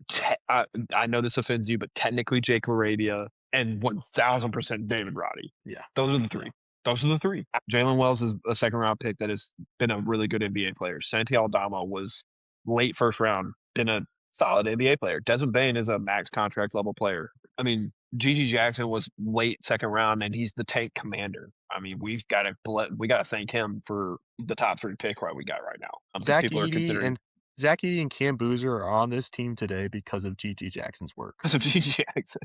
I know this offends you, but technically Jake LaRavia and 1,000% David Roddy. Yeah. Those are the 3. Those are the 3. Jalen Wells is a second-round pick that has been a really good NBA player. Santi Aldama was late first round, been a solid NBA player. Desmond Bane is a max contract level player. I mean, Gigi Jackson was late second round, and he's the tank commander. I mean, we got to thank him for the top 3 pick we got right now. Zach Edey and Cam Boozer are on this team today because of Gigi Jackson's work. Because of Gigi Jackson.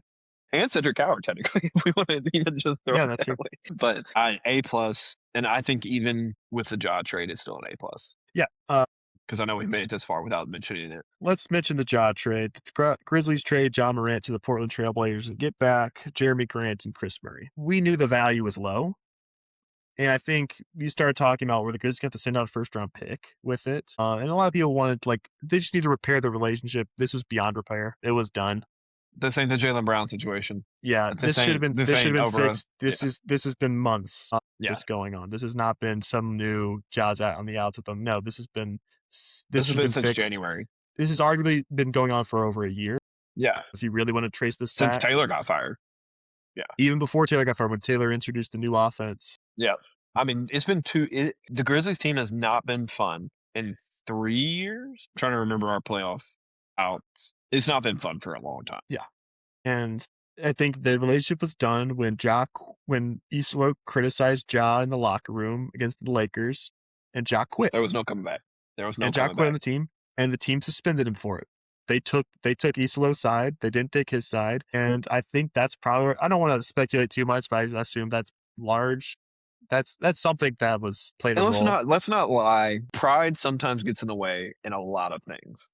And Cedric Howard, technically, if we want to even just throw it that way. But A plus, and I think even with the Ja trade, it's still an A plus. Yeah. Because I know we made it this far without mentioning it. Let's mention the Ja trade. The Grizzlies trade Ja Morant to the Portland Trailblazers and get back Jeremy Grant and Chris Murray. We knew the value was low. And I think you started talking about where the Grizzlies got to send out a first-round pick with it. And a lot of people wanted, they just need to repair the relationship. This was beyond repair. It was done. This ain't the Jaylen Brown situation. Yeah, this should have been fixed. This has been months. This going on. This has not been some new Ja's out on the outs with them. No, this has been since fixed. January. This has arguably been going on for over a year. Yeah. If you really want to trace this since back. Taylor got fired. Yeah. Even before Taylor got fired, when Taylor introduced the new offense. Yeah. I mean, it's been the Grizzlies team has not been fun in 3 years. I'm trying to remember our playoff outs. It's not been fun for a long time. Yeah. And I think the relationship was done when Islo criticized Ja in the locker room against the Lakers, and Ja quit. There was no coming back. And Ja quit on the team, and the team suspended him for it. They took Islo's side. They didn't take his side. And I think that's probably, I don't want to speculate too much, but I assume that's large. That's something that was played a role. Let's not lie. Pride sometimes gets in the way in a lot of things.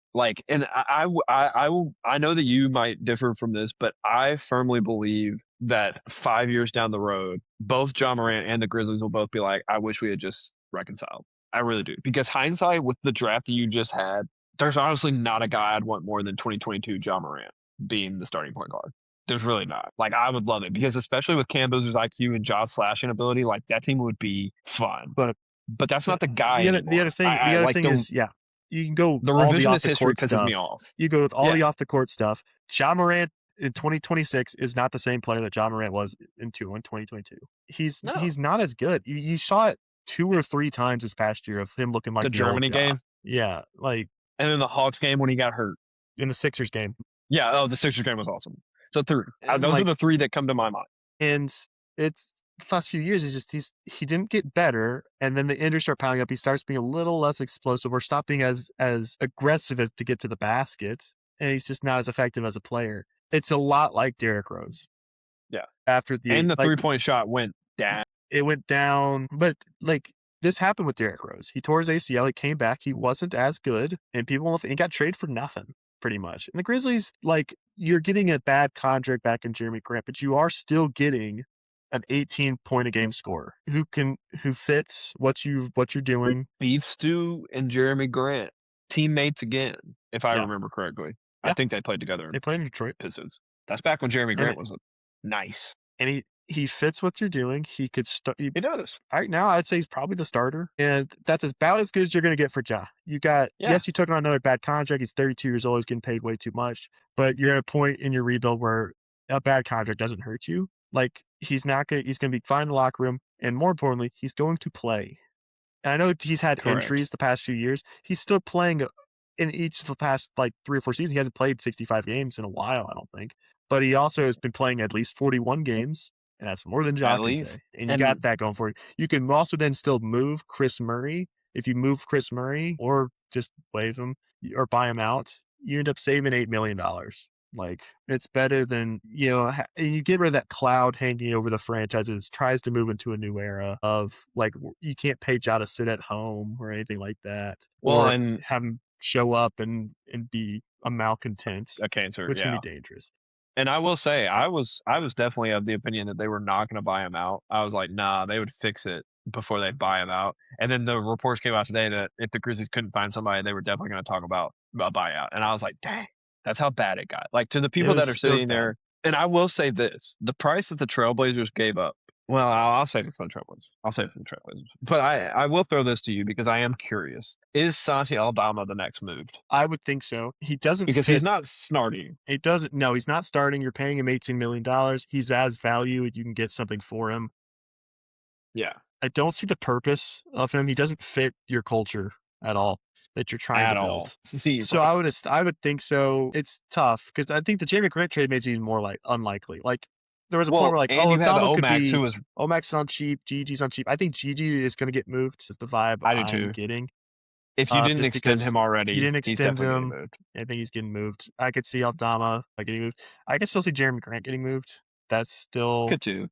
And I know that you might differ from this, but I firmly believe that 5 years down the road, both Ja Morant and the Grizzlies will both be like, I wish we had just reconciled. I really do. Because hindsight with the draft that you just had, there's honestly not a guy I'd want more than 2022 Ja Morant being the starting point guard. There's really not. I would love it because especially with Cam Boozer's IQ and Ja's slashing ability, that team would be fun. But that's not the guy. The other thing is, you can go the revisionist history pisses me off. You go with all the off the court stuff. Ja Morant in 2026 is not the same player that Ja Morant was in 2022. He's not as good. You saw it 2 or 3 times this past year of him looking like the Germany game. Yeah, and then the Hawks game when he got hurt. In the Sixers game. Yeah, the Sixers game was awesome. So 3. Those are the 3 that come to my mind. And it's the last few years, he didn't get better, and then the injuries start piling up. He starts being a little less explosive or stop being as aggressive as to get to the basket, and he's just not as effective as a player. It's a lot like Derrick Rose. Yeah. After the 3-point shot went down. It went down, but this happened with Derrick Rose. He tore his ACL. He came back. He wasn't as good, and he got traded for nothing. Pretty much. And the Grizzlies, you're getting a bad contract back in Jeremy Grant, but you are still getting an 18-point-a-game scorer who fits what you're doing. Beef Stew and Jeremy Grant, teammates again, if I remember correctly. Yeah. I think they played together. They played in Detroit Pistons. That's back when Jeremy Grant was nice. And he fits what you're doing. He could start. He does. Right now, I'd say he's probably the starter, and that's about as good as you're going to get for Ja. Yes, you took on another bad contract. He's 32 years old. He's getting paid way too much, but you're at a point in your rebuild where a bad contract doesn't hurt you. He's going to be fine in the locker room, and more importantly, he's going to play. And I know he's had injuries the past few years. He's still playing in each of the past 3 or 4 seasons. He hasn't played 65 games in a while, I don't think, but he also has been playing at least 41 games. And that's more than Ja can say. And you got that going for you. You can also then still move Chris Murray. If you move Chris Murray or just waive him or buy him out, you end up saving $8 million. It's better than, you get rid of that cloud hanging over the franchise as it tries to move into a new era of, you can't pay Ja to sit at home or anything like that. Well, and have him show up and be a malcontent, a cancer, which can yeah. be dangerous. And I will say, I was definitely of the opinion that they were not going to buy him out. I was like, nah, they would fix it before they buy him out. And then the reports came out today that if the Grizzlies couldn't find somebody, they were definitely going to talk about a buyout. And I was like, dang, that's how bad it got. Like, to the people that are sitting there. And I will say this, the price that the Trailblazers gave up. Well, I'll save it for the Trailblazers. But I will throw this to you because I am curious. Is Santi Aldama the next moved? I would think so. He doesn't because fit. He's not starting. It doesn't. No, he's not starting. You're paying him $18 million. He's as value, and you can get something for him. Yeah. I don't see the purpose of him. He doesn't fit your culture at all that you're trying to build. So I would think so. It's tough because I think the Jaret Grant trade makes it even more unlikely. Like there was a point where like, and you had Omax, who was Omax on cheap, Gigi's on cheap. I think Gigi is going to get moved. Is the vibe I'm getting. If you didn't extend him already, you didn't extend him. Moved. I think he's getting moved. I could see Aldama getting moved. I could still see Jeremy Grant getting moved. That's still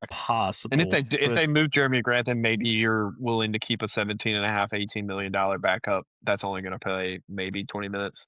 possible. And if they move Jeremy Grant, then maybe you're willing to keep a $17.5, $18 million backup. That's only going to play maybe 20 minutes.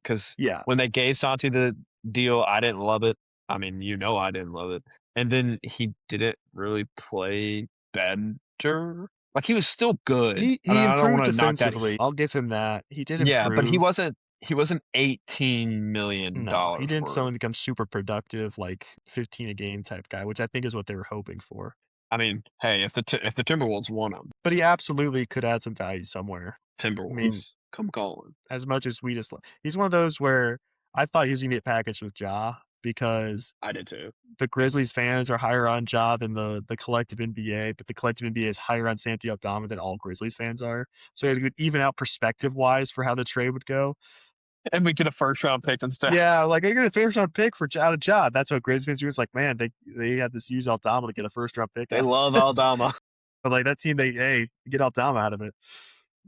Because when they gave Santi the deal, I didn't love it. I mean, I didn't love it. And then he didn't really play better. Like, he was still good. He improved defensively. I'll give him that. He did improve. Yeah, but he wasn't $18 million. No, he didn't suddenly become super productive, like 15 a game type guy, which I think is what they were hoping for. I mean, hey, if the Timberwolves won him. But he absolutely could add some value somewhere. Timberwolves, come calling. As much as we just... He's one of those where I thought he was going to get packaged with Ja because... I did too. The Grizzlies fans are higher on Ja than the collective NBA, but the collective NBA is higher on Santi Aldama than all Grizzlies fans are. So it would even out perspective-wise for how the trade would go. And we get a first-round pick instead. Yeah, like they get a first-round pick out of Ja. That's what Grizzlies fans do. It's like, man, they had to use Aldama to get a first-round pick. They love Aldama. But like that team, get Aldama out of it.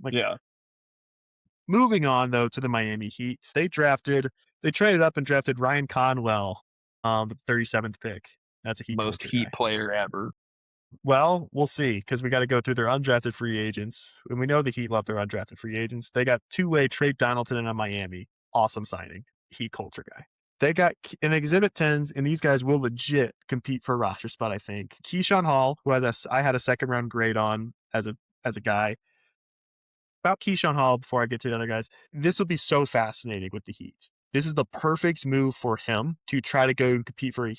Like, yeah. Moving on though to the Miami Heat, they traded up and drafted Ryan Conwell, the 37th pick. That's a most Heat player ever. Well, we'll see because we got to go through their undrafted free agents. And we know the Heat love their undrafted free agents. They got two-way Trey Donaldson in Miami. Awesome signing. Heat culture guy. They got an Exhibit 10s, and these guys will legit compete for a roster spot, I think. Keyshawn Hall, who I had a second-round grade on as a guy. About Keyshawn Hall, before I get to the other guys, this will be so fascinating with the Heat. This is the perfect move for him to try to go and compete for a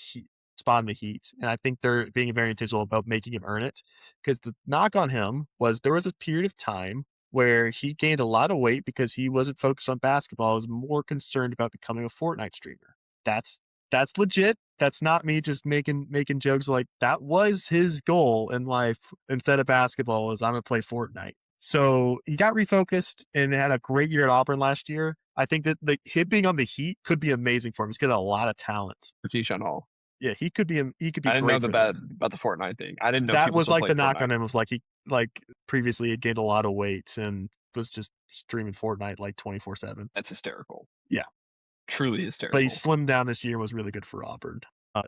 spot in the Heat. And I think they're being very intentional about making him earn it. Because the knock on him was there was a period of time where he gained a lot of weight because he wasn't focused on basketball. He was more concerned about becoming a Fortnite streamer. That's legit. That's not me just making jokes. Like, that was his goal in life instead of basketball was I'm going to play Fortnite. So he got refocused and had a great year at Auburn last year. I think that him being on the Heat could be amazing for him. He's got a lot of talent. For Keyshawn Hall. Yeah, he could be. I didn't know about the Fortnite thing. I didn't know that was like the knock Fortnite. on him was like he previously had gained a lot of weight and was just streaming Fortnite like 24/7. That's hysterical. Yeah, truly hysterical. But he slimmed down this year and was really good for Auburn.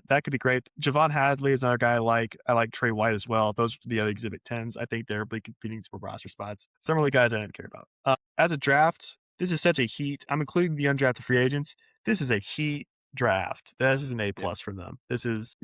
That could be great. Javon Hadley is another guy I like. I like Trey White as well. Those are the other Exhibit 10s. I think they're competing for roster spots. Some of the guys I didn't care about. As a draft, this is such a Heat. I'm including the undrafted free agents. This is a Heat draft. This is an A+ for them. This is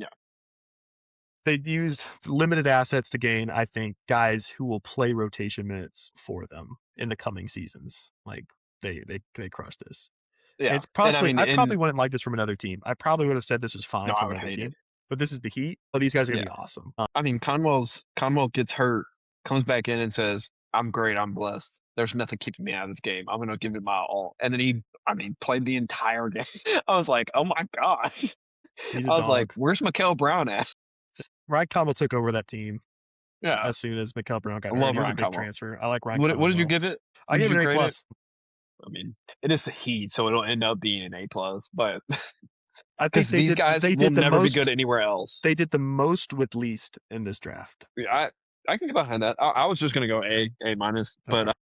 they used limited assets to gain, I think, guys who will play rotation minutes for them in the coming seasons. Like they crushed this. Yeah, it's possibly I probably wouldn't like this from another team. I probably would have said this was fine from another team. But this is the Heat. Well, these guys are gonna be awesome. I mean, Conwell gets hurt, comes back in and says, "I'm great. I'm blessed. There's nothing keeping me out of this game. I'm gonna give it my all." And then he played the entire game. I was like, "Oh my gosh!" I was like, "Where's Mikal Brown at?" Ryan Conwell took over that team. Yeah, as soon as Mikal Brown got hurt. He was a big transfer. I like Ryan Conwell. What did you give it? I gave it an A+. I mean, it is the Heat, so it'll end up being an A+. But I think these guys will never be good anywhere else. They did the most with least in this draft. Yeah, I can get behind that. I was just gonna go A-, but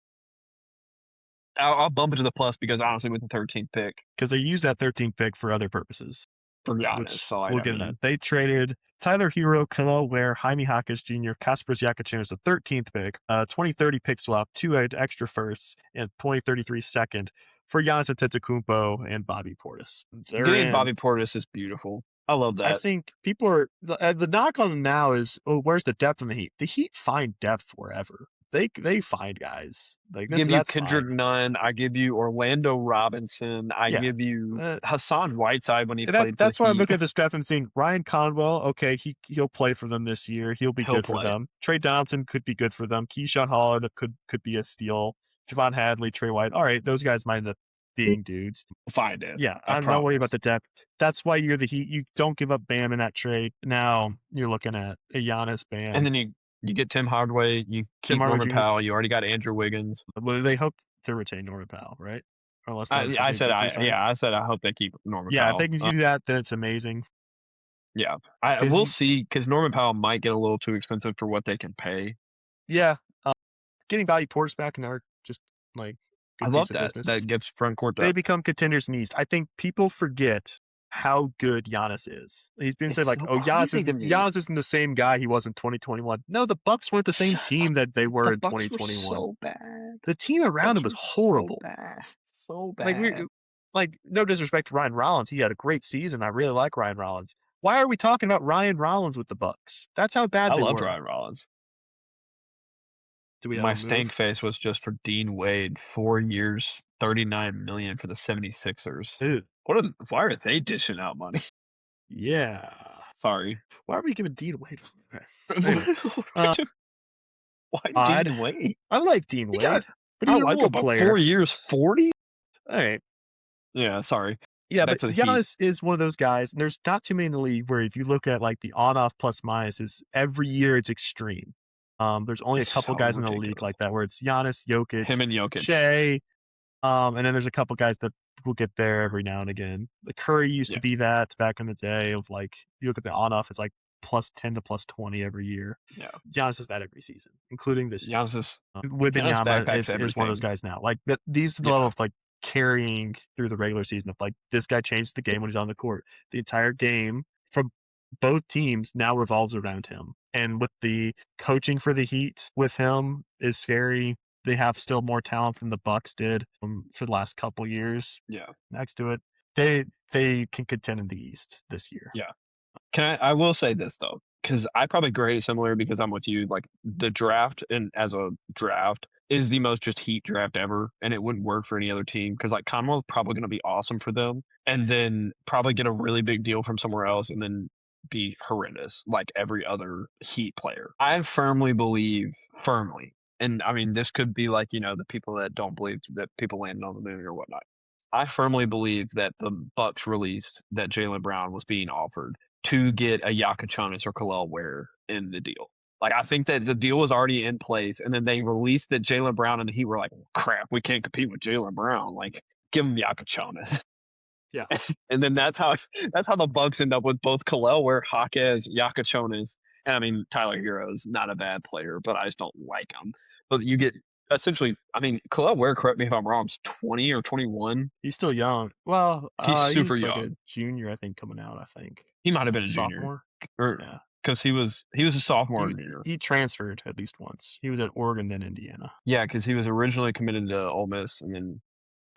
I'll bump it to the plus because honestly, with the 13th pick, because they used that 13th pick for other purposes. For Giannis, we'll get into that. They traded Tyler Hero, Khalil Ware, Jaime Jaquez Jr., Kaspers Yakachin as the 13th pick, 2030 pick swap, 2 extra firsts, and 2033 second for Giannis Antetokounmpo and Bobby Portis. Getting Bobby Portis is beautiful. I love that. I think people are the knock on them now is, where's the depth in the Heat? The Heat find depth wherever. They find guys. Like this, give you that's Kendrick fine. Nunn. I give you Orlando Robinson. I give you Hassan Whiteside when he played. That's for why the I'm Heat. looking at this draft and seeing Ryan Conwell. Okay, he'll play for them this year. He'll be good for them. Trey Donaldson could be good for them. Keyshawn Holland could be a steal. Javon Hadley, Trey White. All right, those guys might end up being dudes. Find it. Yeah, I'm not worried about the depth. That's why you're the Heat. You don't give up Bam in that trade. Now you're looking at a Giannis Bam. And then you get Tim Hardaway. You keep Norman Powell. You already got Andrew Wiggins. Well, they hope to retain Norman Powell, right? I said I hope they keep Norman Powell. Yeah, if they can do that, then it's amazing. Yeah, we'll see, because Norman Powell might get a little too expensive for what they can pay. Yeah, getting Bobby Portis back in our just like I love that. That gives front court depth. They become contenders in the East. I think people forget how good Giannis is. He's been saying like, Giannis isn't the same guy he was in 2021. No, the Bucks weren't the same team that they were in 2021. So bad. The team around him was horrible. So bad. Like no disrespect to Ryan Rollins, he had a great season. I really like Ryan Rollins. Why are we talking about Ryan Rollins with the Bucks? That's how bad they were. I love Ryan Rollins. My stank face was just for Dean Wade, 4 years, $39 million for the 76ers. Dude. Why are they dishing out money? Yeah. Sorry. Why are we giving Dean Wade? Why Dean Wade? I like Dean Wade. Yeah, but he's a role player. 4 years, 40? All right. Yeah, sorry. Yeah, but Giannis is one of those guys, and there's not too many in the league where if you look at like the on-off plus minuses, every year it's extreme. There's only a couple guys in the league like that where it's Giannis, Jokic, him and Jokic, Shea, and then there's a couple guys that will get there every now and again. The Curry used to be that back in the day of like, you look at the on-off, it's like plus 10 to plus 20 every year. Yeah, Giannis is that every season, including this year. Giannis is Wembanyama is one of those guys now. Like these are the level of like carrying through the regular season of like, this guy changed the game when he's on the court. The entire game from both teams now revolves around him. And with the coaching for the Heat with him is scary. They have still more talent than the Bucks did for the last couple years. Yeah. Next to it, they can contend in the East this year. Yeah. I will say this though, because I probably grade it similar because I'm with you. Like the draft, and as a draft, is the most just Heat draft ever, and it wouldn't work for any other team because like Conwell's probably going to be awesome for them, and then probably get a really big deal from somewhere else, and then be horrendous like every other Heat player. I firmly believe, and I mean this could be like, the people that don't believe that people landed on the moon or whatnot. I firmly believe that the Bucks released that Jaylen Brown was being offered to get a Yakachonis or Kel'el Ware in the deal. Like I think that the deal was already in place, and then they released that Jaylen Brown, and the Heat were like, well, crap, we can't compete with Jaylen Brown. Like give him Yakachonis. Yeah. And then that's how the Bucks end up with both Kel'el Ware, Jaquez, Yakachonis, and I mean Tyler Hero's not a bad player, but I just don't like him. But you get essentially, I mean, Kel'el Ware, correct me if I'm wrong, is 20 or 21. He's still young. Well, he's super young. Like a junior, I think, coming out. I think he might have been a sophomore. Junior, because he was a sophomore. He transferred at least once. He was at Oregon, then Indiana. Yeah, because he was originally committed to Ole Miss, and then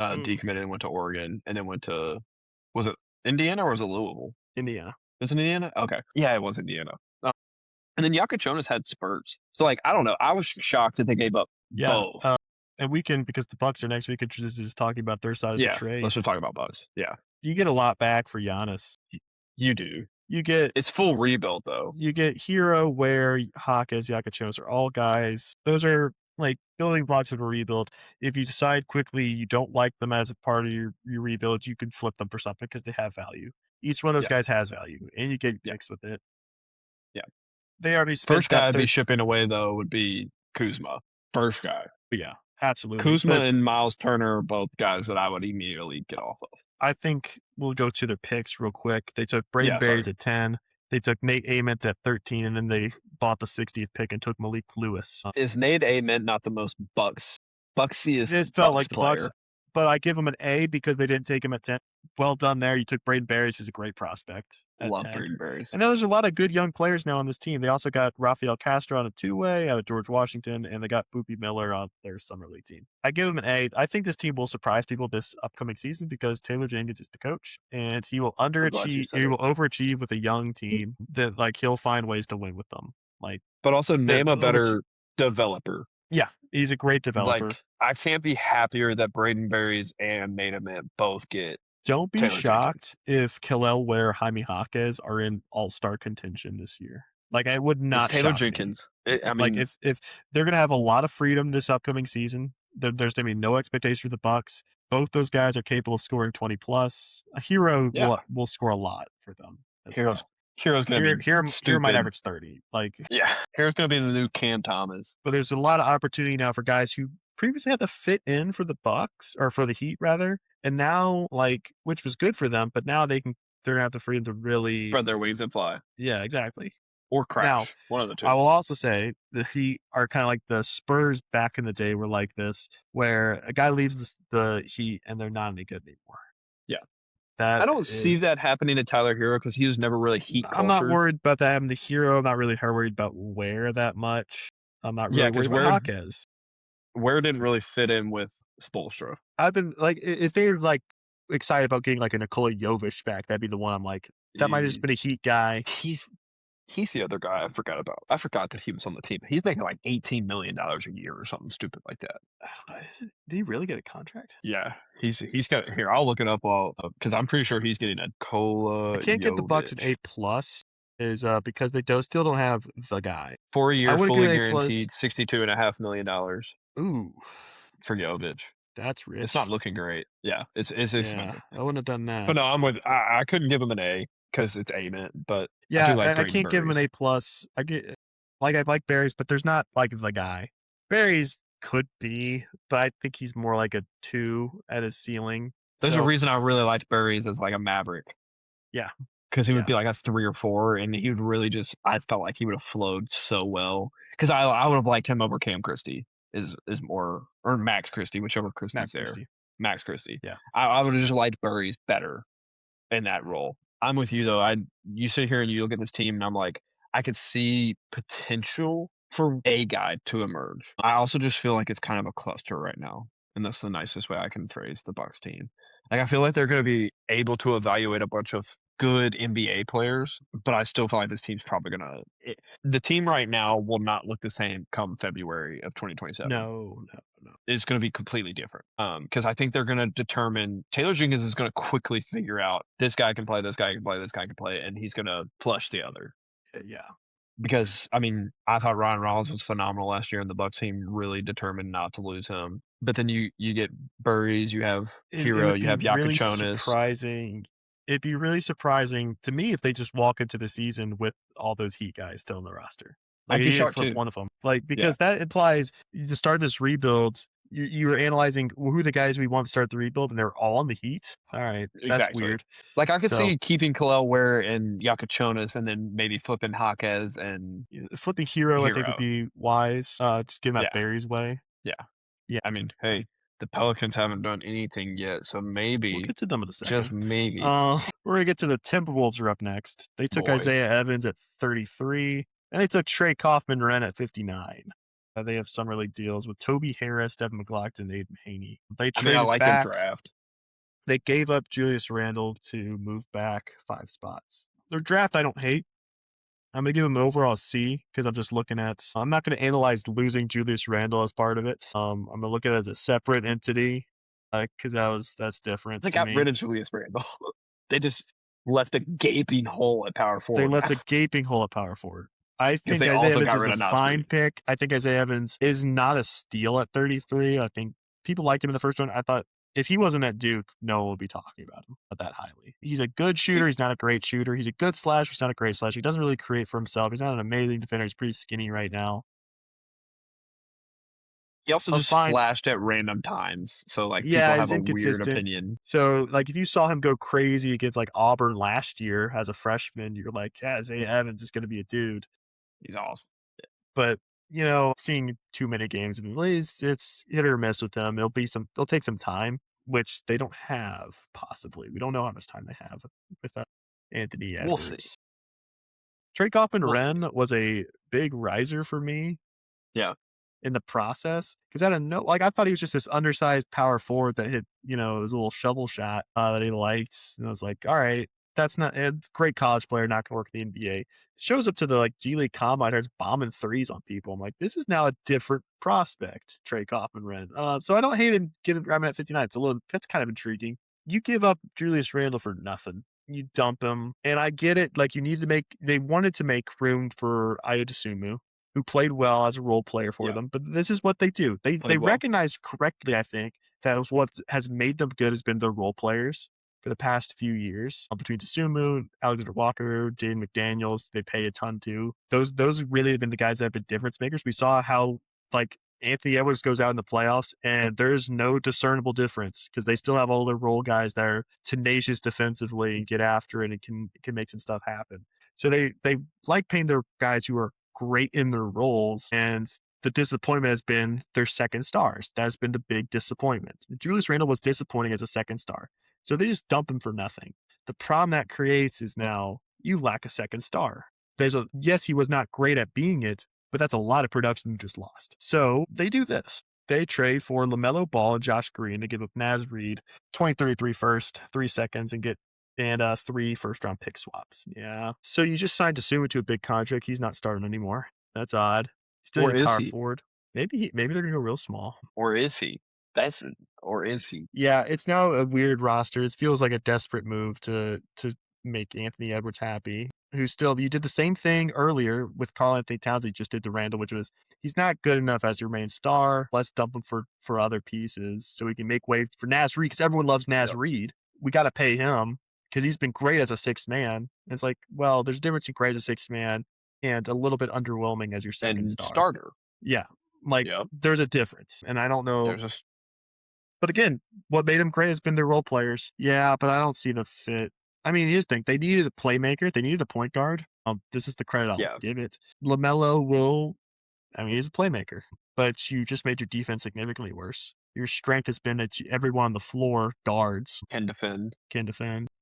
decommitted and went to Oregon, and then went to, was it Indiana or was it Louisville? Indiana. Was it Indiana? Okay. Yeah, it was Indiana. And then Yakachonis had Spurs. So, like, I don't know. I was shocked that they gave up both. And we can, because the Bucks are next week, just talking about their side of the trade. Let's just talk about Bucks. Yeah. You get a lot back for Giannis. You do. It's full rebuild, though. You get Hero, Ware, Jaquez, Yakachonis are all guys. Those are like building blocks of a rebuild. If you decide quickly you don't like them as a part of your rebuild, you can flip them for something because they have value. Each one of those guys has value, and you get picks with it. Yeah. They already spent first guy I'd be shipping away, though, would be Kuzma. First guy. Yeah, absolutely. Kuzma and Miles Turner are both guys that I would immediately get off of. I think we'll go to their picks real quick. They took Braden Berries at 10. They took Nate Ament at 13, and then they bought the 60th pick and took Malik Lewis. Is Nate Ament not the most Bucksiest It felt like the Bucks. but I give him an A because they didn't take him at 10. Well done there. You took Braden Berries, who's a great prospect at Love 10. Braden Berries. And there's a lot of good young players now on this team. They also got Rafael Castro on a two-way out of George Washington, and they got Boopy Miller on their summer league team. I give them an A. I think this team will surprise people this upcoming season because Taylor Jenkins is the coach, and he will underachieve. He will overachieve with a young team that like he'll find ways to win with them. Like, but also name a better developer. Yeah, he's a great developer. Like, I can't be happier that Braden Berries and Nate Ament both get. Don't be Taylor shocked if Kel'el Ware, Jaime Jaquez are in All-Star contention this year. Like, I would not. It's Taylor Jenkins. I mean, like if they're gonna have a lot of freedom this upcoming season, there's gonna be no expectation for the Bucks. Both those guys are capable of scoring 20 plus. A Hero will score a lot for them. Hero's gonna be Hero might average 30. Like, yeah, Hero's gonna be the new Cam Thomas. But there's a lot of opportunity now for guys who previously had to fit in for the Bucks or for the Heat rather, and now which was good for them, but now they're gonna have the freedom to really spread their wings and fly. Yeah, exactly. Or crash. Now, one of the two. I will also say the Heat are kind of like the Spurs back in the day were like this, where a guy leaves the Heat and they're not any good anymore. Yeah. I don't see that happening to Tyler Hero because he was never really Heat cultured. I'm not worried about that happening to Hero. I'm not really worried about Ware that much. I'm not really worried about Jaquez. Ware didn't really fit in with Spoelstra. I've been if they're excited about getting a Nikola Jovic back, that'd be the one I'm like, that might have just been a Heat guy. He's the other guy I forgot about. I forgot that he was on the team. He's making like $18 million a year or something stupid like that. I don't know. Did he really get a contract? Yeah, he's got here. I'll look it up because I'm pretty sure he's getting a Nikola. I can't Jovic. Get the Bucks an A plus is because they still don't have the guy. 4-year fully guaranteed $62.5 million. Ooh, for Jovic. That's rich. It's not looking great. Yeah, it's expensive. I wouldn't have done that. But no, I couldn't give him an A because it's A-mint, but yeah, I do like I can't give him an A plus. I like Berries, but there's not the guy. Berries could be, but I think he's more like a 2 at his ceiling. There's a reason I really liked Berries as like a Maverick. Yeah. Because he would be like a 3 or 4, and he would really I felt like he would have flowed so well. Because I would have liked him over Cam Christie is more, or Max Christie, whichever Christie's there. Max Christie. Yeah. I would have just liked Berries better in that role. I'm with you though. You sit here and you look at this team, and I'm like, I could see potential for a guy to emerge. I also just feel like it's kind of a cluster right now, and that's the nicest way I can phrase the Bucks team. Like, I feel like they're going to be able to evaluate a bunch of good NBA players, but I still feel like this team's probably going to – the team right now will not look the same come February of 2027. No. It's going to be completely different because I think they're going to determine – Taylor Jenkins is going to quickly figure out this guy can play, this guy can play, this guy can play, and he's going to flush the other. Yeah. Because, I mean, I thought Ryan Rollins was phenomenal last year, and the Bucks team really determined not to lose him. But then you get Berries, you have Hero, you have Yakichonis. It'd be really surprising to me if they just walk into the season with all those Heat guys still in the roster. I'd be shocked too. One of them, because that implies to start this rebuild. You were analyzing who the guys we want to start the rebuild, and they're all on the Heat. All right, that's weird. Like, I could see keeping Kel'el Ware and Yakichonis, and then maybe flipping Jaquez and flipping Hero. I think would be wise. Just give him that Berries way. Yeah. I mean, hey, the Pelicans haven't done anything yet, so maybe we'll get to them in a second. Just maybe. We're gonna get to the Timberwolves are up next. They took Isaiah Evans at 33, and they took Trey Kaufman-Renn at 59. They have summer league deals with Toby Harris, Devin McLaughlin, and Aiden Haney. I like their draft. They gave up Julius Randle to move back 5 spots. Their draft I don't hate. I'm going to give them an overall C because I'm just looking at – I'm not going to analyze losing Julius Randle as part of it. I'm going to look at it as a separate entity because that's different. They got rid of Julius Randle. They just left a gaping hole at power forward. They left a gaping hole at power forward. I think Isaiah Evans is a fine pick. I think Isaiah Evans is not a steal at 33. I think people liked him in the first round. I thought if he wasn't at Duke, no one would be talking about him that highly. He's a good shooter. He's not a great shooter. He's a good slasher. He's not a great slasher. He doesn't really create for himself. He's not an amazing defender. He's pretty skinny right now. He also just flashed at random times. So, people have a weird opinion. So, if you saw him go crazy against, Auburn last year as a freshman, you're like, yeah, Isaiah Evans is going to be a dude. He's awesome. But, seeing too many games, it's hit or miss with him. It'll take some time. which they don't have, possibly. We don't know how much time they have with Anthony Edwards. We'll see. Trey Kaufman-Renn was a big riser for me. Yeah. In the process, because I thought he was just this undersized power forward that hit, his little shovel shot that he liked, and I was like, all right, that's not a great college player, not gonna work in the NBA. Shows up to the G League Combine, starts bombing threes on people. I'm like, this is now a different prospect, Trey Kaufman-Renn. So I don't hate him grabbing at 59. That's kind of intriguing. You give up Julius Randle for nothing. You dump him, and I get it. They wanted to make room for Ayo Dosunmu, who played well as a role player for them. But this is what they do. They recognize correctly, I think, that was what has made them good has been their role players for the past few years. Between Dosunmu, Alexander Walker, Jaden McDaniels, they pay a ton to. Those really have been the guys that have been difference makers. We saw how Anthony Edwards goes out in the playoffs and there's no discernible difference because they still have all their role guys that are tenacious defensively and get after it and can make some stuff happen. So they like paying their guys who are great in their roles, and the disappointment has been their second stars. That's been the big disappointment. Julius Randle was disappointing as a second star, so they just dump him for nothing. The problem that creates is now you lack a second star. Yes, he was not great at being it, but that's a lot of production you just lost. So they do this. They trade for LaMelo Ball and Josh Green to give up Naz Reid, 2033 first, 3 seconds, and 3 first-round pick swaps. Yeah. So you just signed Dosunmu to a big contract. He's not starting anymore. That's odd. He's still a power forward. Maybe they're going to go real small. Or is he? Or is he? Yeah, it's now a weird roster. It feels like a desperate move to make Anthony Edwards happy. You did the same thing earlier with Karl-Anthony Towns. He just did the Randall, which was he's not good enough as your main star. Let's dump him for other pieces so we can make way for Naz Reid because everyone loves Naz Reid. We got to pay him because he's been great as a sixth man. It's like, well, there's a difference between great as a sixth man and a little bit underwhelming as your second starter. Yeah. There's a difference. And I don't know. But again, what made them great has been their role players. Yeah, but I don't see the fit. I mean, here's the thing. They needed a playmaker. They needed a point guard. This is the credit I'll give it. LaMelo he's a playmaker, but you just made your defense significantly worse. Your strength has been that everyone on the floor guards can defend.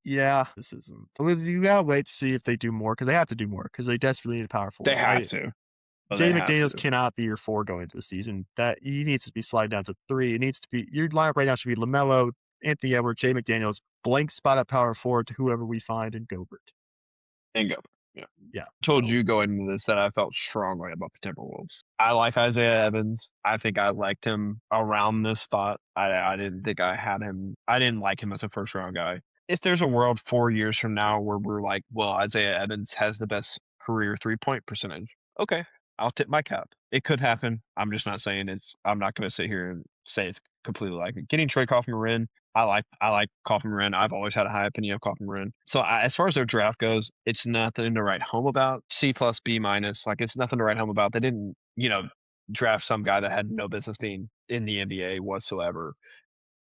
Yeah, this isn't. You gotta wait to see if they do more because they have to do more because they desperately need a power forward. They have to. Jaden McDaniels cannot be your 4 going into the season. That he needs to be slide down to 3. It needs to be your lineup right now should be LaMelo, Anthony Edwards, Jaden McDaniels, blank spot at power forward to whoever we find in Gobert. Yeah. Told you going into this that I felt strongly about the Timberwolves. I like Isaiah Evans. I think I liked him around this spot. I didn't think I had him. I didn't like him as a first round guy. If there's a world 4 years from now where we're like, well, Isaiah Evans has the best career 3-point percentage, okay, I'll tip my cap. It could happen. I'm just not saying I'm not going to sit here and say it's completely like it. Getting Trey Kaufman-Renn, I like Kaufman-Renn. I've always had a high opinion of Kaufman-Renn. So as far as their draft goes, it's nothing to write home about. C+, B-. It's nothing to write home about. They didn't, draft some guy that had no business being in the NBA whatsoever.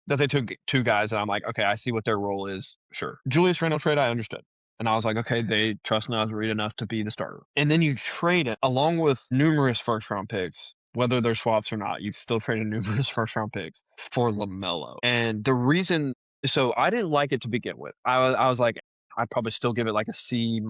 That they took 2 guys and I'm like, okay, I see what their role is. Sure. Julius Randle trade, I understood. And I was like, okay, they trust Naz Reid enough to be the starter. And then you trade it along with numerous first-round picks, whether they're swaps or not. You've still traded numerous first-round picks for LaMelo. And the reason – so I didn't like it to begin with. I was like, I'd probably still give it like a C-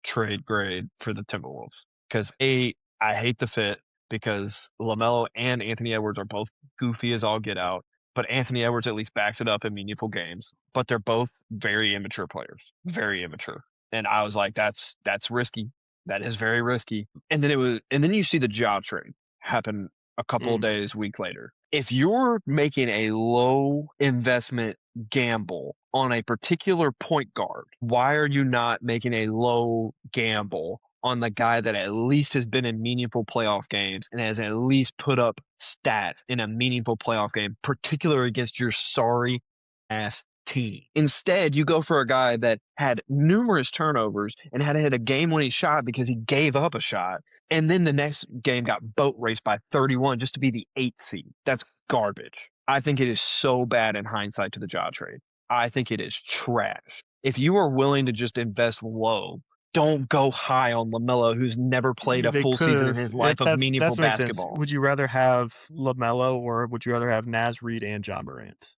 trade grade for the Timberwolves. Because, I hate the fit because LaMelo and Anthony Edwards are both goofy as all get out. But Anthony Edwards at least backs it up in meaningful games. But they're both very immature players. Very immature. And I was like, that's risky. That is very risky. And then you see the Ja trade happen a couple of days, week later. If you're making a low investment gamble on a particular point guard, why are you not making a low gamble on the guy that at least has been in meaningful playoff games and has at least put up stats in a meaningful playoff game, particularly against your sorry-ass team? Instead, you go for a guy that had numerous turnovers and had hit a game-winning shot because he gave up a shot, and then the next game got boat raced by 31 just to be the 8th seed. That's garbage. I think it is so bad in hindsight to the Ja trade. I think it is trash. If you are willing to just invest low, don't go high on LaMelo, who's never played a full season in his life of meaningful basketball. Would you rather have LaMelo or would you rather have Naz Reid and Ja Morant?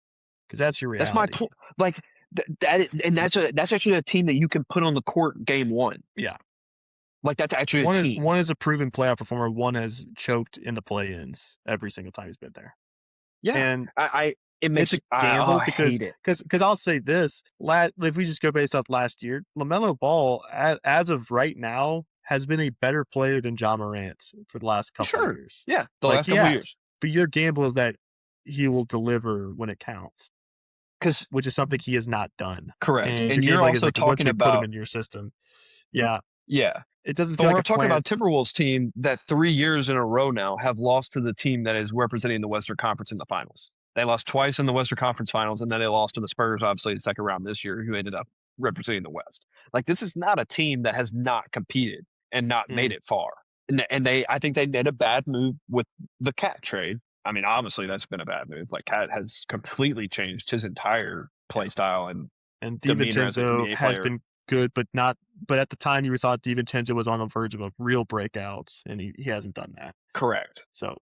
because that's your reality. That's my point. Like that's actually a team that you can put on the court game one. Yeah. Like that's actually a team. One is a proven playoff performer. One has choked in the play-ins every single time he's been there. Yeah, and it makes it's a gamble I because hate it. Because I'll say this: if we just go based off last year, LaMelo Ball, as of right now, has been a better player than Ja Morant for the last couple of years. Yeah, the last couple of years. But your gamble is that he will deliver when it counts, which is something he has not done. Correct, and you're also talking about put him in your system. Yeah. It doesn't feel but like we're talking about Timberwolves team that 3 years in a row now have lost to the team that is representing the Western Conference in the finals. They lost twice in the Western Conference finals, and then they lost to the Spurs, obviously, the second round this year, who ended up representing the West. Like, this is not a team that has not competed and not made it far. And I think they made a bad move with the Cat trade. I mean, obviously, that's been a bad move. Like, Cat has completely changed his entire play style and DiVincenzo has been good, but at the time you thought DiVincenzo was on the verge of a real breakout, and he hasn't done that. Correct.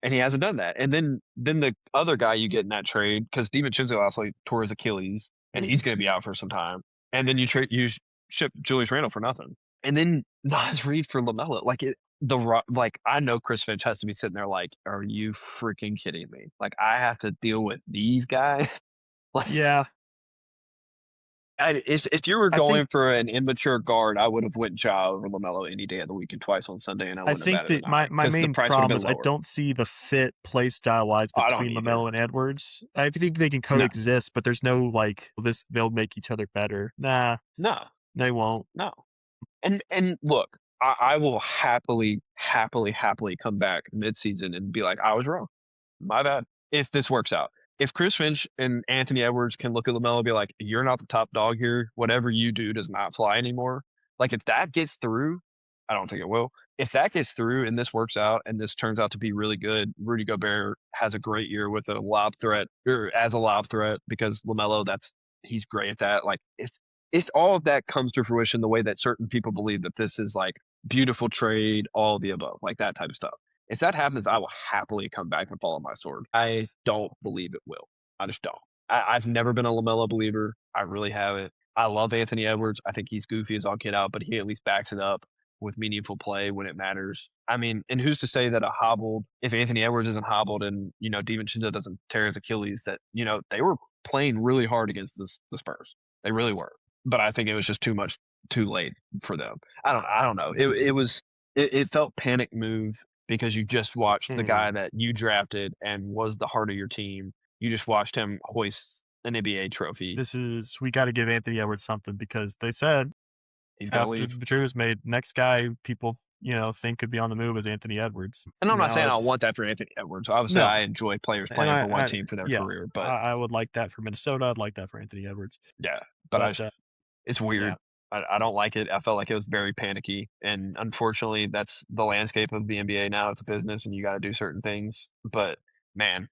And he hasn't done that. And then the other guy you get in that trade, because DiVincenzo also tore his Achilles, and he's going to be out for some time. And then you ship Julius Randle for nothing, and then Naz Reid for LaMelo. I know Chris Finch has to be sitting there like, are you freaking kidding me? Like, I have to deal with these guys. Yeah. If you were going for an immature guard, I would have went Ja over LaMelo any day of the week and twice on Sunday, and I think that my main problem is I don't see the fit play style wise between LaMelo and Edwards. I think they can coexist, but there's no they'll make each other better. Nah, no, they won't. No, and look, I will happily come back midseason and be like, I was wrong, my bad. If this works out. If Chris Finch and Anthony Edwards can look at LaMelo and be like, you're not the top dog here. Whatever you do does not fly anymore. Like, if that gets through, I don't think it will. If that gets through and this works out and this turns out to be really good, Rudy Gobert has a great year with a lob threat, or as a lob threat, because LaMelo, he's great at that. Like, if all of that comes to fruition the way that certain people believe that this is like beautiful trade, all of the above, like that type of stuff. If that happens, I will happily come back and follow my sword. I don't believe it will. I just don't. I've never been a LaMelo believer. I really haven't. I love Anthony Edwards. I think he's goofy as all get out, but he at least backs it up with meaningful play when it matters. I mean, and who's to say that if Anthony Edwards isn't hobbled and, DiVincenzo doesn't tear his Achilles, that, they were playing really hard against the Spurs. They really were. But I think it was just too late for them. I don't know. It felt panic move. Because you just watched the guy that you drafted and was the heart of your team. You just watched him hoist an NBA trophy. We got to give Anthony Edwards something, because they said he's got to leave. The trade was made, next guy people think could be on the move is Anthony Edwards. And I'm not saying I want that for Anthony Edwards. Obviously, I enjoy players playing for one team for their career. But I would like that for Minnesota. I'd like that for Anthony Edwards. Yeah, but it's weird. Yeah. I don't like it. I felt like it was very panicky. And unfortunately, that's the landscape of the NBA now. It's a business and you got to do certain things. But, man,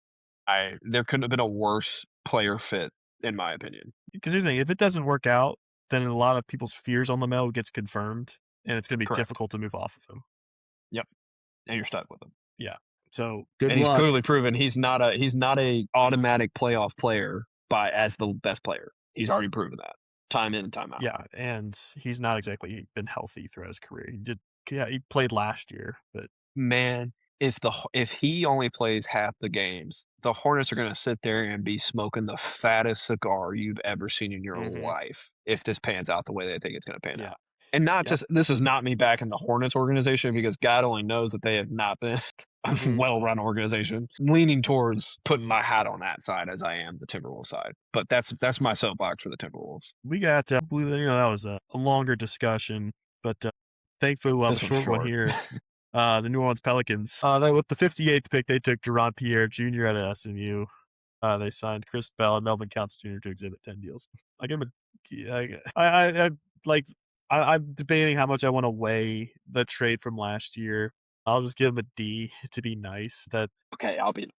there couldn't have been a worse player fit, in my opinion. Because here's the thing. If it doesn't work out, then a lot of people's fears on LaMelo gets confirmed. And it's going to be difficult to move off of him. Yep. And you're stuck with him. Yeah. So, good luck. He's clearly proven he's not a automatic playoff player as the best player. He's already proven that. Time in and time out. Yeah, and he's not exactly been healthy throughout his career. He played last year, but man, if he only plays half the games, the Hornets are going to sit there and be smoking the fattest cigar you've ever seen in your life if this pans out the way they think it's going to pan out. And this is not me back in the Hornets organization, because God only knows that they have not been a well-run organization. Leaning towards putting my hat on that side as I am the Timberwolves side. But that's my soapbox for the Timberwolves. We got, that was a longer discussion, but thankfully we'll have a short one here. The New Orleans Pelicans. With the 58th pick, they took Jaron Pierre Jr. out of SMU. They signed Chris Bell and Melvin Council Jr. to Exhibit 10 deals. I'm debating how much I want to weigh the trade from last year. I'll just give him a D to be nice. Okay, I'll be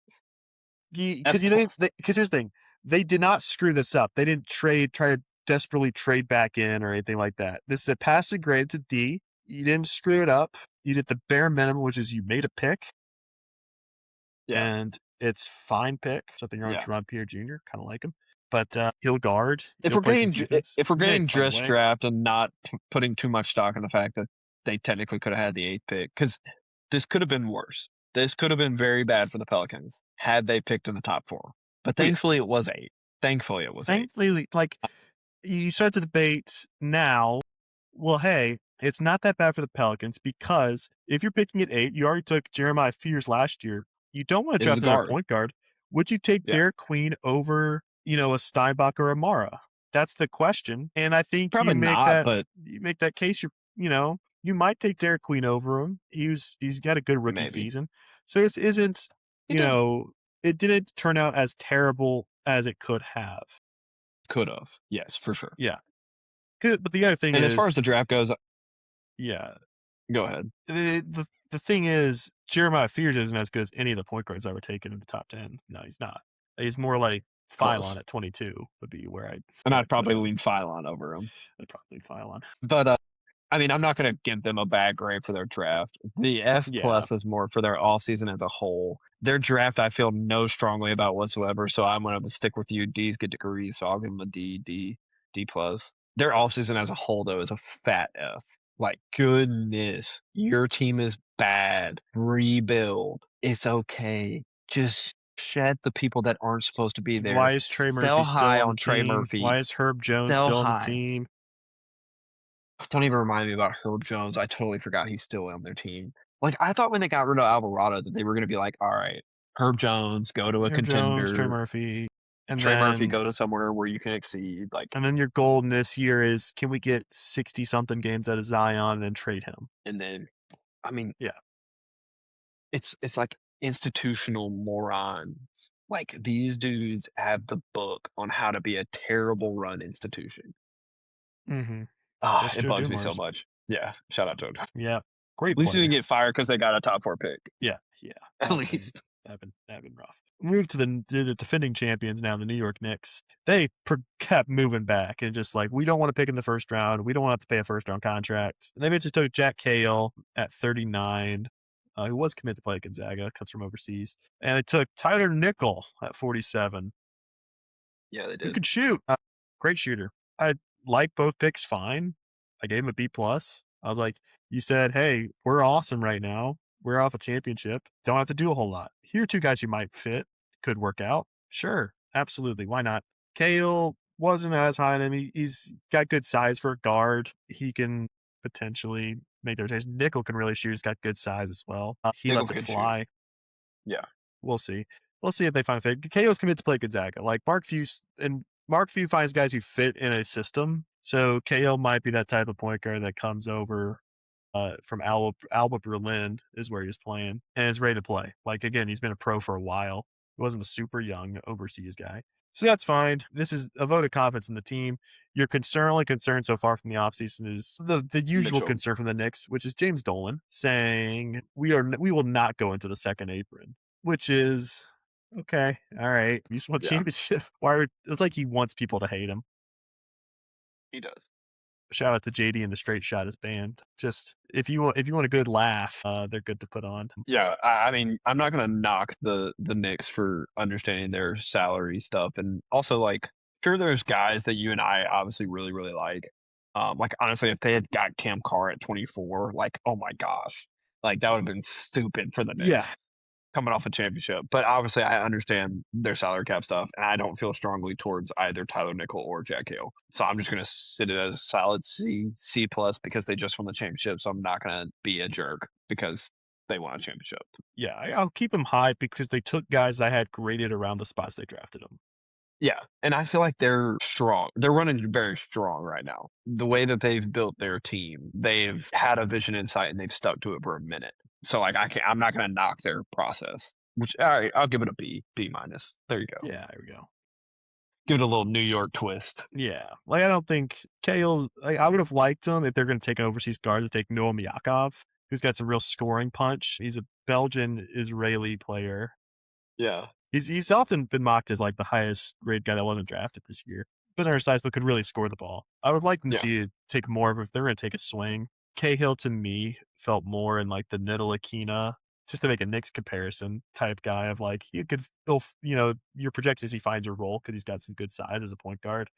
nice. Because here's the thing. They did not screw this up. They didn't try to desperately trade back in or anything like that. This is a passing grade to D. You didn't screw it up. You did the bare minimum, which is you made a pick. Yeah. And it's fine pick. Something wrong with Jaron Pierre Jr. Kind of like him. but he'll guard. If He'll we're play some getting defense. if we're He can make getting a play dress away. strapped and not putting too much stock in the fact that they technically could have had the 8th pick, because this could have been worse. This could have been very bad for the Pelicans had they picked in the top 4. But thankfully it was 8. Thankfully it was 8. Thankfully, like, you start to debate now, well, hey, it's not that bad for the Pelicans because if you're picking at 8, you already took Jeremiah Fears last year. You don't want to It was draft a another guard. point guard. Would you take Yeah. Derek Queen over, a Steinbach or a Mara? That's the question. And I think Probably you make not, but that case, you might take Derek Queen over him. He's got a good rookie maybe. season. So this isn't, it didn't turn out as terrible as it could have. Could have. Yes, for sure. Yeah. But the other thing and is, as far as the draft goes, yeah, go ahead. The thing is, Jeremiah Fears isn't as good as any of the point guards I were taken in the top 10. No, he's not. He's more like Phylon at 22 would be where I'd probably lean Phylon over him. I'd probably Phylon. But I mean, I'm not going to give them a bad grade for their draft. The F plus is more for their offseason as a whole. Their draft, I feel no strongly about whatsoever, so I'm going to stick with you. D's get degrees, so I'll give them a D plus. Their offseason as a whole, though, is a fat F. Like, goodness, your team is bad. Rebuild. It's okay. Just shed the people that aren't supposed to be there. Why is Trey Murphy still on the Trey team? Murphy. Why is Herb Jones still on the team? Don't even remind me about Herb Jones. I totally forgot he's still on their team. Like, I thought when they got rid of Alvarado that they were going to be like, all right, Herb Jones, go to a contender. Jones, Trey Murphy. And Trey Murphy, go to somewhere where you can exceed. And then your goal this year is, can we get 60-something games out of Zion and then trade him? And then, I mean, yeah, it's like institutional morons. Like, these dudes have the book on how to be a terrible run institution. Mm-hmm. It bugs me so much. Yeah, shout out to him. Yeah, great. At least he didn't get fired because they got a top 4 pick. Yeah. At least. That'd been rough. Move to the defending champions now, the New York Knicks. They kept moving back and just like, we don't want to pick in the first round. We don't want to have to pay a first round contract. And they eventually took Jack Cahill at 39, who was committed to play at Gonzaga, comes from overseas. And they took Tyler Nickel at 47. Yeah, they did. Who could shoot. Great shooter. I like both picks fine. I gave him a B+. I was like, you said, hey, we're awesome right now. We're off a championship. Don't have to do a whole lot. Here are 2 guys who might fit. Could work out. Sure. Absolutely. Why not? Cahill wasn't as high on him. He's got good size for a guard. He can potentially make the rotation. Nickel can really shoot. He's got good size as well. He lets it fly. Shoot. Yeah. We'll see. We'll see if they find a fit. Cahill's committed to play Gonzaga. Like Mark Few finds guys who fit in a system. So Cahill might be that type of point guard that comes over from Alba Berlin is where he was playing and is ready to play. Like, again, he's been a pro for a while. He wasn't a super young overseas guy. So that's fine. This is a vote of confidence in the team. Your only concern so far from the offseason is the usual concern from the Knicks, which is James Dolan saying we will not go into the second apron, which is okay. All right. You just want championship. It's like he wants people to hate him. He does. Shout out to JD and the Straight Shot his band. Just if you want a good laugh, they're good to put on. Yeah, I mean, I'm not gonna knock the Knicks for understanding their salary stuff, and also like, sure, there's guys that you and I obviously really really like. Like honestly, if they had got Cam Carr at 24, like oh my gosh, like that would have been stupid for the Knicks. Yeah. Coming off a championship, but obviously I understand their salary cap stuff, and I don't feel strongly towards either Tyler Nickel or Jack Hill. So I'm just gonna sit it as a solid C plus because they just won the championship. So I'm not gonna be a jerk because they won a championship. Yeah, I'll keep them high because they took guys I had graded around the spots they drafted them. Yeah, and I feel like they're strong. They're running very strong right now. The way that they've built their team, they've had a vision insight and they've stuck to it for a minute. So like I'm not gonna knock their process. Which all right, I'll give it a B minus. There you go. Yeah, there we go. Give it a little New York twist. Yeah, like I don't think Cahill. Like, I would have liked them if they're going to take an overseas guard to take Noah Myakov, who's got some real scoring punch. He's a Belgian Israeli player. Yeah, he's often been mocked as like the highest rated guy that wasn't drafted this year, but undersized, but could really score the ball. I would like them to see it take more of if they're going to take a swing. Cahill to me felt more in like the Ntilikina just to make a Knicks comparison type guy of like, you could, your projections, he finds your role because he's got some good size as a point guard.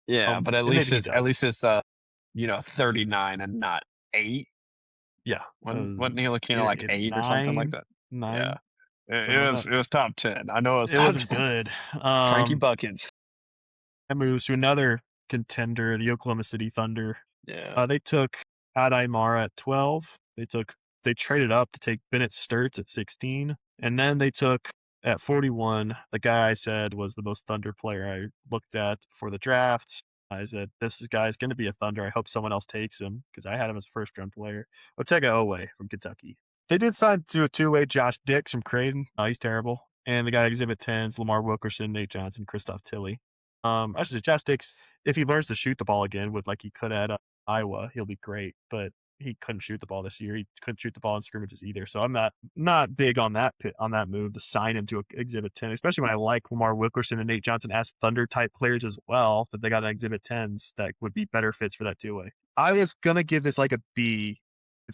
Yeah, but and maybe he does. 39 and not 8. Yeah. Wasn't he looking at like 8 or something like that? 9. Yeah. It was top 10. I know it wasn't good. Frankie Buckets. That moves to another contender, the Oklahoma City Thunder. Yeah. They took Adai Mara at 12. They traded up to take Bennett Sturts at 16. And then they took at 41, the guy I said was the most Thunder player I looked at before the draft. I said, this guy's going to be a Thunder. I hope someone else takes him because I had him as a first-round player. Otega Oweh from Kentucky. They did sign to a two-way Josh Dix from Creighton. He's terrible. And the guy Exhibit 10's Lamar Wilkerson, Nate Johnson, Christoph Tilley. I should say Josh Dix, if he learns to shoot the ball again with like he could at Iowa, he'll be great. But he couldn't shoot the ball this year. He couldn't shoot the ball in scrimmages either. So I'm not big on that move to sign him to Exhibit 10, especially when I like Lamar Wilkerson and Nate Johnson as Thunder type players as well, that they got an Exhibit 10s that would be better fits for that two-way. I was going to give this like a B.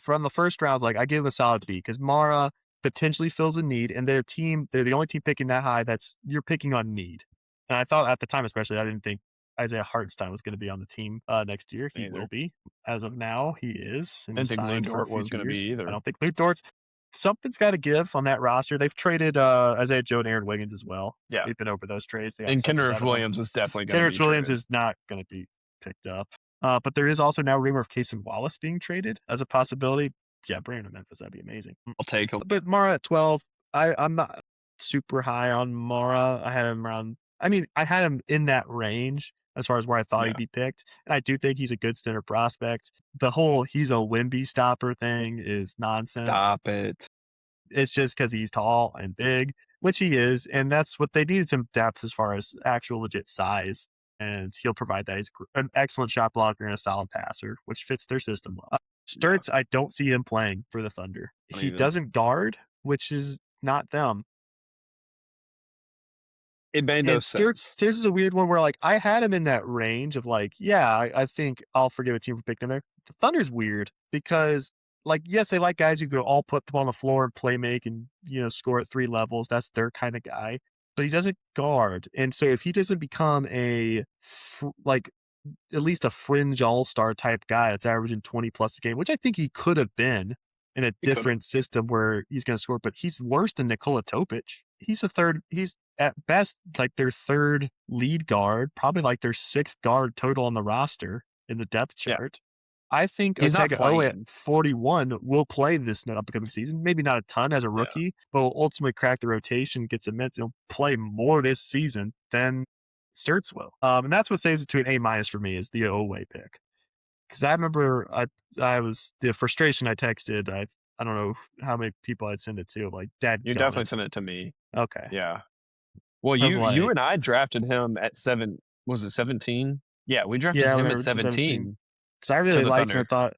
From the first rounds, like I give it a solid B because Mara potentially fills a need, and they're the only team picking that high you're picking on need. And I thought at the time, especially, I didn't think Isaiah Hartenstein was going to be on the team next year. He will be. As of now, he is. I didn't think Lou Dort was going to be either. I don't think Lou Dort's. Something's got to give on that roster. They've traded Isaiah Joe and Aaron Wiggins as well. Yeah. They've been over those trades. And Kenrich Williams is definitely going to be Kenrich Williams is not going to be picked up. But there is also now rumor of Cason Wallace being traded as a possibility. Yeah, bring him to Memphis. That'd be amazing. I'll take him. But Mara at 12, I'm not super high on Mara. I had him in that range as far as where I thought he'd be picked. And I do think he's a good center prospect. The whole he's a Wemby stopper thing is nonsense. Stop it. It's just because he's tall and big, which he is. And that's what they needed, some depth as far as actual legit size. And he'll provide that. He's an excellent shot blocker and a solid passer, which fits their system well. Sturts, I don't see him playing for the Thunder. He doesn't guard, which is not them. It made no sense. Sturts is a weird one where, like, I had him in that range of, like, I think I'll forgive a team for picking him there. The Thunder's weird because, like, yes, they like guys who go all put them on the floor and play make and, score at 3 levels. That's their kind of guy. But he doesn't guard. And so if he doesn't become at least a fringe all-star type guy that's averaging 20 plus a game, which I think he could have been in a different system where he's going to score, but he's worse than Nikola Topic. He's at best like their third lead guard, probably like their 6th guard total on the roster in the depth chart. Yeah. I think Otega Oweh at 41 will play this upcoming season. Maybe not a ton as a rookie, but will ultimately crack the rotation, get some minutes, he'll play more this season than Sturts will. And that's what saves it to an A- for me is the Oweh pick. Because I remember I was the frustration I texted. I don't know how many people I'd send it to. Like, Dad, you definitely sent it to me. Okay. Yeah. Well, you and I drafted him at 7. Was it 17? Yeah, we drafted him at 17. Because I really liked him. I thought,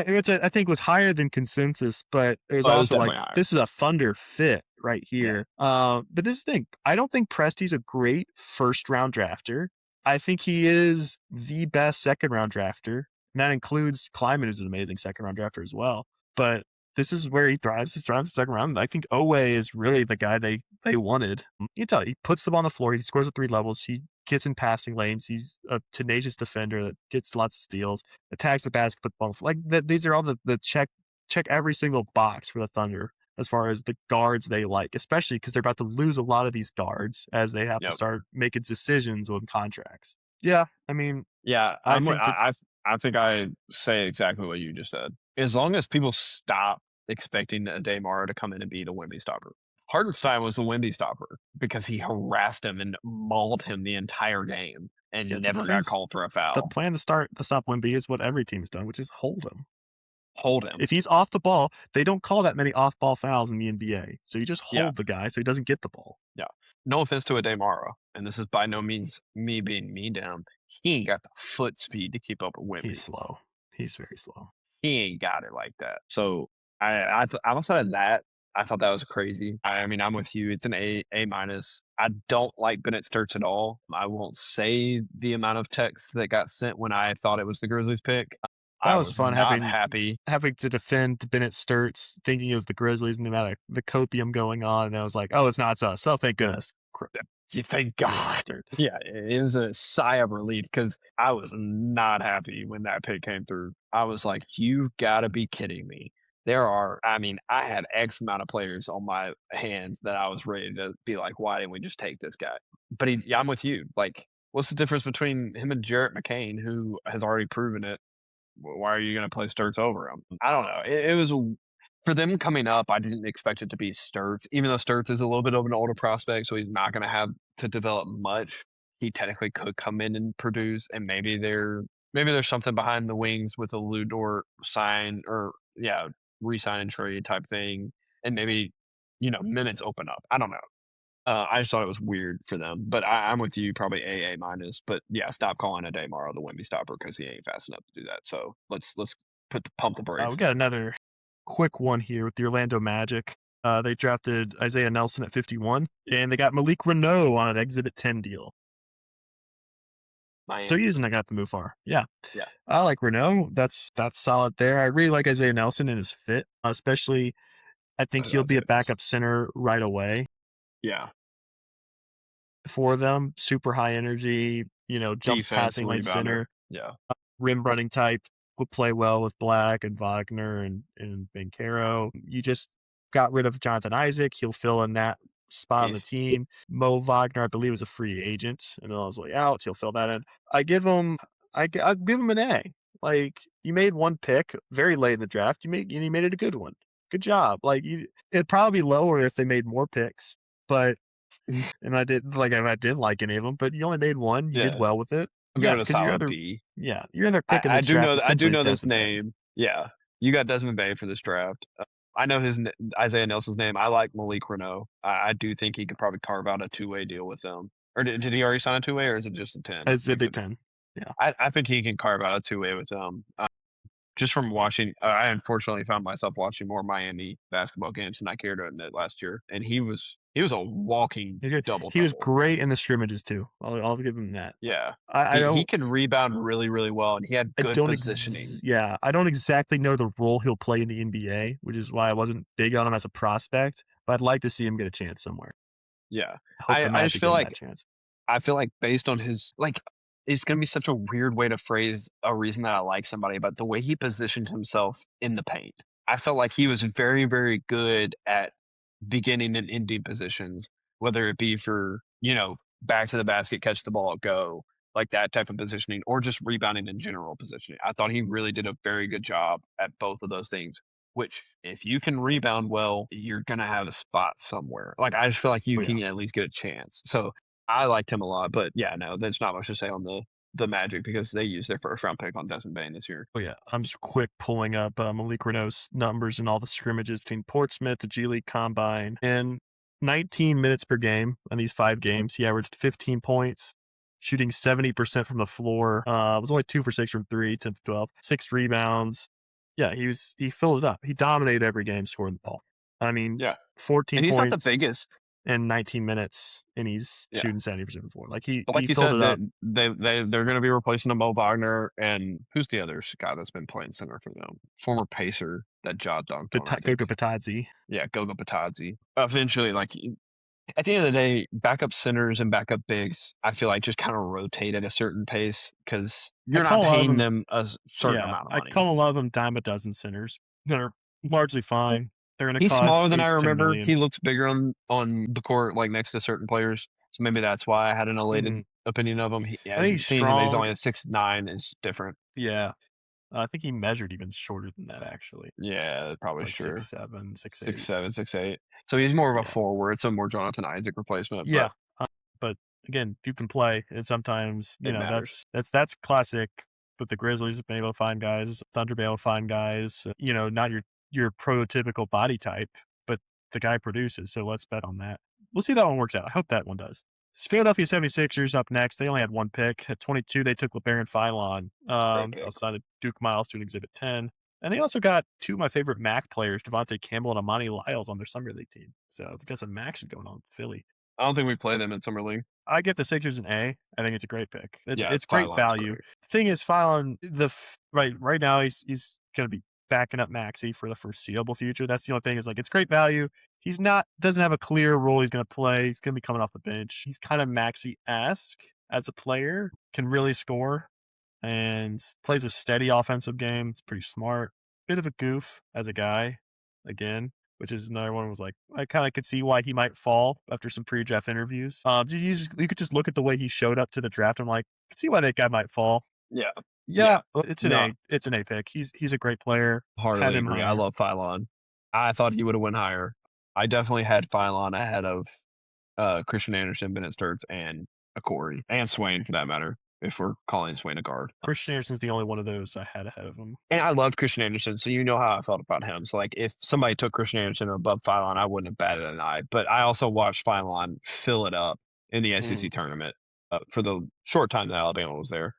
which I think was higher than consensus, but it was also like, higher. This is a Thunder fit right here. Yeah. But this is the thing. I don't think Presti's a great first-round drafter. I think he is the best second-round drafter. And that includes Kleiman, who's an amazing second-round drafter as well. But this is where he thrives. He thrives in the second round. I think Oweh is really the guy they wanted. You can tell he puts them on the floor. He scores at 3 levels. He gets in passing lanes. He's a tenacious defender that gets lots of steals, attacks the basket, put the ball on the floor. Like these are all the check every single box for the Thunder as far as the guards they like, especially because they're about to lose a lot of these guards as they have to start making decisions on contracts. Yeah, I mean, I think I say exactly what you just said. As long as people stop expecting Adai Mara to come in and be the Wemby stopper. Hartenstein was the Wemby stopper because he harassed him and mauled him the entire game and never got called for a foul. The plan to stop Wemby is what every team's done, which is hold him. Hold him. If he's off the ball, they don't call that many off-ball fouls in the NBA. So you just hold the guy so he doesn't get the ball. Yeah. No offense to Adai Mara, and this is by no means me being mean to him. He ain't got the foot speed to keep up with Wemby. He's slow. He's very slow. He ain't got it like that. So outside of that, I thought that was crazy. I mean, I'm with you. It's an A-. I don't like Bennett Sturts at all. I won't say the amount of texts that got sent when I thought it was the Grizzlies pick. That I was fun not happy. having to defend Bennett Sturts, thinking it was the Grizzlies and the amount of the copium going on. And I was like, oh, it's not us. Oh, thank goodness. You thank God. Yeah, it was a sigh of relief because I was not happy when that pick came through. I was like, you've got to be kidding me. I had X amount of players on my hands that I was ready to be like, why didn't we just take this guy? But yeah, I'm with you. Like, what's the difference between him and Jaret McCain, who has already proven it? Why are you going to play Sturts over him? I don't know. It was for them coming up. I didn't expect it to be Sturts, even though Sturts is a little bit of an older prospect, so he's not going to have to develop much. He technically could come in and produce, and maybe there's something behind the wings with a Lou Dort sign or re-sign and trade type thing, and maybe minutes open up. I don't know. I just thought it was weird for them, but I'm with you, probably A minus. But yeah, stop calling a Damaro the Wemby stopper because he ain't fast enough to do that. So let's pump the brakes. We got another quick one here with the Orlando Magic. They drafted Isaiah Nelson at 51, and they got Malik Reneau on an Exhibit 10 deal. Miami. So he isn't got to move far. Yeah. Yeah. I like Reneau. That's solid there. I really like Isaiah Nelson and his fit, especially I think he'll be a backup center right away. Yeah. For them, super high energy, jumps Defense, passing lane center. Yeah. Rim running type would play well with Black and Wagner and Banchero. You just got rid of Jonathan Isaac. He'll fill in that spot on the team. Mo Wagner, I believe, is a free agent and on his way out. He'll fill that in. I'll give him an A. Like, you made one pick very late in the draft. You made it a good one. Good job. Like, it'd probably be lower if they made more picks, but and I didn't like any of them, but you only made one. You did well with it. I'm giving it a solid B. Yeah, your other pick in this draft. I do know this name. Yeah, you got Desmond Bay for this draft. I know Isaiah Nelson's name. I like Malik Reneau. I do think he could probably carve out a two-way deal with them. Or did he already sign a two-way, or is it just a 10? It's a big 10. Yeah, I think he can carve out a two-way with them. Just from watching, I unfortunately found myself watching more Miami basketball games than I cared to admit last year, and he was a walking double. He was great in the scrimmages too. I'll give him that. Yeah, he can rebound really, really well, and he had good positioning. I don't exactly know the role he'll play in the NBA, which is why I wasn't big on him as a prospect. But I'd like to see him get a chance somewhere. Yeah, I just feel like based on his it's going to be such a weird way to phrase a reason that I like somebody, but the way he positioned himself in the paint, I felt like he was very, very good at beginning and ending positions, whether it be for, back to the basket, catch the ball, go, like that type of positioning, or just rebounding in general positioning. I thought he really did a very good job at both of those things, which if you can rebound well, you're going to have a spot somewhere. Like, I just feel like you can at least get a chance. So I liked him a lot, but yeah, no, there's not much to say on the Magic because they used their first round pick on Desmond Bane this year. Oh yeah, I'm just quick pulling up Malik Reneau's numbers and all the scrimmages between Portsmouth, the G League Combine, and 19 minutes per game on these 5 games. He averaged 15 points, shooting 70% from the floor. Was only 2 for 6 from 3, 10 for 12, 6 rebounds. Yeah, he filled it up. He dominated every game, scoring the ball. I mean, 14 and he's points. Not the biggest. In 19 minutes, and he's shooting 70% from the floor. Like he you said, they're going to be replacing Mo Wagner, and who's the other guy that's been playing center for them? Former Pacer that Ja dunked on. Goga Batadze. Yeah, Goga Batadze. Eventually, at the end of the day, backup centers and backup bigs, I feel like just kind of rotate at a certain pace because you're not paying them a certain amount of money. I call a lot of them dime a dozen centers that are largely fine. He's smaller than I remember. He looks bigger on the court, like next to certain players. So maybe that's why I had an elated opinion of him. I think he's strong. He's only a 6'9" is different. Yeah. I think he measured even shorter than that, actually. Yeah, probably like sure. 6'7", 6'8". 6'7", 6'8". So he's more of a forward. So more Jonathan Isaac replacement. Yeah. But again, you can play, and sometimes, that's classic with the Grizzlies, being able to find guys, Thunder being able to find guys, not your prototypical body type, but the guy produces. So let's bet on that. We'll see how that one works out. I hope that one does. Philadelphia 76ers up next. They only had one pick. At 22, they took LeBaron Philon outside of Duke Miles to an Exhibit 10. And they also got 2 of my favorite MAC players, Devontae Campbell and Amani Lyles, on their Summer League team. So they've got some action going on with Philly. I don't think we play them in Summer League. I give the Sixers an A. I think it's a great pick. It's great value. The thing is, Philon, right now he's going to be backing up Maxey for the foreseeable future. That's the only thing is like it's great value. He's not doesn't have a clear role he's going to play. He's going to be coming off the bench. He's kind of Maxey-esque as a player, can really score and plays a steady offensive game. It's pretty smart. Bit of a goof as a guy, again, which is another one was like, I kind of could see why he might fall after some pre-draft interviews. You could just look at the way he showed up to the draft. I'm like, I could see why that guy might fall. Yeah. Yeah, it's an A. It's an A pick. He's a great player. Heartily agree. I love Phylon. I thought he would have went higher. I definitely had Phylon ahead of Christian Anderson, Bennett Sturts, and Corey, and Swain for that matter, if we're calling Swain a guard. Christian Anderson's the only one of those I had ahead of him. And I loved Christian Anderson, so you know how I felt about him. So, like, if somebody took Christian Anderson above Phylon, I wouldn't have batted an eye. But I also watched Phylon fill it up in the SEC tournament for the short time that Alabama was there.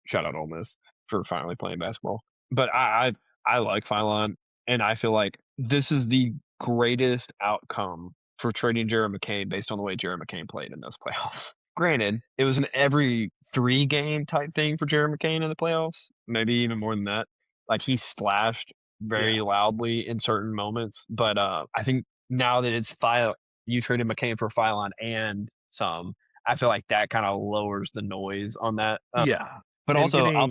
Shout out Ole Miss for finally playing basketball. But I like Phylon, and I feel like this is the greatest outcome for trading Jaret McCain based on the way Jaret McCain played in those playoffs. Granted, it was an every 3-game type thing for Jaret McCain in the playoffs, maybe even more than that. Like, he splashed very loudly in certain moments, but I think now that it's you traded McCain for Phylon and some, I feel like that kind of lowers the noise on that. But and also,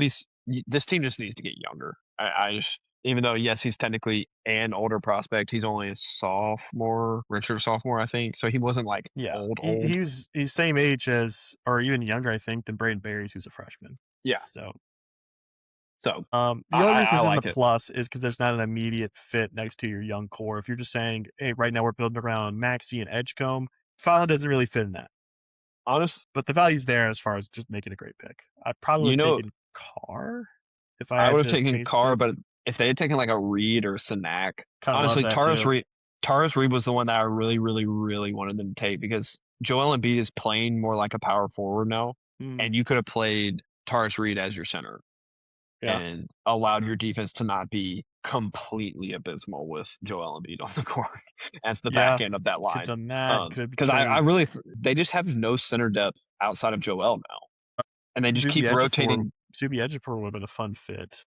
this team just needs to get younger. I just, even though, yes, he's technically an older prospect, he's only a sophomore, redshirt sophomore, I think. So he wasn't like old. He's same age as, or even younger, I think, than Braden Berries, who's a freshman. Yeah. So the only reason this isn't a plus is because there's not an immediate fit next to your young core. If you're just saying, hey, right now we're building around Maxey and Edgecombe, Phylon doesn't really fit in that. Honest, but the value's there as far as just making a great pick. I'd probably taken Carr if I would have taken Carr, but if they had taken like a Reed or Sanak, honestly, Taurus Reed was the one that I really, really, really wanted them to take because Joel Embiid is playing more like a power forward now, and you could have played Taurus Reed as your center and allowed your defense to not be completely abysmal with Joel Embiid on the court as the back end of that line. Could have done that. Because I really, they just have no center depth outside of Joel now, and they just keep rotating. Zuby Ejiofor would have been a fun fit.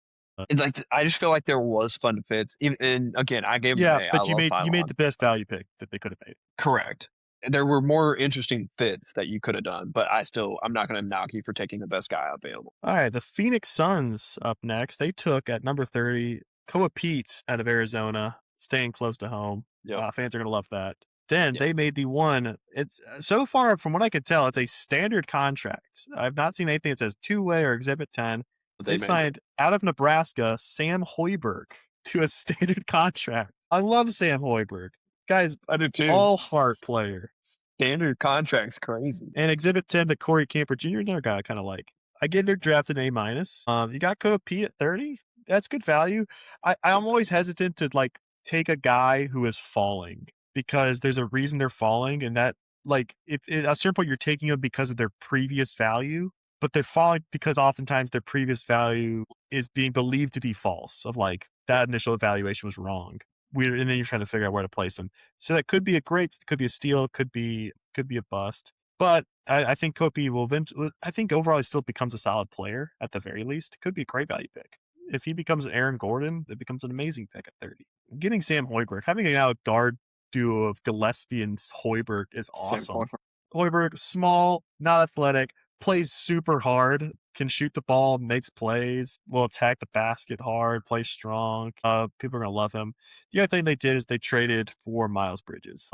Like, I just feel like there was fun fits. And again, I gave them but you made the best value pick that they could have made. Correct. There were more interesting fits that you could have done, but I'm not going to knock you for taking the best guy available. All right, the Phoenix Suns up next. They took at number 30 Koa Pete out of Arizona, staying close to home. Fans are going to love that. Then they made the one. It's so far from what I could tell, it's a standard contract. I've not seen anything that says 2-way or Exhibit 10. They signed out of Nebraska Sam Hoiberg to a standard contract. I love Sam Hoiberg. Guys, I do too. All heart player. Standard contract's crazy. And Exhibit 10 to Corey Camper Jr., another guy I kind of like. I get they're drafted A-. You got Koa P at 30. That's good value. I'm always hesitant to like take a guy who is falling because there's a reason they're falling, and that like if at a certain point you're taking them because of their previous value, but they're falling because oftentimes their previous value is being believed to be false. Of like that initial evaluation was wrong. And then you're trying to figure out where to place them. So that could be a great, could be a steal, could be a bust. But I think Kopi will eventually. I think overall he still becomes a solid player at the very least. Could be a great value pick. If he becomes Aaron Gordon, it becomes an amazing pick at 30. Getting Sam Hoiberg, having a now guard duo of Gillespie and Hoiberg is awesome. Hoiberg, small, not athletic, plays super hard, can shoot the ball, makes plays, will attack the basket hard, plays strong. People are going to love him. The other thing they did is they traded for Miles Bridges.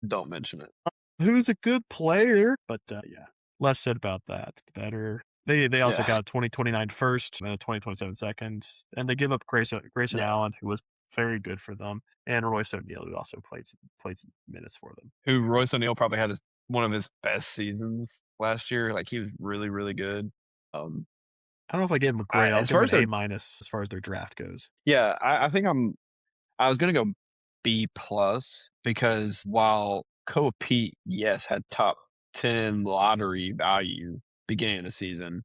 Don't mention it. Who's a good player, but less said about that, the better. They also got a 2029 first and a 2027 second, and they give up Grayson Allen, who was very good for them, and Royce O'Neal, who also played some minutes for them. Who Royce O'Neal probably had one of his best seasons last year. Like, he was really, really good. I don't know if I gave him a grade. I'll give him an A- as far as their draft goes. Yeah, I think I was gonna go B+ because while Koa Pete, had top 10 lottery value beginning of the season,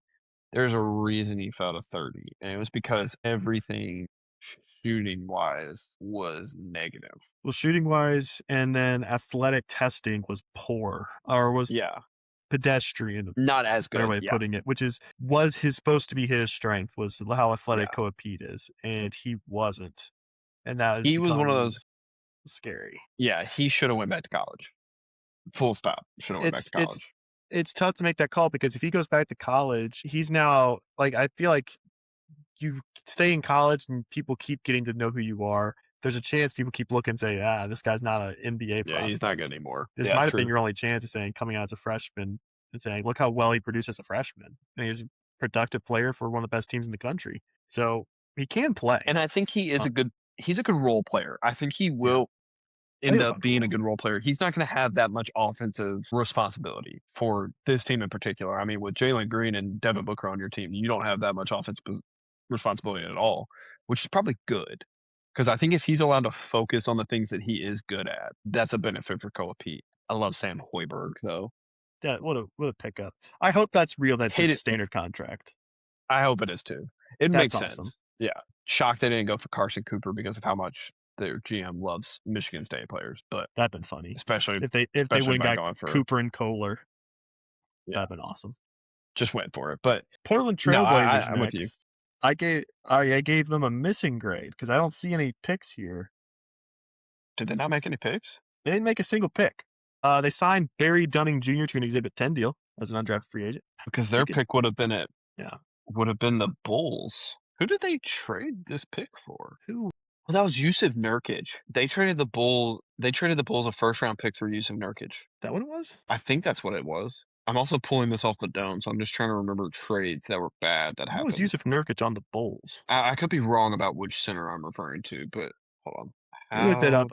there's a reason he fell to 30, and it was because everything shooting wise was negative. Well, shooting wise, and then athletic testing was poor, or was pedestrian. Not as good. Better way of putting it, which was supposed to be his strength, was how athletic Koa Pete is, and he wasn't. And he was one of those scary. Yeah, he should have went back to college. Full stop. Should have went back to college. It's tough to make that call because if he goes back to college, he's now like, I feel like you stay in college and people keep getting to know who you are. There's a chance people keep looking and say, this guy's not an NBA prospect. Yeah, he's not good anymore. This might have been your only chance of saying, coming out as a freshman and saying, look how well he produced as a freshman. And he's a productive player for one of the best teams in the country. So he can play. And I think he is he's a good role player. I think he will end up being a good role player. He's not going to have that much offensive responsibility for this team in particular. I mean, with Jalen Green and Devin Booker on your team, you don't have that much offensive responsibility at all, which is probably good. Because I think if he's allowed to focus on the things that he is good at, that's a benefit for Koa Pete. I love Sam Hoiberg, though. Yeah, what a pickup. I hope that's real. That's a standard contract. I hope it is, too. It makes sense. Yeah. Shocked they didn't go for Carson Cooper because of how much their GM loves Michigan State players, but that'd been funny. Especially if they would have got Cooper and Kohler, that'd been awesome. Just went for it. But Portland Trailblazers, I'm with you. I gave them a missing grade because I don't see any picks here. Did they not make any picks? They didn't make a single pick. They signed Barry Dunning Jr. to an Exhibit 10 deal as an undrafted free agent. Because their pick would have been would have been the Bulls. Who did they trade this pick for? Who? Well, that was Yusuf Nurkic. They traded the Bulls a first-round pick for Yusuf Nurkic. Is that what it was? I think that's what it was. I'm also pulling this off the dome, so I'm just trying to remember trades that were bad that happened. How was Yusuf Nurkic on the Bulls? I could be wrong about which center I'm referring to, but hold on. Look that up.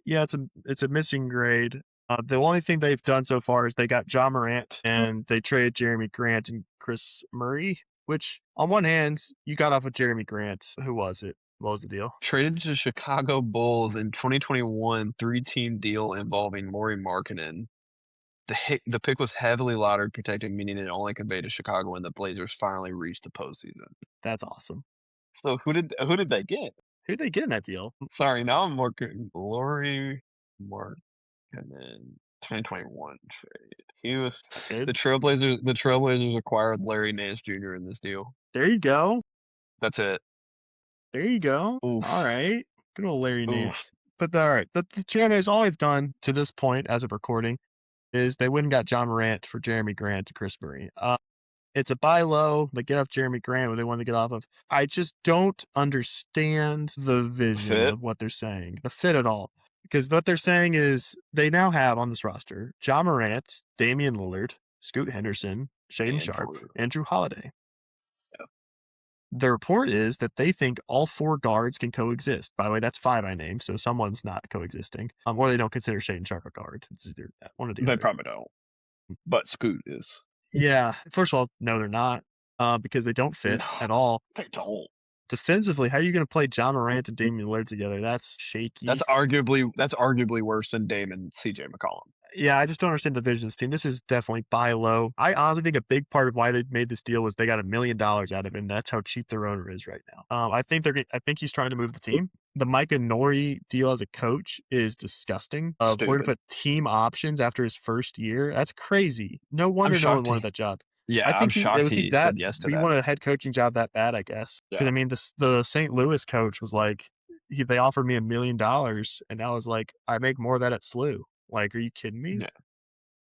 Yeah, it's a missing grade. The only thing they've done so far is they got Ja Morant and they traded Jeremy Grant and Chris Murray, which on one hand, you got off with Jeremy Grant. Who was it? What was the deal? Traded to Chicago Bulls in 2021, 3-team deal involving Lauri Markkanen. The pick was heavily lottery protected, meaning it only conveyed to Chicago when the Blazers finally reached the postseason. That's awesome. So who did they get? Who did they get in that deal? Sorry, now I'm working. Lauri Markkanen, 2021 trade. He was the Trailblazers. The Trailblazers acquired Larry Nance Jr. in this deal. There you go. That's it. There you go. Oof. All right. Good old Larry Nance. But all right. The Trailblazers, all they've done to this point as of recording is they went and got Ja Morant for Jeremy Grant to Chris Murray. It's a buy low. They get off Jeremy Grant who they want to get off of. I just don't understand the vision of what they're saying. The fit at all. Because what they're saying is they now have on this roster Ja Morant, Damian Lillard, Scoot Henderson, Shaedon Sharpe, and Drew Holiday. The report is that they think all 4 guards can coexist. By the way, that's 5 I named, so someone's not coexisting. Or they don't consider Shaedon Sharpe a guard. It's either one or the other. They probably don't. But Scoot is. Yeah. First of all, no, they're not. Because they don't fit at all. They don't. Defensively, how are you going to play Ja Morant and Damian Lillard together? That's shaky. That's arguably worse than Dame and CJ McCollum. Yeah, I just don't understand the vision of this team. This is definitely buy low. I honestly think a big part of why they made this deal was they got $1 million out of him. That's how cheap their owner is right now. I think he's trying to move the team. The Micah Nori deal as a coach is disgusting. We're going to put team options after his first year. That's crazy. No wonder no one wanted that job. Yeah, I think shocked he said yes to that. He wanted a head coaching job that bad, I guess. Because, I mean, the St. Louis coach was like, they offered me $1 million, and I was like, I make more of that at SLU. Like, are you kidding me? Yeah.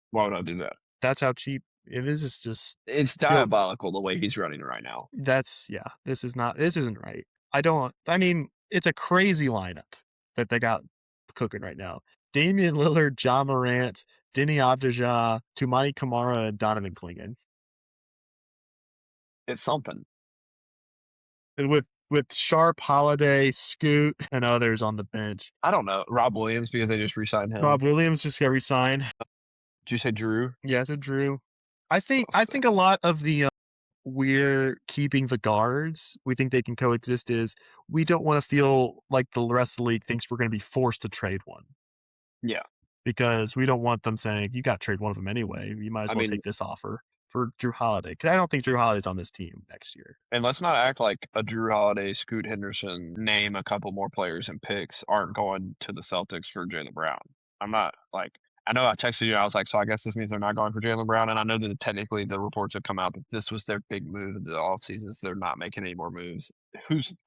Why would I do that? That's how cheap it is. It's just... It's diabolical the way he's running right now. This isn't right. It's a crazy lineup that they got cooking right now. Damian Lillard, Ja Morant, Denny Avdija, Tumani Kamara, and Donovan Clingan. It's something. And with Sharpe, Holiday, Scoot, and others on the bench. I don't know. Rob Williams, because they just re-signed him. Rob Williams just got re-signed. Did you say Drew? Yeah, I said Drew. I think a lot of the we're keeping the guards, we think they can coexist, is we don't want to feel like the rest of the league thinks we're going to be forced to trade one. Yeah. Because we don't want them saying, you got to trade one of them anyway. You might as well take this offer for Drew Holiday. Because I don't think Drew Holiday's on this team next year. And let's not act like a Drew Holiday, Scoot Henderson, name a couple more players and picks aren't going to the Celtics for Jaylen Brown. I'm not I know I texted you. I was like, so I guess this means they're not going for Jaylen Brown. And I know that technically the reports have come out that this was their big move in the offseason. So they're not making any more moves.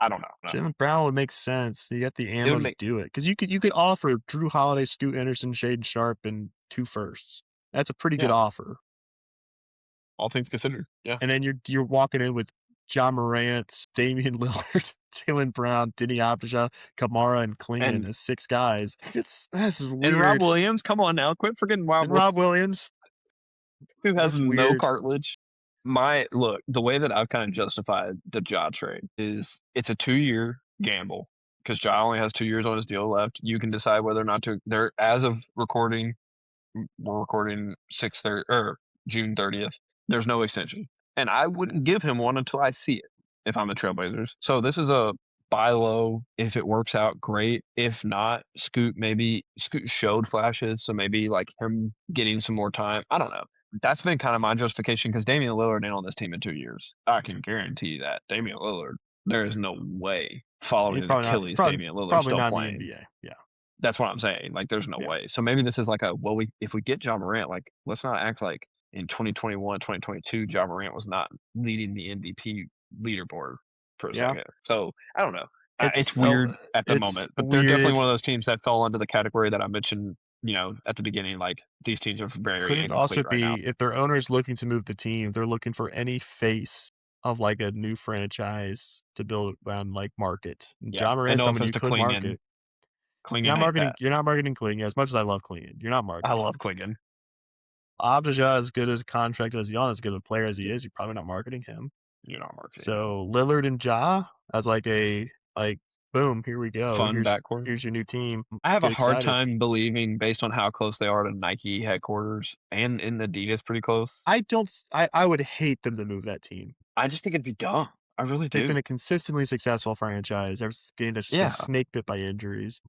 I don't know. Jaylen Brown would make sense. You got the ammo to do it. Because you could offer Drew Holiday, Scoot Anderson, Shaden Sharp, and 2 firsts. That's a pretty good offer. All things considered, yeah. And then you're walking in with John Morant, Damian Lillard, Jaylen Brown, Deni Avdija, Kamara, and Klingon as 6 guys. That's weird. And Rob Williams, come on now, quit forgetting Rob Williams, who has no cartilage. The way that I've kind of justified the Ja trade is it's a 2-year gamble because Ja only has 2 years on his deal left. You can decide whether or not to. There, as of recording, we're recording June 30th. There's no extension. And I wouldn't give him one until I see it if I'm the Trailblazers. So this is a buy low. If it works out, great. If not, Scoot showed flashes. So maybe like him getting some more time. I don't know. That's been kind of my justification because Damian Lillard ain't on this team in 2 years. I can guarantee you that. Damian Lillard, there is no way following an Achilles, Damian Lillard still playing. In the NBA. Yeah. That's what I'm saying. Like, there's no way. So maybe this is like if we get Ja Morant, like, let's not act like in 2021, 2022, Ja Morant was not leading the MVP leaderboard for a second. So I don't know. It's weird at the moment, but they're definitely one of those teams that fall under the category that I mentioned, at the beginning. Like, these teams are very Could it also be right now. If their owner is looking to move the team, they're looking for any face of like a new franchise to build around, like, market. Ja Morant's somebody you could market. Klingon, you're not marketing Klingon as much as I love Klingon. You're not marketing. I love Klingon. Avdija, as good as a contract as Giannis, as good a player as he is, you're probably not marketing him. You're not marketing. So Lillard and Ja as boom, here we go. Fun backcourt. Here's your new team. I have a hard time believing, based on how close they are to Nike headquarters and in Adidas, pretty close. I would hate them to move that team. I just think it'd be dumb. I really do. They've been a consistently successful franchise. They've just been snake bit by injuries.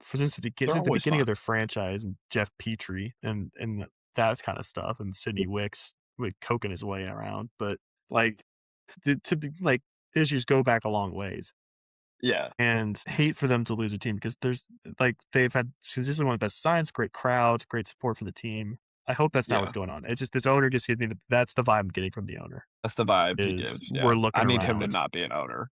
Since the beginning of their franchise, and Jeff Petrie and that kind of stuff, and Sidney Wicks with coking his way around. But issues go back a long ways. Yeah. And hate for them to lose a team because they've had consistently one of the best signs, great crowd, great support for the team. I hope that's not what's going on. It's just this owner just gives me that's the vibe I'm getting from the owner. That's the vibe he gives. Yeah. We're looking. I need him to not be an owner.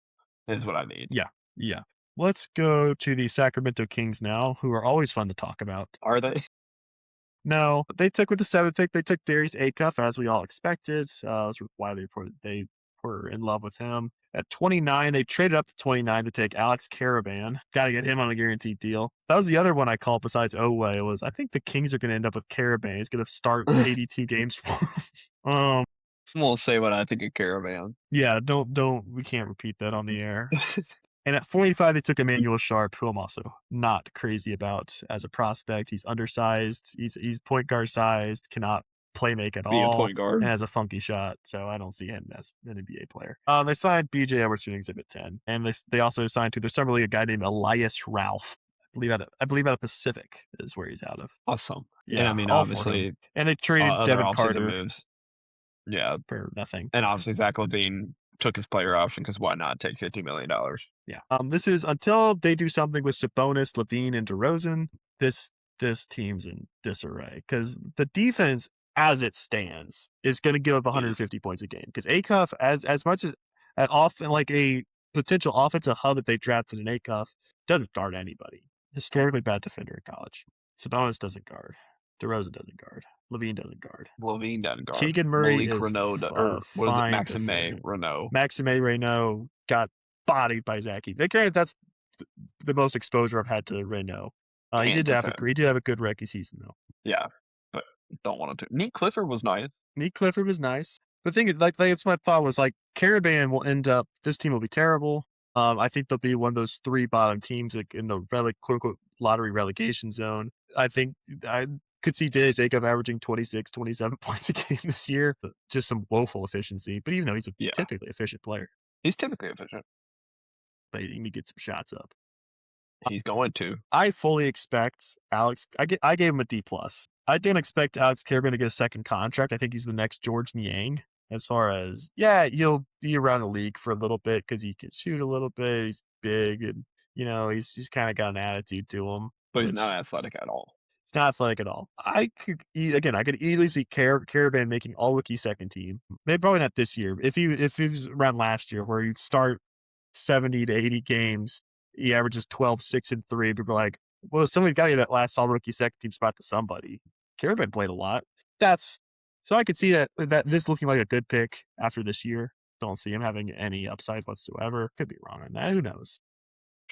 Is what I need. Yeah. Let's go to the Sacramento Kings now, who are always fun to talk about. Are they? No, they took with the 7th pick. They took Darius Acuff, as we all expected. It was widely reported they were in love with him. At 29, they traded up to 29 to take Alex Caravan. Got to get him on a guaranteed deal. That was the other one I called besides Oweh. I think the Kings are going to end up with Caravan. He's going to start 82 games for them. We'll say what I think of Caravan. Yeah, we can't repeat that on the air. And at 45, they took Emmanuel Sharp, who I'm also not crazy about as a prospect. He's undersized. He's point guard sized, cannot play make at all. A point guard. And has a funky shot, so I don't see him as an NBA player. They signed BJ Everson Exhibit 10. And they also signed to their summer league a guy named Elias Ralph. I believe out of Pacific is where he's out of. Awesome. Yeah, and I mean, obviously. And they traded Devin Carter. Moves. Yeah. For nothing. And obviously Zach LaVine took his player option because why not take $50 million? Yeah. This is until they do something with Sabonis, LaVine, and DeRozan. This team's in disarray because the defense, as it stands, is going to give up 150 points a game. Because Acuff, as much as often like a potential offensive hub that they drafted in Acuff, doesn't guard anybody. Historically bad defender in college. Sabonis doesn't guard. DeRozan doesn't guard. LaVine doesn't guard. Keegan Murray Malik Renaud, or what is it? Maxime Renaud. Maxime Renaud got bodied by Zachy. That's the most exposure I've had to Renaud. He did have a good rookie season though. Yeah, but don't want to. Nate Clifford was nice. The thing is, that's my thought was Caravan will end up. This team will be terrible. I think they'll be one of those 3 bottom teams in the quote unquote lottery relegation zone. I think I could see Darius Acuff averaging 26, 27 points a game this year. Just some woeful efficiency. But even though he's a typically efficient player. He's typically efficient. But he needs to get some shots up. He's going to. I fully expect Alex. I gave him a D+. I don't expect Alex Caravan to get a second contract. I think he's the next George Niang. As far as, he'll be around the league for a little bit because he can shoot a little bit. He's big and, he's kind of got an attitude to him. But he's not athletic at all. It's not athletic at all. I could easily see Caravan making all rookie second team. Maybe probably not this year. If he was around last year, where you'd start 70 to 80 games, he averages 12, 6, and 3. People are like, well, somebody got you that last all rookie second team spot to somebody. Caravan played a lot. So I could see that this looking like a good pick after this year. Don't see him having any upside whatsoever. Could be wrong on that. Who knows?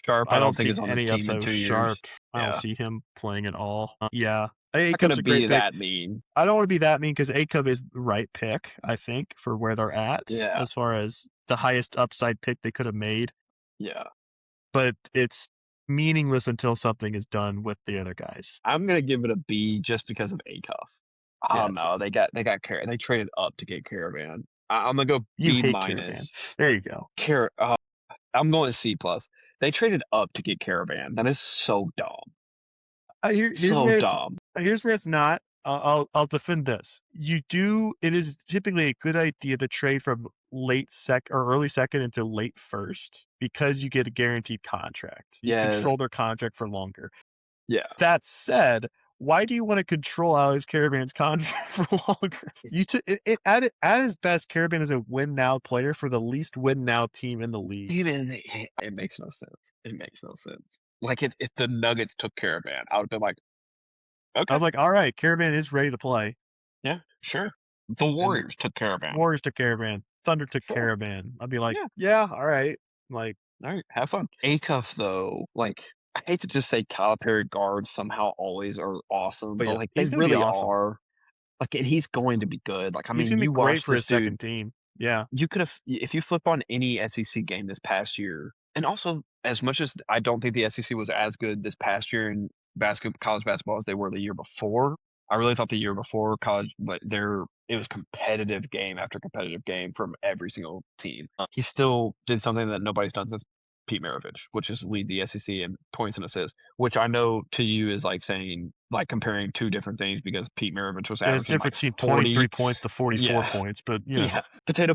Sharp, I I don't don't think see is on this any team in upside with 2 years. Sharp. I don't Yeah. see him playing at all. Yeah. Not going Acub's to a great be pick. that mean. I don't want to be that mean because Acub is the right pick, I think, for where they're at Yeah. as far as the highest upside pick they could have made. Yeah. But it's meaningless until something is done with the other guys. I'm going to give it a B just because of Acuff. Oh, no. They got Caravan. They traded up to get Caravan. I'm going to go B minus. There you go. I'm going C plus. They traded up to get Caravan. That is so dumb. Here's where it's not. I'll defend this. It is typically a good idea to trade from late or early second into late first because you get a guaranteed contract. You control their contract for longer. Yeah. That said, why do you want to control Alex Caravan's contract for longer? At his best, Caravan is a win now player for the least win now team in the league. It makes no sense. It makes no sense. Like if the Nuggets took Caravan, I would have been like, okay. I was like, all right, Caravan is ready to play. Yeah, sure. The Warriors took Caravan. Thunder took Caravan. I'd be like, yeah, all right. Like, all right, have fun. Acuff though, like I hate to just say Calipari guards somehow always are awesome, but like they really are. Like, and he's going to be good. Like, I mean, you great for his second team. Yeah. You could have, if you flip on any SEC game this past year, and also as much as I don't think the SEC was as good this past year in college basketball as they were the year before, I really thought the year before college, but it was competitive game after competitive game from every single team. He still did something that nobody's done since Pete Maravich, which is lead the SEC in points and assists, which I know to you is like saying, like comparing two different things because Pete Maravich was averaging difference like between 23 points to 44 points, but potato.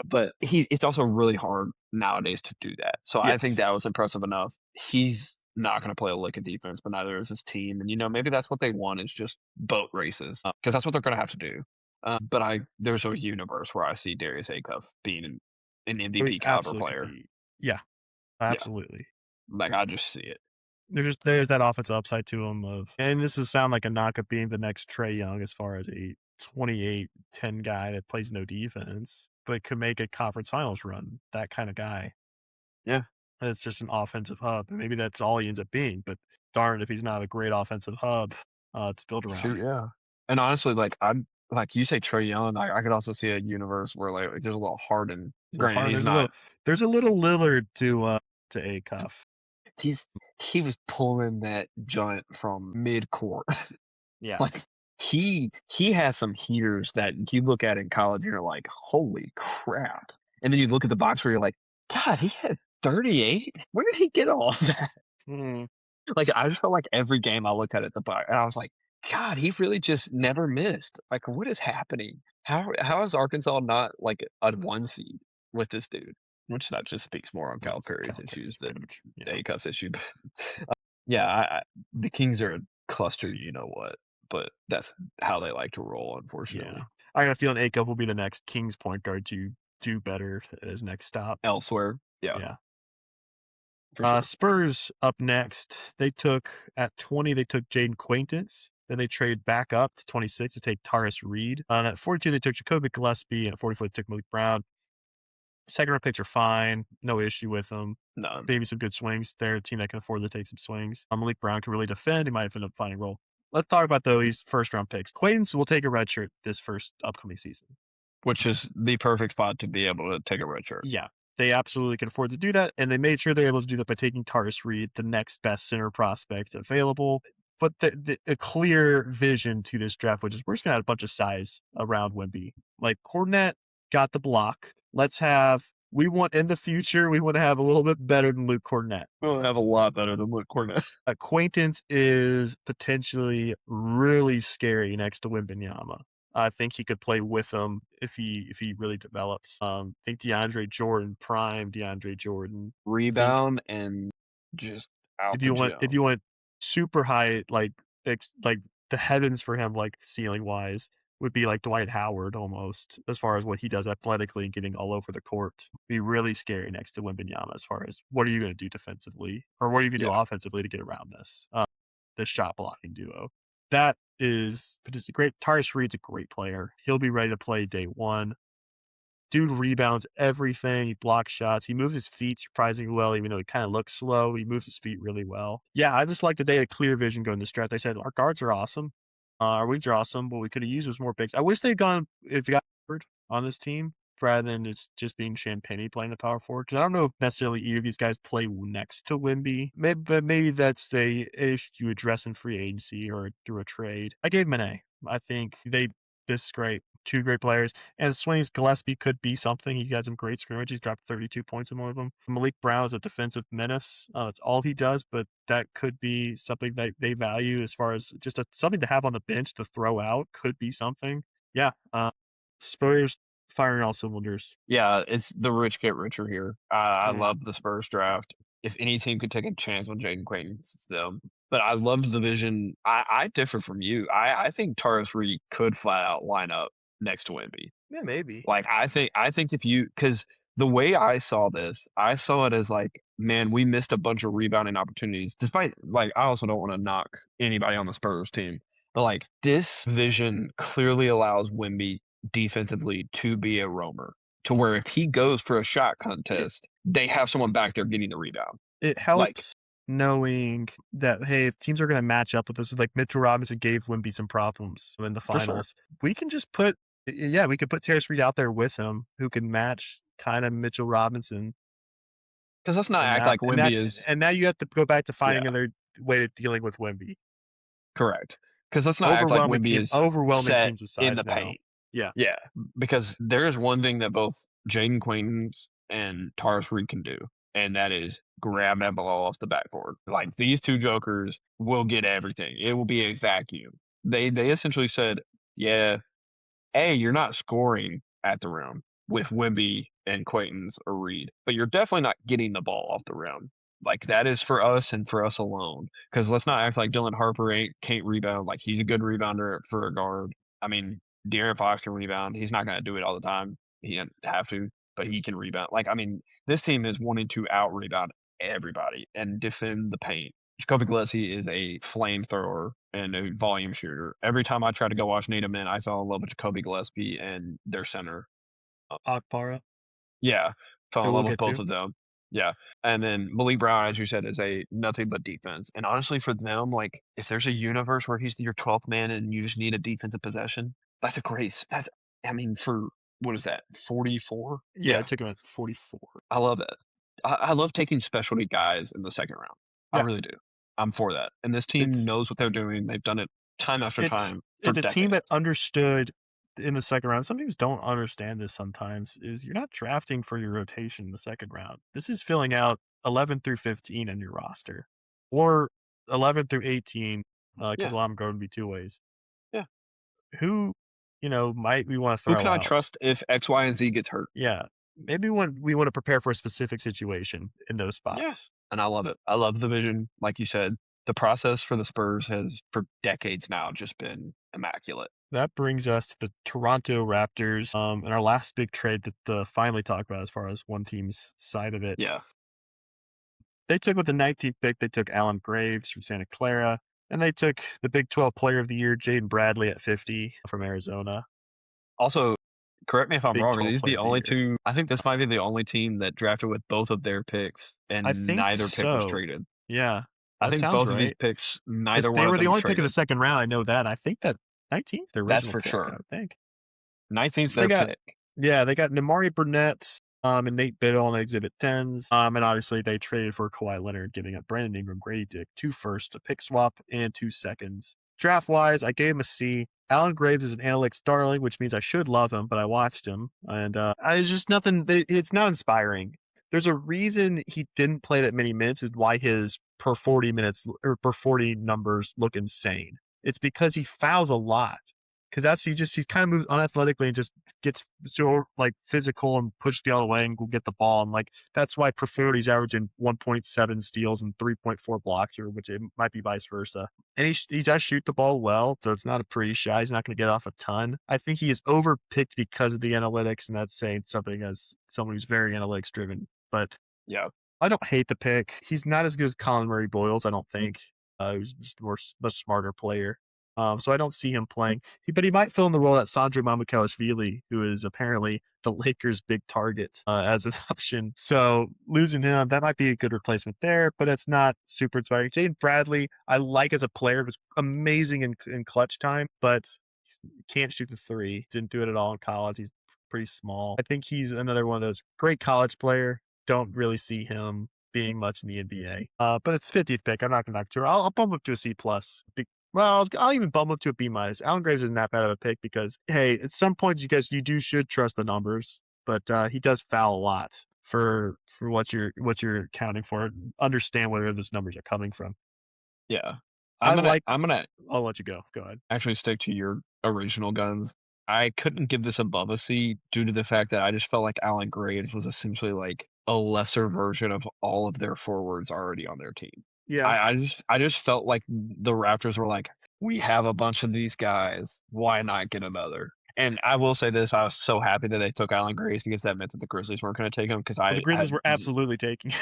But it's also really hard nowadays to do that. So I think that was impressive enough. He's not going to play a lick of defense, but neither is his team. And, maybe that's what they want is just boat races because that's what they're going to have to do. But there's a universe where I see Darius Acuff being an MVP caliber player. Yeah, absolutely. Yeah. Like I just see it. There's that offensive upside to him and this will sound like a knock of being the next Trae Young as far as a 28-10 guy that plays no defense, but could make a conference finals run. That kind of guy. Yeah. It's just an offensive hub. And maybe that's all he ends up being, but darn if he's not a great offensive hub to build around. Shoot, yeah. And honestly, like I'm like you say Trae Young, I could also see a universe where like there's a little Harden. Granted, he's not. There's a little Lillard to Acuff. He was pulling that joint from mid court. Yeah. Like he has some heaters that you look at in college and you're like, holy crap. And then you look at the box where you're like, God, he had 38? Where did he get all of that? Mm-hmm. Like I just felt like every game I looked at the box and I was like, God, he really just never missed. Like what is happening? How is Arkansas not like a 1 seed with this dude? Which that just speaks more on Calipari's issues than Acuff's issue. The Kings are a cluster, but that's how they like to roll, unfortunately. Yeah. I got a feeling Acuff will be the next Kings point guard to do better at his next stop. Elsewhere. Yeah. Sure. Spurs up next. At 20, they took Jaden Quaintance. Then they trade back up to 26 to take Taris Reed. At 42, they took Jacoby Gillespie. And at 44, they took Malik Brown. Second round picks are fine. No issue with them. None. Maybe some good swings. They're a team that can afford to take some swings. Malik Brown can really defend. He might end up finding a role. Let's talk about these first round picks. Quaintance will take a red shirt this first upcoming season. Which is the perfect spot to be able to take a red shirt. Yeah. They absolutely can afford to do that. And they made sure they're able to do that by taking Taris Reed, the next best center prospect available. But a clear vision to this draft, which is we're just going to have a bunch of size around Wemby. Like Kornet got the block. In the future, we want to have a little bit better than Luke Kornet. We want to have a lot better than Luke Kornet. Acquaintance is potentially really scary next to Wembanyama. I think he could play with him if he really develops. I think DeAndre Jordan, prime DeAndre Jordan. Rebound and just out if you want super high, like like the heavens for him, like ceiling wise, would be like Dwight Howard almost, as far as what he does athletically and getting all over the court. Be really scary next to Wembanyama as far as what are you going to do defensively, or what are you going to do offensively to get around this shot blocking duo. That is great. Tyrese Reed's a great player. He'll be ready to play day one. Dude rebounds everything. He blocks shots. He moves his feet surprisingly well, even though he kind of looks slow. He moves his feet really well. Yeah, I just like that they had clear vision going the stretch. They said, our guards are awesome. Our wings are awesome. What we could have used was more bigs. I wish they'd gone, if they got on this team, rather than just being Champagne playing the power forward. Because I don't know if necessarily either of these guys play next to Wemby. Maybe that's an issue you address in free agency or through a trade. I gave him an A. I think this is great. Two great players. And Swings Gillespie could be something. He has some great scrimmage. He's dropped 32 points in one of them. Malik Brown is a defensive menace. That's all he does, but that could be something that they value as far as just something to have on the bench to throw out. Could be something. Yeah. Spurs firing all cylinders. Yeah, it's the rich get richer here. I love the Spurs draft. If any team could take a chance on Jaden Quaidon, it's them. But I loved the vision. I differ from you. I think Tyrese Reed could flat out line up next to Wemby. Yeah, maybe. Like I think if you, because the way I saw this, I saw it as like, man, we missed a bunch of rebounding opportunities. Despite, like, I also don't want to knock anybody on the Spurs team, but like this vision clearly allows Wemby defensively to be a roamer, to where if he goes for a shot contest, they have someone back there getting the rebound. It helps knowing that, hey, if teams are going to match up with this, like Mitchell Robinson gave Wemby some problems in the finals. Sure. We can just we could put Tyrese Reed out there with him, who can match kind of Mitchell Robinson. Because let's not act like Wemby is. And now you have to go back to finding another way of dealing with Wemby. Correct. Because let's not act like Wemby is overwhelming set teams with size in the now. paint. Yeah. Yeah. Because there is one thing that both Jaden Quaidon and Tyrese Reed can do, and that is grab that ball off the backboard. Like, these two jokers will get everything. It will be a vacuum. They essentially said, yeah, A, you're not scoring at the rim with Wemby and Quaidon's or Reed, but you're definitely not getting the ball off the rim. Like, that is for us and for us alone. Because let's not act like Dylan Harper can't rebound. Like, he's a good rebounder for a guard. I mean, De'Aaron Fox can rebound. He's not going to do it all the time. He doesn't have to, but he can rebound. Like, I mean, this team is wanting to out-rebound everybody and defend the paint. Jacoby Gillespie is a flamethrower and a volume shooter. Every time I try to go watch Native Men, I fell in love with Jacoby Gillespie and their center. Akpara? Yeah, fell in love with both of them. Yeah. And then Malik Brown, as you said, is a nothing but defense. And honestly, for them, like, if there's a universe where he's your 12th man and you just need a defensive possession, that's a great. For what is that, 44? Yeah, I took him at 44. I love it. I love taking specialty guys in the second round. Yeah. I really do. I'm for that. And this team knows what they're doing. They've done it time after time. It's a team that understood in the second round. Some teams don't understand this sometimes, is you're not drafting for your rotation in the second round. This is filling out 11 through 15 in your roster, or 11 through 18, because a lot of them going to be two ways. Yeah. Who, might we want to throw out? Who can I trust if X, Y, and Z gets hurt? Yeah. Maybe we want to prepare for a specific situation in those spots. Yeah. And I love it. I love the vision. Like you said, the process for the Spurs has, for decades now, just been immaculate. That brings us to the Toronto Raptors, and our last big trade to finally talk about as far as one team's side of it. Yeah. They took with the 19th pick, they took Alan Graves from Santa Clara, and they took the Big 12 Player of the Year, Jaden Bradley, at 50 from Arizona. Also, correct me if I'm wrong, are these the only two? I think this might be the only team that drafted with both of their picks, and neither pick was traded. Yeah. I think both of these picks, neither one of them. They were the only pick of the second round. I know that. I think that 19th, their original pick. That's for sure. I think 19th their pick. Yeah, they got Nemari Burnett and Nate Biddle on Exhibit 10s. And obviously they traded for Kawhi Leonard, giving up Brandon Ingram, Grady Dick, 2 firsts, a pick swap, and 2 seconds. Draft-wise, I gave him a C. Alan Graves is an analytics darling, which means I should love him, but I watched him. And it's just nothing. It's not inspiring. There's a reason he didn't play that many minutes, is why his per 40 minutes or per 40 numbers look insane. It's because he fouls a lot because he kind of moves unathletically and just gets so like physical and pushes the other way and will get the ball. And like that's why preferred he's averaging 1.7 steals and 3.4 blocks here, which it might be vice versa. And he does shoot the ball well, so it's not a pretty shot. He's not going to get off a ton. I think he is overpicked because of the analytics, and that's saying something as someone who's very analytics driven. But yeah, I don't hate the pick. He's not as good as Colin Murray Boyles, I don't think. He's just much smarter player. So I don't see him playing. But he might fill in the role that Sandro Mamukelashvili, who is apparently the Lakers' big target as an option. So losing him, that might be a good replacement there, but it's not super inspiring. Jaden Bradley, I like as a player. It was amazing in clutch time, but he can't shoot the three. Didn't do it at all in college. He's pretty small. I think he's another one of those great college player. Don't really see him being much in the NBA. But it's 50th pick. I'm not going to knock to. I'll bump up to a C+. Well, I'll even bump up to a B-. Allen Graves isn't that bad of a pick because, hey, at some points, you should trust the numbers, but he does foul a lot for what you're counting for. Understand where those numbers are coming from. Yeah. I'll let you go. Go ahead. Actually stick to your original guns. I couldn't give this above a C due to the fact that I just felt like Allen Graves was essentially like a lesser version of all of their forwards already on their team. Yeah. I just felt like the Raptors were like, we have a bunch of these guys. Why not get another? And I will say this, I was so happy that they took Allen Graves because that meant that the Grizzlies weren't going to take him because the Grizzlies were absolutely taking him.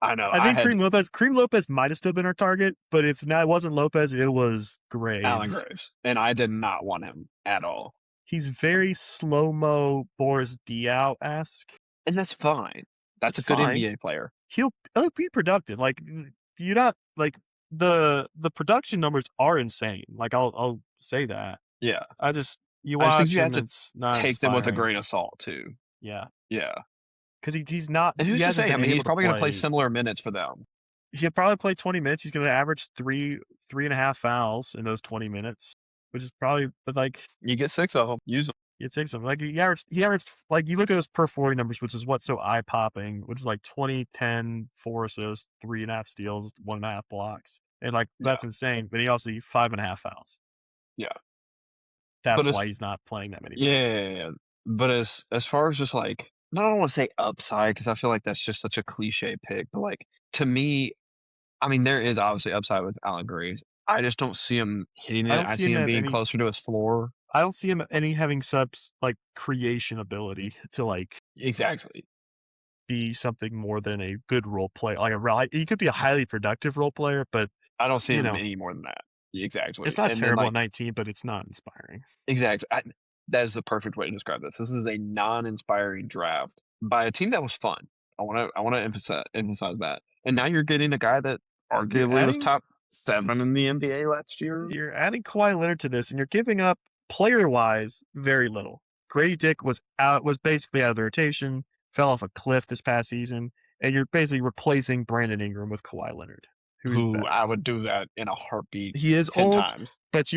I know. I think Kareem Lopez might have still been our target, but if it wasn't Lopez, it was Graves. Allen Graves. And I did not want him at all. He's very slow-mo Boris Diaw-esque. And that's fine. That's a good NBA player. He'll be productive. Like, you're not, like, the production numbers are insane. Like, I'll say that. Yeah. You watch you him, have it's not take inspiring. them with a grain of salt, too. Yeah. Yeah. Because he's not. And who's to say? I mean, he's probably going to play similar minutes for them. He'll probably play 20 minutes. He's going to average 3.5 fouls in those 20 minutes, which is probably, but like. You get 6 of them. Use them. You get 6 of them. Like, he averaged, like, you look at those per 40 numbers, which is what's so eye-popping, which is like 20, 10, 4 assists, 3.5 steals, 1.5 blocks. And, like, that's insane. But he also 5.5 fouls. Yeah. That's why he's not playing that many minutes. Yeah. But as far as just like, I don't want to say upside because I feel like that's just such a cliche pick. But like to me, I mean, there is obviously upside with Allen Graves. I just don't see him hitting it. I see him being closer to his floor. I don't see him having subs like creation ability to like exactly be something more than a good role player. Like he could be a highly productive role player, but I don't see him any more than that. Exactly. It's not terrible at 19, but it's not inspiring. Exactly. That is the perfect way to describe this. This is a non-inspiring draft by a team that was fun. I want to emphasize that. And now you're getting a guy that arguably was top 7 in the NBA last year. You're adding Kawhi Leonard to this, and you're giving up player-wise very little. Grady Dick was basically out of the rotation, fell off a cliff this past season, and you're basically replacing Brandon Ingram with Kawhi Leonard. Who I would do that in a heartbeat. He is 10 old, times. but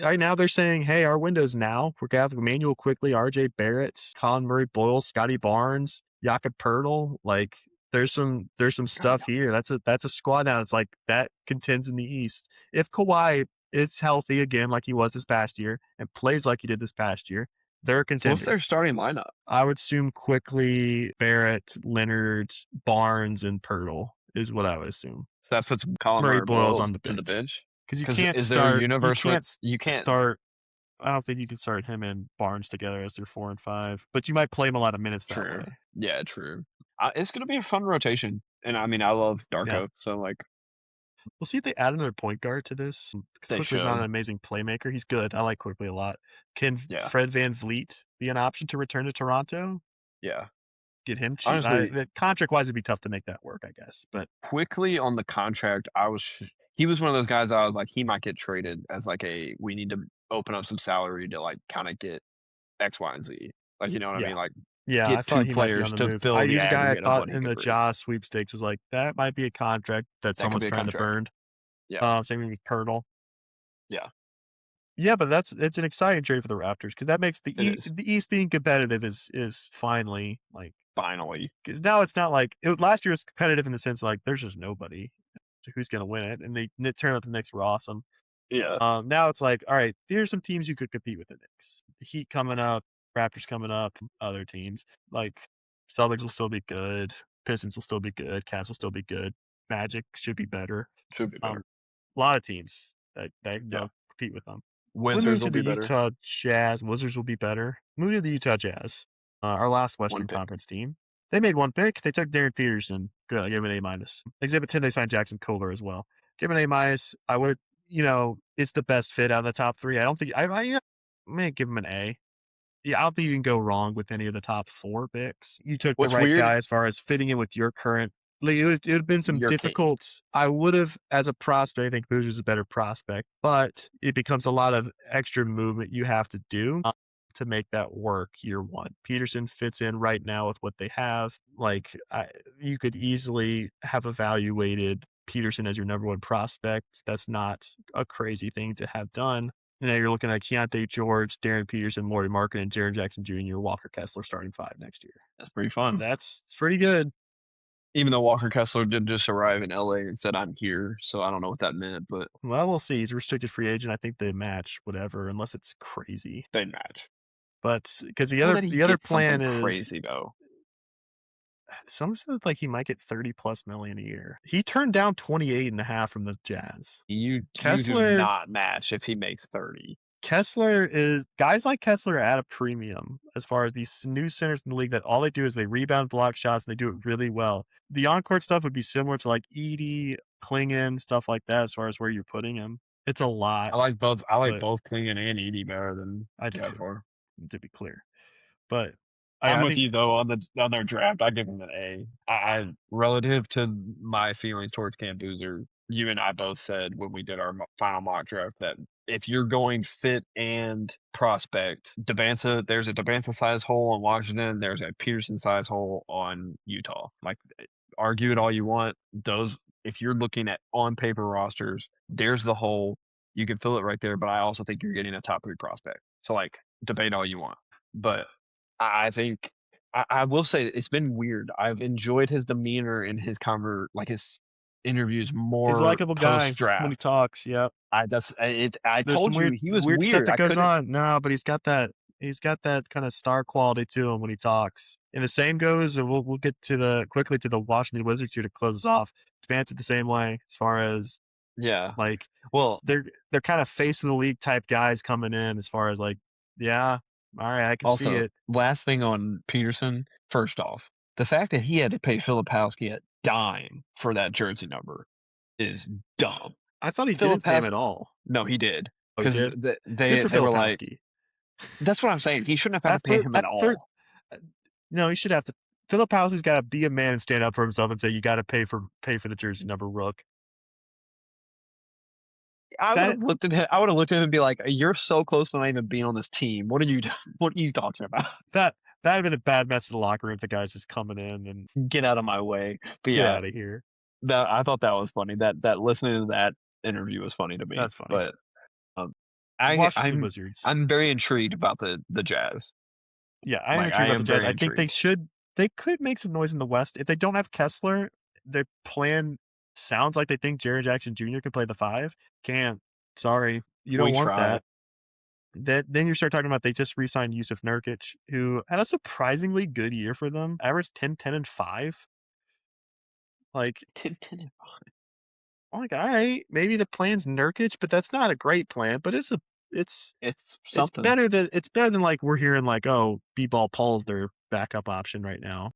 right now they're saying, hey, our window's now. We're gonna have Emmanuel Quickly, RJ Barrett, Colin Murray Boyles, Scotty Barnes, Jakob Poeltl. Like there's some stuff here. That's a squad now. It's like that contends in the East. If Kawhi is healthy again, like he was this past year, and plays like he did this past year, they're a contender. What's their starting lineup? I would assume Quickly, Barrett, Leonard, Barnes, and Poeltl is what I would assume. So that puts Colin Murray Boyles on the bench. Because you can't start. You can't start. I don't think you can start him and Barnes together as their 4 and 5. But you might play him a lot of minutes that way. Yeah, true. It's going to be a fun rotation, and I mean, I love Darko, so like. We'll see if they add another point guard to this. Because Quickly's not an amazing playmaker. He's good. I like Quickly a lot. Can Fred VanVleet be an option to return to Toronto? Yeah. Get him cheap. Honestly, contract-wise, it'd be tough to make that work, I guess. But Quickly on the contract, he was one of those guys I was like, he might get traded as like we need to open up some salary to like kind of get X, Y, and Z. Like, you know what I mean? Like, I thought he players to fill the guy I thought in the Jaw sweepstakes was like, that might be a contract that someone's trying to burn. Yeah. Same with Poeltl. Yeah. Yeah, but it's an exciting trade for the Raptors because that makes the East being competitive is finally like. Finally. Because now it's not like last year was competitive in the sense like there's just nobody who's going to win it. And they turned out the Knicks were awesome. Yeah. Now it's like, all right, here's some teams you could compete with the Knicks. The Heat coming up, Raptors coming up, other teams. Like Celtics will still be good. Pistons will still be good. Cavs will still be good. Magic should be better. Should be better. A lot of teams that Yeah. they'll compete with them. We Wizards move will to the be better. Utah Jazz. Wizards will be better. Move to the Utah Jazz. Our last Western Conference team. They made one pick. They took Darren Peterson. Good. I give him an A-. Exhibit 10, they signed Jackson Kohler as well. Give him an A-. I would, it's the best fit out of the top three. I don't think, I may give him an A. Yeah, I don't think you can go wrong with any of the top four picks. You took the right guy as far as fitting in with your current. Like, it would have been some difficult. I would have, as a prospect, I think Boozer's a better prospect, but it becomes a lot of extra movement you have to do to make that work year one. Peterson fits in right now with what they have. Like, you could easily have evaluated Peterson as your number one prospect. That's not a crazy thing to have done. And now you're looking at Keontae George, Darren Peterson, Morty Markin, and Jaren Jackson Jr., Walker Kessler starting five next year. That's pretty fun. That's pretty good. Even though Walker Kessler did just arrive in LA and said, I'm here. So I don't know what that meant, but. Well, we'll see. He's a restricted free agent. I think they match whatever, unless it's crazy. They match. But because the other plan is crazy though. Some said like he might get $30+ million a year. He turned down 28.5 from the Jazz. You do not match if he makes 30. Kessler is guys like Kessler are at a premium as far as these new centers in the league that all they do is they rebound, block shots, and they do it really well. The on-court stuff would be similar to like Edey, Klingon, stuff like that as far as where you're putting him. It's a lot. I like both Klingon and Edey better than Kessler. To be clear. But I'm with you though on their draft. I give them an A. I relative to my feelings towards Cam Boozer, you and I both said when we did our final mock draft that if you're going fit and prospect, there's a Devanza size hole on Washington. There's a Peterson size hole on Utah. Like, argue it all you want. If you're looking at on paper rosters, there's the hole. You can fill it right there. But I also think you're getting a top 3 prospect. So like, debate all you want. But I think I will say it's been weird. I've enjoyed his demeanor and his his interviews more. He's a likable guy when he talks. Yep. I told you he was weird stuff that goes on. No, but he's got that kind of star quality to him when he talks. And the same goes, and we'll get quickly to the Washington Wizards here to close us off. Advance it the same way as far as they're kind of face of the league type guys coming in as far as like, yeah. All right, I can see it. Last thing on Peterson, first off, the fact that he had to pay Filipowski a dime for that jersey number is dumb. I thought he didn't pay him at all. No, he did. Because they were like, that's what I'm saying. He shouldn't have had to pay him at all. No, he should have to. Filipowski's got to be a man and stand up for himself and say, you got to pay for the jersey number, Rook. I would have looked at him and be like, "You're so close to not even being on this team. What are you talking about?" That would have been a bad mess in the locker room if the guy's just coming in and get out of my way. But get out of here. I thought that was funny. That listening to that interview was funny to me. That's funny. But I'm very intrigued about the Jazz. Yeah, I'm intrigued about the Jazz. I think they could make some noise in the West if they don't have Kessler. Their plan sounds like they think Jaren Jackson Jr. can play the 5. Can't. Sorry. You don't want that. Then you start talking about they just re-signed Yusuf Nurkic, who had a surprisingly good year for them. Averaged 10, 10, and 5. Like 10, 10, and 5. I'm like, all right, maybe the plan's Nurkic, but that's not a great plan. But it's something. It's better than like we're hearing like, oh, B-Ball Paul's their backup option right now.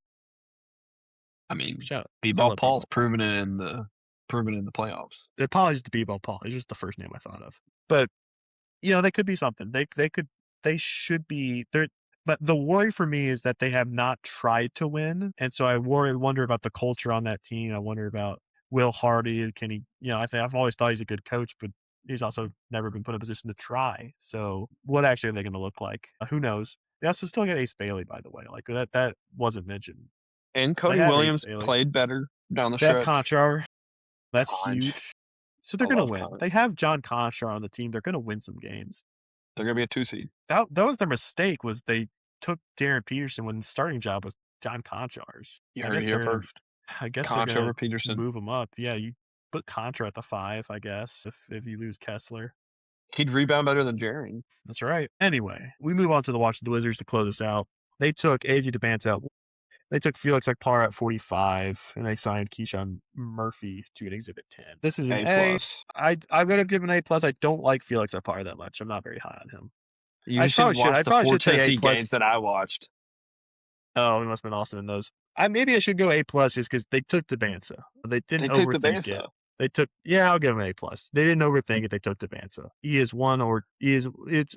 I mean, B-Ball Paul's proven it in the playoffs. Apologies to B-Ball Paul. It's just the first name I thought of. But they could be something. They should be there. But the worry for me is that they have not tried to win, and so I wonder about the culture on that team. I wonder about Will Hardy. Can he? I've always thought he's a good coach, but he's also never been put in a position to try. So what actually are they going to look like? Who knows? They also still get Ace Bailey, by the way. Like that wasn't mentioned. And Cody Williams played better down the stretch. They have Conchar. That's huge. So they're going to win. They have John Conchar on the team. They're going to win some games. They're going to be a 2 seed. That was their mistake, was they took Darren Peterson when the starting job was John Conchar's. You heard it here first. I guess Conchar over Peterson. Move him up. Yeah, you put Conchar at the 5, I guess, if you lose Kessler. He'd rebound better than Jaren. That's right. Anyway, we move on to the Washington Wizards to close this out. They took AG DeBanto. They took Felix Akpar at 45, and they signed Keyshawn Murphy to an Exhibit 10. This is an A+. I'm going to give an A+. I don't like Felix Akpar that much. I'm not very high on him. You should watch the 4 Tennessee games that I watched. Oh, we must have been awesome in those. Maybe I should go A+ just because they took DeBanto. They didn't overthink it. I'll give him A+. They didn't overthink it. They took DeBanto.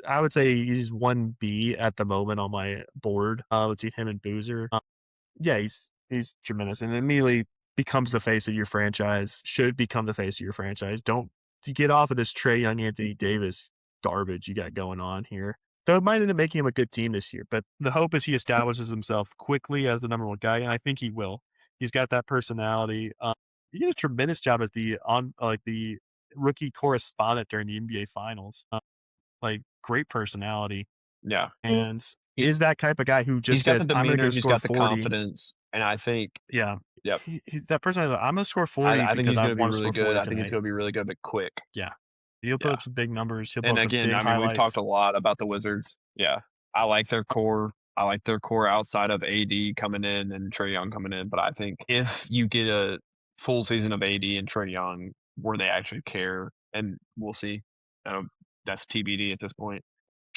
I would say he's 1B at the moment on my board between him and Boozer. He's tremendous and immediately becomes the face of your franchise, should become the face of your franchise. Don't get off of this Trae Young, Anthony Davis garbage you got going on here. Though it might end up making him a good team this year, but the hope is he establishes himself quickly as the number one guy, and I think he will. He's got that personality. He did a tremendous job as the rookie correspondent during the NBA Finals. Great personality. Yeah, and is that type of guy who just he's got says, the demeanor, I'm going to he's score got the 40. confidence, and I think he's that person. I'm going to score 40. I think he's going to be really good. I think he's going to be really good, but quick. Yeah. He'll put up some big numbers. He'll put and up again, some big we've talked a lot about the Wizards. Yeah, I like their core. I like their core outside of AD coming in and Trae Young coming in. But I think if you get a full season of AD and Trae Young where they actually care, and we'll see. That's TBD at this point.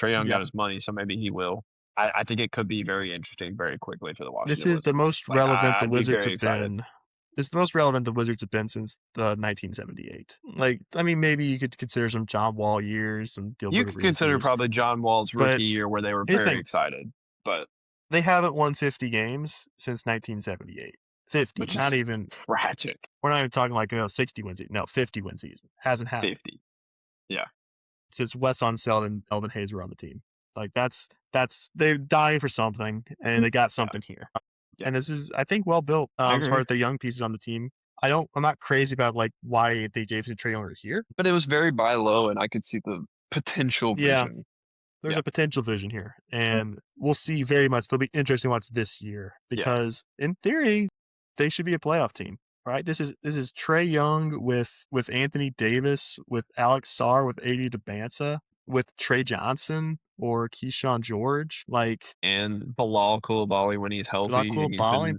Trae Young got his money, so maybe he will. I think it could be very interesting very quickly for the Washington Wizards. This is the most relevant the Wizards have been. This is the most relevant the Wizards have been since 1978. Maybe you could consider some John Wall years and you could consider probably John Wall's rookie year where they were very excited, but they haven't won 50 games since 1978. 50, which not is even tragic. We're not even talking 60 win season. No, 50 win season hasn't happened. 50, yeah. Since Wes Unseld and Elvin Hayes were on the team, that's they're dying for something, and they got something here. Yeah. And this is, I think, well built as far as the young pieces on the team. I'm not crazy about why they Davis and Trae Young are here, but it was very buy low, and I could see the potential vision. There's a potential vision here, and we'll see very much. It'll be interesting to watch this year because, in theory, they should be a playoff team, right? This is Trae Young with Anthony Davis, with Alex Sarr, with AD DeBanto, with Trey Johnson or Keyshawn George, and Bilal Coulibaly when he's healthy. Bilal Coulibaly,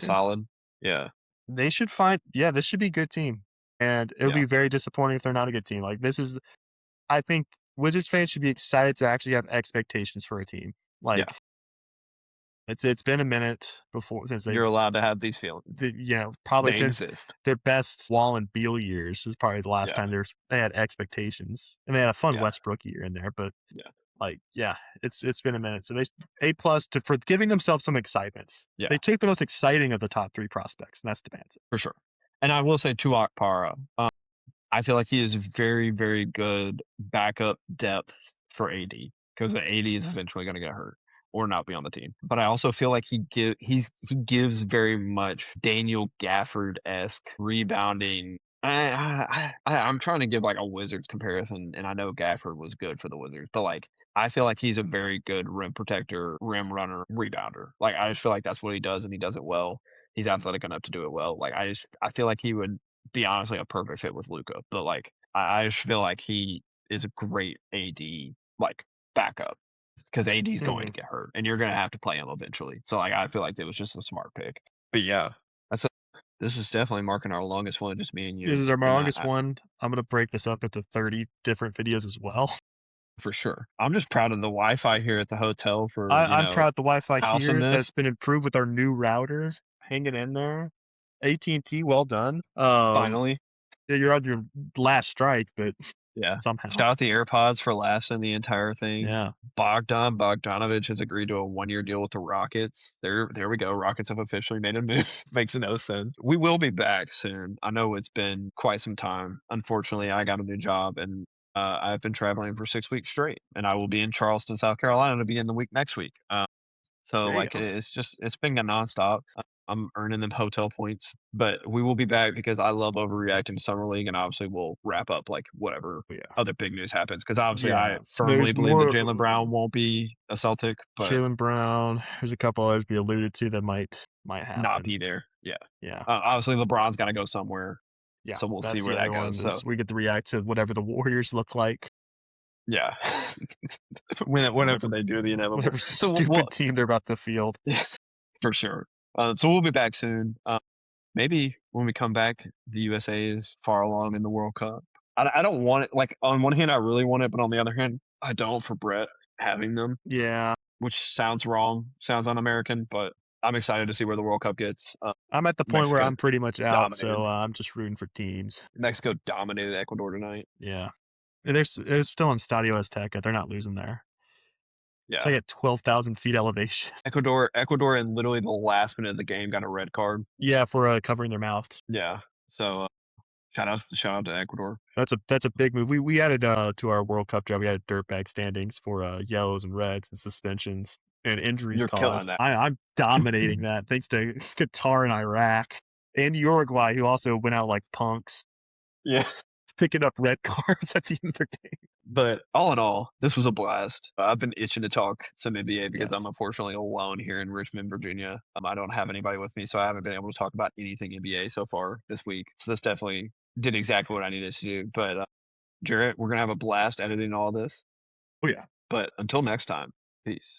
solid. Yeah, they should find. Yeah, this should be a good team, and it'll be very disappointing if they're not a good team. I think Wizards fans should be excited to actually have expectations for a team. It's been a minute since you're allowed to have these feelings. Probably since their best Wall and Beal years is probably the last time they had expectations, and they had a fun Westbrook year in there. But it's been a minute. So they A+ for giving themselves some excitement. Yeah. They took the most exciting of the top three prospects, and that's DeBanto for sure. And I will say to Akpara, I feel like he is very, very good backup depth for AD because the AD is eventually going to get hurt or not be on the team. But I also feel like he gives very much Daniel Gafford-esque rebounding. I'm trying to give a Wizards comparison, and I know Gafford was good for the Wizards, but I feel like he's a very good rim protector, rim runner, rebounder. I just feel like that's what he does, and he does it well. He's athletic enough to do it well. I feel like he would be honestly a perfect fit with Luka, but I just feel like he is a great AD backup. Because AD is going to get hurt, and you're going to have to play him eventually. So, I feel like it was just a smart pick. But yeah, this is definitely marking our longest one, just me and you. This is our longest one. I'm going to break this up into 30 different videos as well. For sure. I'm just proud of the Wi-Fi here at the hotel. I'm proud of the Wi-Fi here that's been improved with our new router. Hanging in there. AT&T, well done. Finally. You're on your last strike, but... Yeah. Somehow. Shout out the AirPods for lasting the entire thing. Yeah. Bogdanovich has agreed to a 1-year deal with the Rockets. There we go. Rockets have officially made a move. Makes no sense. We will be back soon. I know it's been quite some time. Unfortunately, I got a new job and I've been traveling for 6 weeks straight. And I will be in Charleston, South Carolina to begin the week next week. It's been a nonstop. I'm earning them hotel points, but we will be back because I love overreacting to Summer League, and obviously we'll wrap up whatever other big news happens. Because obviously I firmly believe that Jaylen Brown won't be a Celtic. But Jaylen Brown, there's a couple others we alluded to that might happen. Not be there. Yeah. Yeah. Obviously LeBron's got to go somewhere. Yeah. So we'll see where that goes. So we get to react to whatever the Warriors look like. Yeah. Whenever they do the inevitable. Whatever stupid team they're about to field. Yes, for sure. So we'll be back soon. Maybe when we come back, the USA is far along in the World Cup. I don't want it. Like, on one hand, I really want it, but on the other hand, I don't for Brett having them. Yeah. Which sounds wrong, sounds un-American, but I'm excited to see where the World Cup gets. I'm at the point where I'm pretty much out, so I'm just rooting for teams. Mexico dominated Ecuador tonight. Yeah. They're still in Stadio Azteca. They're not losing there. Yeah. It's like at 12,000 feet elevation. Ecuador in literally the last minute of the game got a red card. Yeah, for covering their mouths. Yeah. So shout out to Ecuador. That's a big move. We added to our World Cup job. We added dirtbag standings for yellows and reds and suspensions and injuries caused. I'm dominating that thanks to Qatar and Iraq and Uruguay, who also went out like punks. Yeah. Picking up red cards at the end of their game. But all in all, this was a blast. I've been itching to talk some NBA because I'm unfortunately alone here in Richmond, Virginia. I don't have anybody with me, so I haven't been able to talk about anything NBA so far this week. So this definitely did exactly what I needed to do. But Jaret, we're going to have a blast editing all this. Oh, yeah. But until next time, peace.